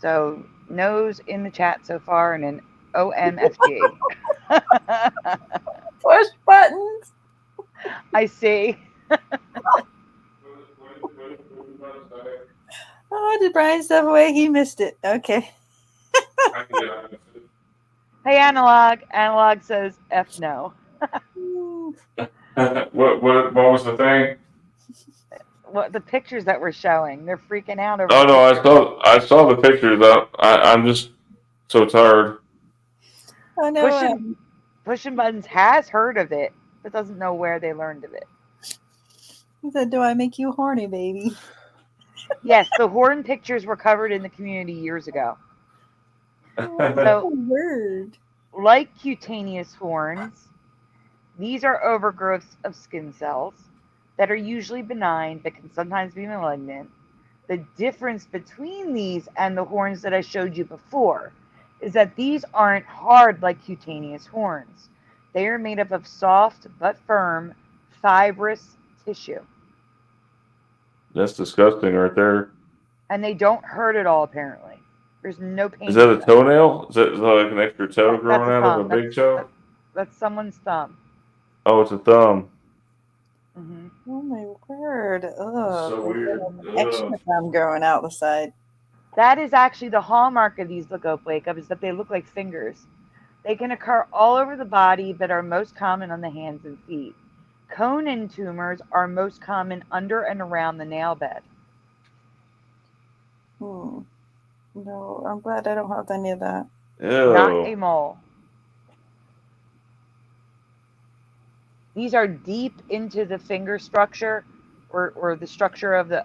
So, no's in the chat so far and an OMFG. Push buttons. I see. Oh, did Brian step away? He missed it. Okay. Hey, Analog. Analog says F no. What was the thing? What the pictures that we're showing? They're freaking out over Oh the no, pictures. I saw the pictures. I'm just so tired. Oh no. Pushing Buttons has heard of it, but doesn't know where they learned of it. He said, "Do I make you horny, baby?" Yes, the horn pictures were covered in the community years ago. Oh, So, word. like cutaneous horns, these are overgrowths of skin cells that are usually benign but can sometimes be malignant. The difference between these and the horns that I showed you before is that these aren't hard like cutaneous horns. They are made up of soft but firm fibrous tissue. That's disgusting right there. And they don't hurt at all, apparently. There's no pain. Is that to a them. toenail? Is that like an extra toe That's growing a out of a thumb. big toe? That's someone's thumb. Oh, it's a thumb. Hmm. Oh my word. That's Ugh. so weird. Extra thumb growing out the side. That is actually the hallmark of these wake up is that they look like fingers. They can occur all over the body, but are most common on the hands and feet. Conan tumors are most common under and around the nail bed. No, I'm glad I don't have any of that. Not a Ew. mole. These are deep into the finger structure or the structure of the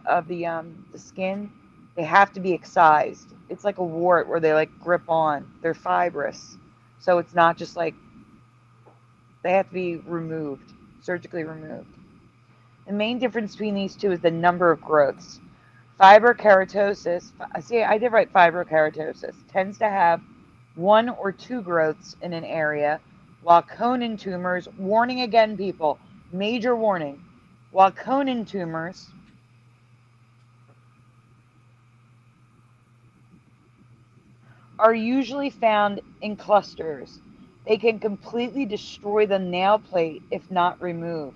skin. They have to be excised. It's like a wart where they like grip on. They're fibrous. So it's not just like they have to be removed, surgically removed. The main difference between these two is the number of growths. Fibrokeratosis, see, I did write fibrokeratosis, tends to have 1 or 2 growths in an area, while Conan tumors, warning again, people, major warning, while Conan tumors are usually found in clusters. They can completely destroy the nail plate if not removed.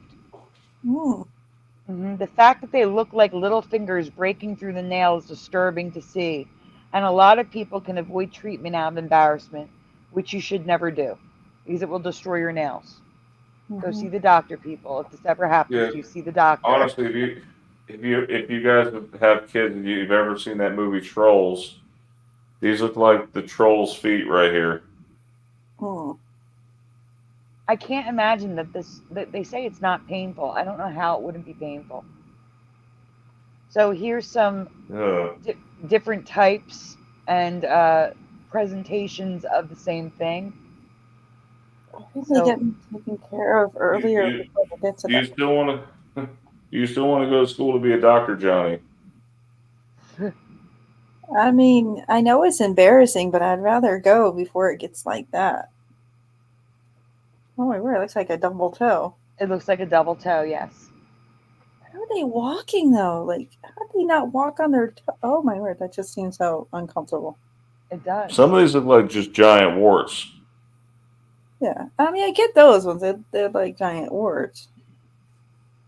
The fact that they look like little fingers breaking through the nail is disturbing to see, and a lot of people can avoid treatment out of embarrassment, which you should never do, because it will destroy your nails. Go see the doctor, people. If this ever happens, Yeah. you see the doctor. Honestly, if you guys have kids and you've ever seen that movie Trolls, these look like the trolls' feet right here. I can't imagine that they say it's not painful. I don't know how it wouldn't be painful. So here's some different types and presentations of the same thing. They get me taken care of earlier before they get to Do you that. still want to? Do you still want to go to school to be a doctor, Johnny? I mean, I know it's embarrassing, but I'd rather go before it gets like that. Oh my word, it looks like a double toe. It looks like a double toe, yes. How are they walking though? Like, how do they not walk on their toe? Oh my word, that just seems so uncomfortable. It does. Some of these look like just giant warts. Yeah, I mean, I get those ones. They're like giant warts.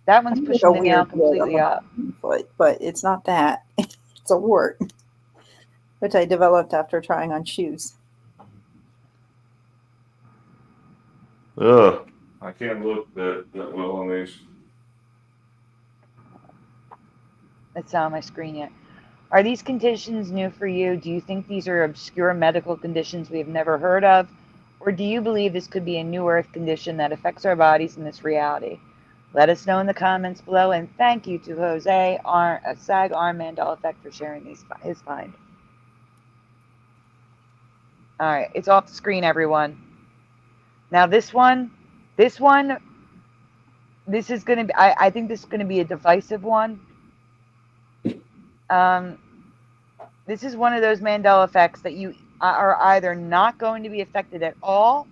That one's pushing the nail completely up. But it's not that. It's a wart, which I developed after trying on shoes. Ugh, I can't look that well on these. It's not on my screen yet. Are these conditions new for you? Do you think these are obscure medical conditions we have never heard of? Or do you believe this could be a new earth condition that affects our bodies in this reality? Let us know in the comments below, and thank you to Jose, Sag Arm Mandela Effect, for sharing his find. All right, it's off the screen, everyone. Now this is going to be, I think this is going to be a divisive one. This is one of those Mandela effects that you are either not going to be affected at all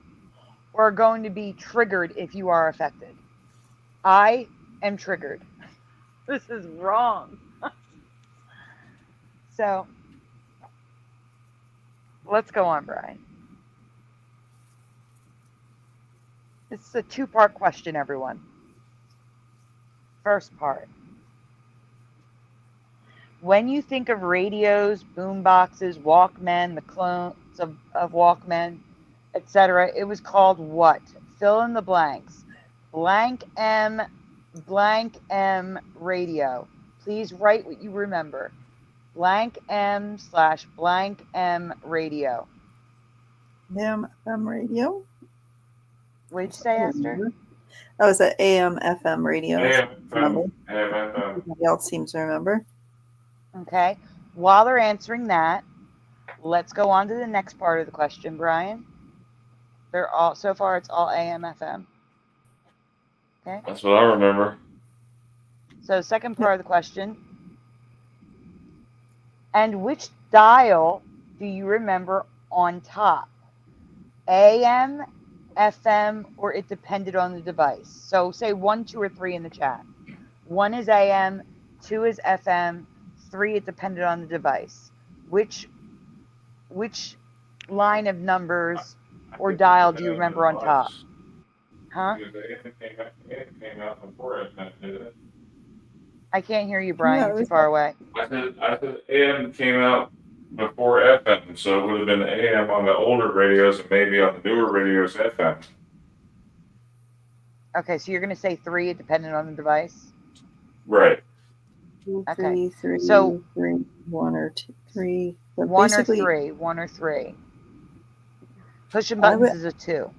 or going to be triggered if you are affected. I am triggered. This is wrong. So let's go on, Brian. This is a 2-part question, everyone. First part. When you think of radios, boom boxes, Walkmen, the clones of Walkmen, etc., it was called what? Fill in the blanks. Blank M radio. Please write what you remember. Blank M / blank M radio. AM FM radio. What'd you say, Esther? Oh, it's an AM FM radio. AM, Everybody else seems to remember. Okay. While they're answering that, let's go on to the next part of the question, Brian. They're all so far. It's all AM FM. Okay. That's what I remember. So, second part of the question. And which dial do you remember on top? AM, FM, or it depended on the device? So, say 1, 2, or 3 in the chat. 1 is AM, 2 is FM, 3 it depended on the device. Which line of numbers or dial do you remember on top? Huh? Came out before FM, didn't it? I can't hear you, Brian. Yeah, You're too far away. I said AM came out before FM, so it would have been AM on the older radios and maybe on the newer radios FM. Okay, so you're going to say 3, it depended on the device? Right. 2, Okay. 3, So 3, 1 or 2, 3. But 1 or basically, 3, 1 or 3. Pushing I buttons would- is a 2.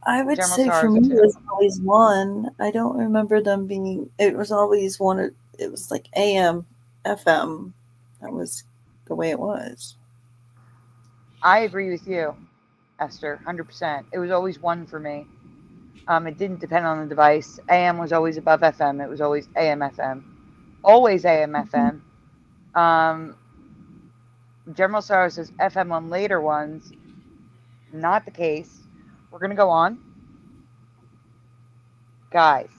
I would General say for SARS me too. it was always 1. I don't remember them being. It was always 1. It was like AM, FM. That was the way it was. I agree with you, Esther, 100%. It was always 1 for me. It didn't depend on the device. AM was always above FM. It was always AM, FM. Always AM, FM. General SARS says FM on later ones. Not the case. We're going to go on. Guys.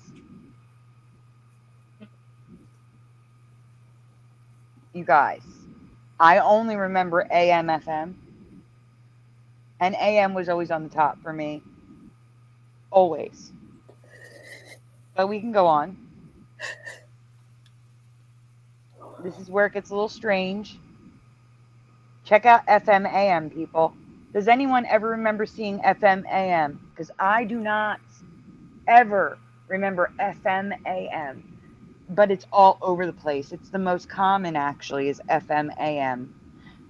You guys. I only remember AM, FM. And AM was always on the top for me. Always. But we can go on. This is where it gets a little strange. Check out FM, AM, people. Does anyone ever remember seeing FM, AM? Because I do not ever remember FM, AM. But it's all over the place. It's the most common, actually, is FM, AM.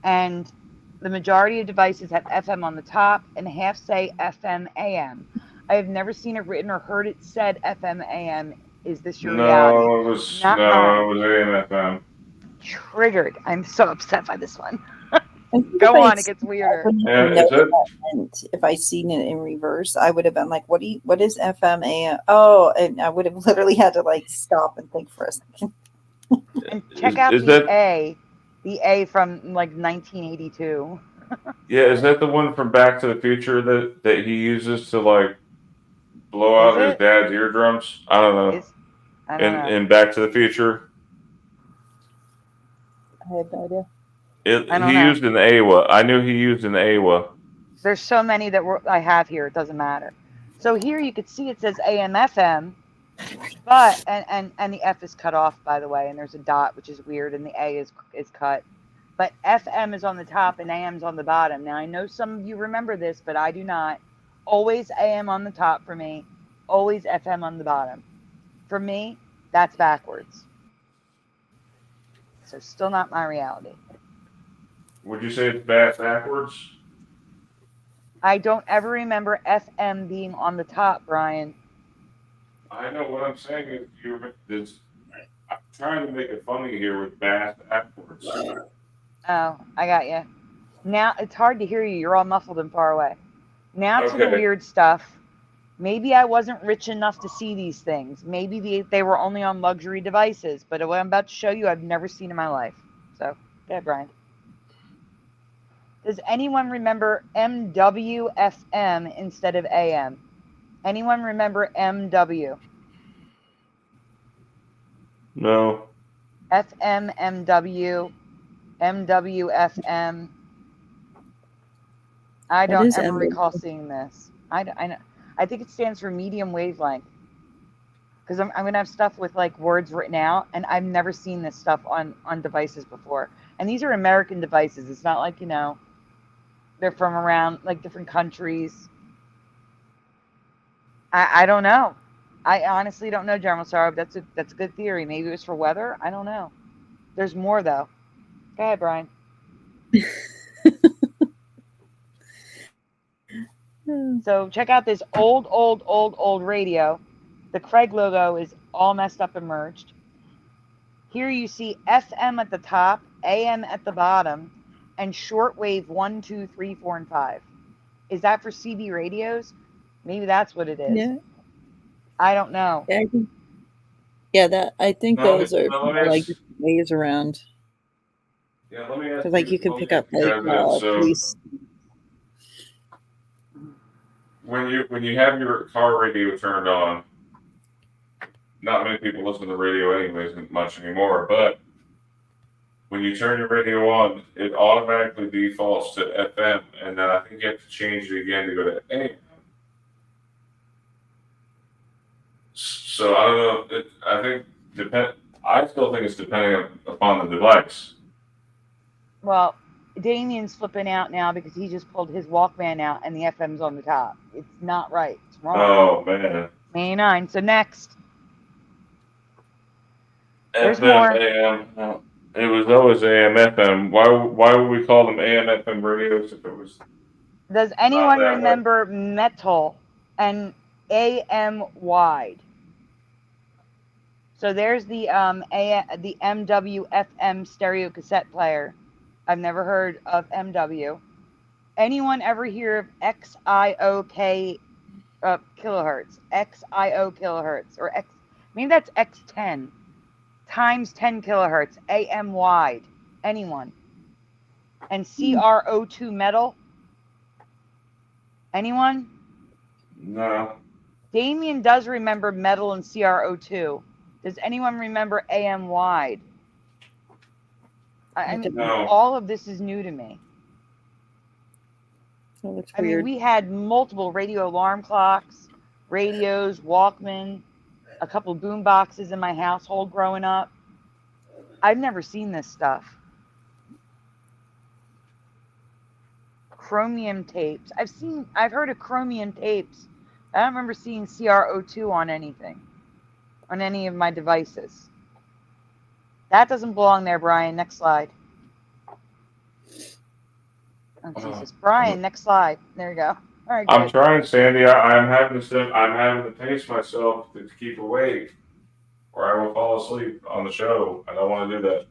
And the majority of devices have FM on the top and half say FM, AM. I have never seen it written or heard it said FM, AM. Is this your reality? No, it was Not AM, FM. Triggered. I'm so upset by this one. I think Go if I on, it gets weirder. Yeah, know is it? what that meant, if I seen it in reverse, I would have been like, "What is FM, AM?" Oh, and I would have literally had to like stop and think for a second. And check out the A from like 1982. Yeah, is that the one from Back to the Future that he uses to like blow out his dad's eardrums? I don't know. I don't know. In Back to the Future, I have no idea. he used an AWA. I knew he used an AWA. There's so many that I have here. It doesn't matter. So here you could see it says AM, FM, but and the F is cut off, by the way, and there's a dot, which is weird, and the A is cut. But FM is on the top and AM is on the bottom. Now I know some of you remember this, but I do not. Always AM on the top for me. Always FM on the bottom. For me, that's backwards. So still not my reality. Would you say it's backwards? I don't ever remember FM being on the top, Brian. I know what I'm saying is I'm trying to make it funny here with backwards. Oh, I got you. Now it's hard to hear you. You're all muffled and far away. Now to the Okay. weird stuff. Maybe I wasn't rich enough to see these things. Maybe they were only on luxury devices. But what I'm about to show you, I've never seen in my life. So, yeah, Brian. Does anyone remember MWFM instead of AM? Anyone remember MW? No. FM, MW, MWFM. I What don't is ever MW? recall seeing this. I think it stands for medium wavelength. because I'm going to have stuff with like words written out, and I've never seen this stuff on devices before. And these are American devices. It's not like, they're from around like different countries. I don't know. I honestly don't know, General Sorrow. That's a good theory. Maybe it was for weather. I don't know. There's more though. Go ahead, Brian. So check out this old radio. The Craig logo is all messed up and merged. Here you see FM at the top, AM at the bottom, and shortwave 1, 2, 3, 4, and 5. Is that for CB radios? Maybe that's what it is. Yeah. I don't know. I think those are like waves around. Yeah, let me ask Because like you can pick up like police. When you have your car radio turned on, not many people listen to the radio anyways much anymore, but when you turn your radio on, it automatically defaults to FM, and then I think you have to change it again to go to AM. So I don't know. I still think it's depending upon the device. Well, Damien's flipping out now because he just pulled his Walkman out and the FM's on the top. It's not right. It's wrong. Oh man. May 9. So next. There's FM, more. AM. It was always AM, FM. Why would we call them AM, FM radios if it was? Does anyone remember metal and AM wide? So there's the MWFM stereo cassette player. I've never heard of MW. Anyone ever hear of XIOK kilohertz? XIO kilohertz or X? Maybe that's X10 times 10 kilohertz. AM wide. Anyone? And CRO2 metal. Anyone? No. Damien does remember metal and CRO2. Does anyone remember AM wide? I mean, no. All of this is new to me. Oh, that's I weird. mean, we had multiple radio alarm clocks, radios, Walkman, a couple of boom boxes in my household growing up. I've never seen this stuff. Chromium tapes. I've heard of chromium tapes. I don't remember seeing CRO2 on anything, on any of my devices. That doesn't belong there, Brian. Next slide. Oh, Jesus. Brian, next slide. There you go. All right, good. I'm trying, Sandy. I'm having to pace myself to keep awake, or I will fall asleep on the show. I don't want to do that.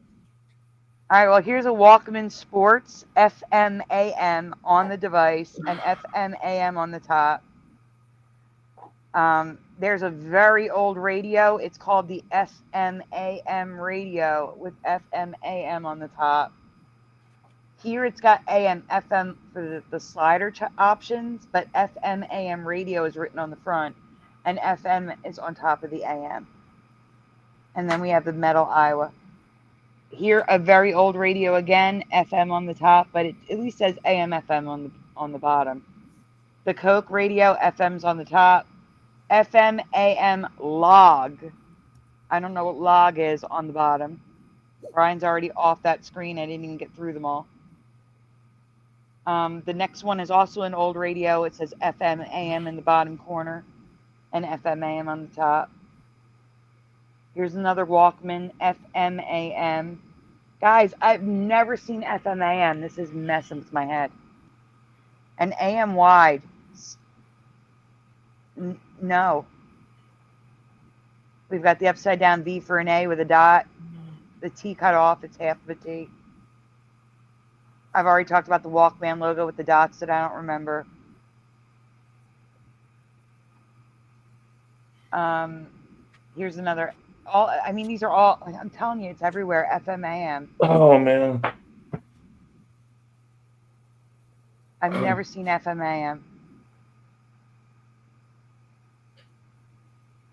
All right, well, here's a Walkman Sports, FM AM on the device, and FM AM on the top. There's a very old radio. It's called the FM AM radio with FM AM on the top. Here it's got AM, FM for the slider options, but FM AM radio is written on the front, and FM is on top of the AM. And then we have the metal Iowa. Here, a very old radio again, FM on the top, but it at least says AM, FM on the bottom. The Coke radio, FM's on the top. FM, AM, log. I don't know what log is on the bottom. Brian's already off that screen. I didn't even get through them all. The next one is also an old radio. It says FM, AM in the bottom corner and FM, AM on the top. Here's another Walkman, FM, AM. Guys, I've never seen FM, AM. This is messing with my head. And AM wide. No. We've got the upside down V for an A with a dot. The T cut off. It's half of a T. I've already talked about the Walkman logo with the dots that I don't remember. Here's another. These are all. I'm telling you, it's everywhere. FM, AM. Oh man. I've never seen FM, AM.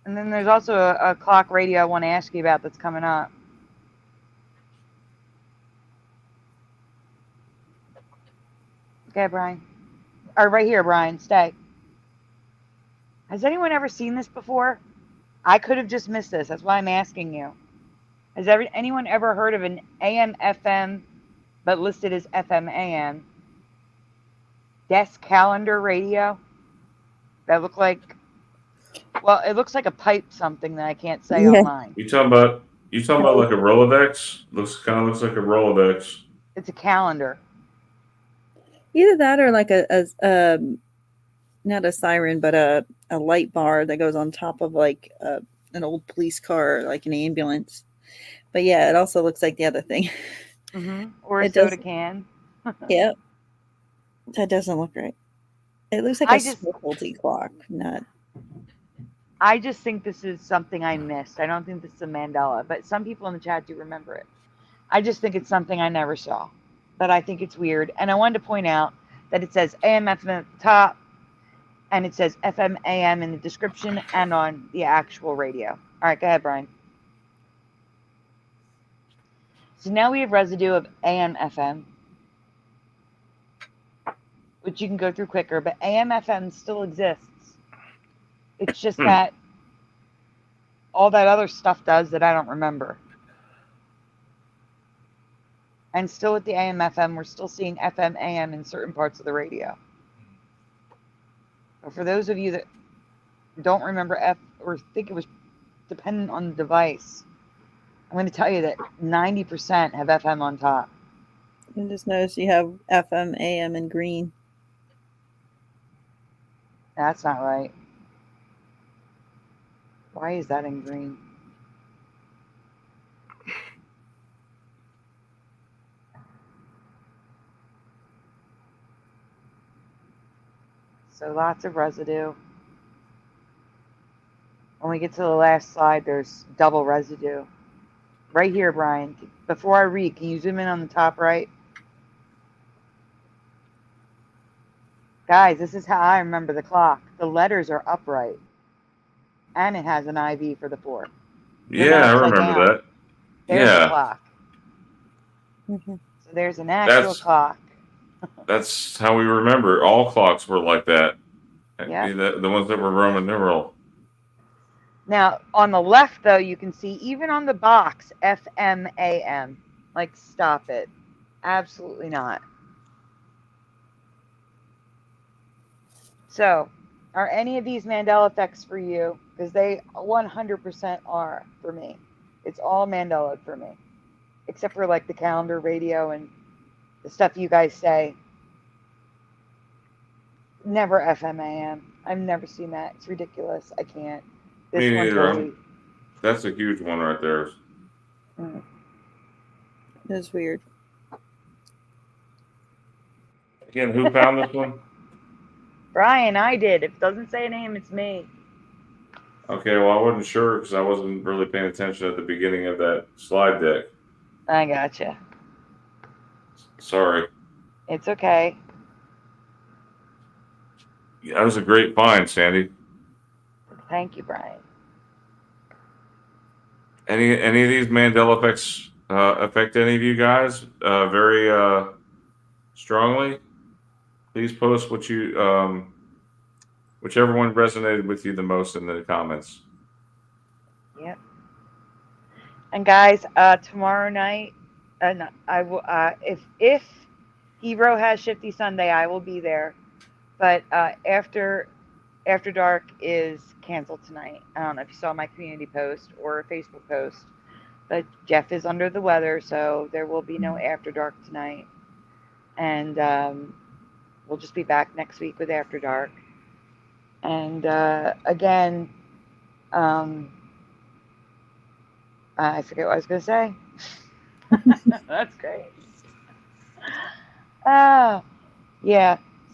And then there's also a clock radio I want to ask you about that's coming up. Okay, Brian. Or right here, Brian. Stay. Has anyone ever seen this before? I could have just missed this. That's why I'm asking you. Has anyone ever heard of an AM FM but listed as FM AM desk calendar radio that look like, well, it looks like a pipe something that I can't say Yeah. online. You talking about like a Rolodex? Looks like a Rolodex. It's a calendar. Either that or like a not a siren, but a light bar that goes on top of like an old police car, like an ambulance. But yeah, it also looks like the other thing. Or a It soda does. can. Yeah, that doesn't look right. It looks like I a just- specialty clock, not. I just think this is something I missed. I don't think this is a Mandela, but some people in the chat do remember it. I just think it's something I never saw, but I think it's weird. And I wanted to point out that it says AM FM at the top, and it says FM AM in the description and on the actual radio. All right, go ahead, Brian. So now we have residue of AM FM, which you can go through quicker, but AM FM still exists. It's just that all that other stuff does that I don't remember. And still with the AM FM, we're still seeing FM AM in certain parts of the radio. But for those of you that don't remember or think it was dependent on the device, I'm going to tell you that 90% have FM on top. You just notice you have FM, AM, and green. That's not right. Why is that in green? So lots of residue. When we get to the last slide, there's double residue. Right here, Brian. Before I read, can you zoom in on the top right? Guys, this is how I remember the clock. The letters are upright. And it has an IV for the 4. Yeah, I remember that. There's Yeah. the clock. Mm-hmm. So there's an actual clock. That's how we remember. All clocks were like that. Yeah. The ones that were Roman numeral. Now, on the left, though, you can see even on the box, FM, AM. Like, stop it. Absolutely not. So, are any of these Mandela effects for you? Because they 100% are for me. It's all Mandela for me. Except for, like, the calendar radio and the stuff you guys say. Never FM, AM. I've never seen that. It's ridiculous. I can't. Me neither. That's a huge one right there. That's weird. Again, who found this one? Brian, I did. If it doesn't say a name, it's me. Okay, well, I wasn't sure because I wasn't really paying attention at the beginning of that slide deck. I gotcha. Sorry. It's okay. Yeah, that was a great find, Sandy. Thank you, Brian. Any of these Mandela effects affect any of you guys very strongly? Please post what you whichever one resonated with you the most in the comments. Yep. And guys, tomorrow night, I will. If Hero has Shifty Sunday, I will be there. But after dark is canceled tonight. I don't know if you saw my community post or a Facebook post, but Jeff is under the weather, so there will be no After Dark tonight. And we'll just be back next week with After Dark. And again, I forget what I was going to say. That's great. Yeah.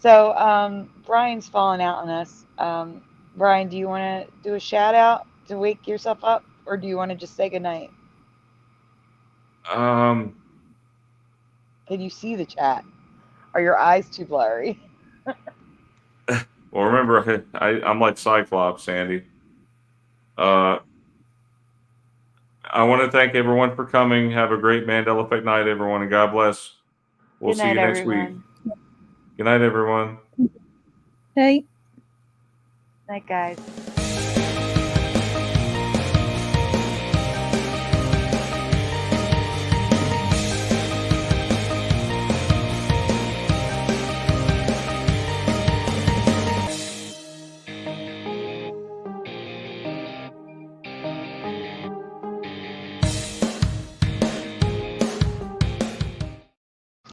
So Brian's falling out on us. Brian, do you want to do a shout out to wake yourself up, or do you want to just say goodnight? Can you see the chat? Are your eyes too blurry? Well, remember, I'm like Cyclops, Sandy. I want to thank everyone for coming. Have a great Mandela Effect night, everyone, and God bless. We'll see you next week. Good night, everyone. Hey. Night, guys.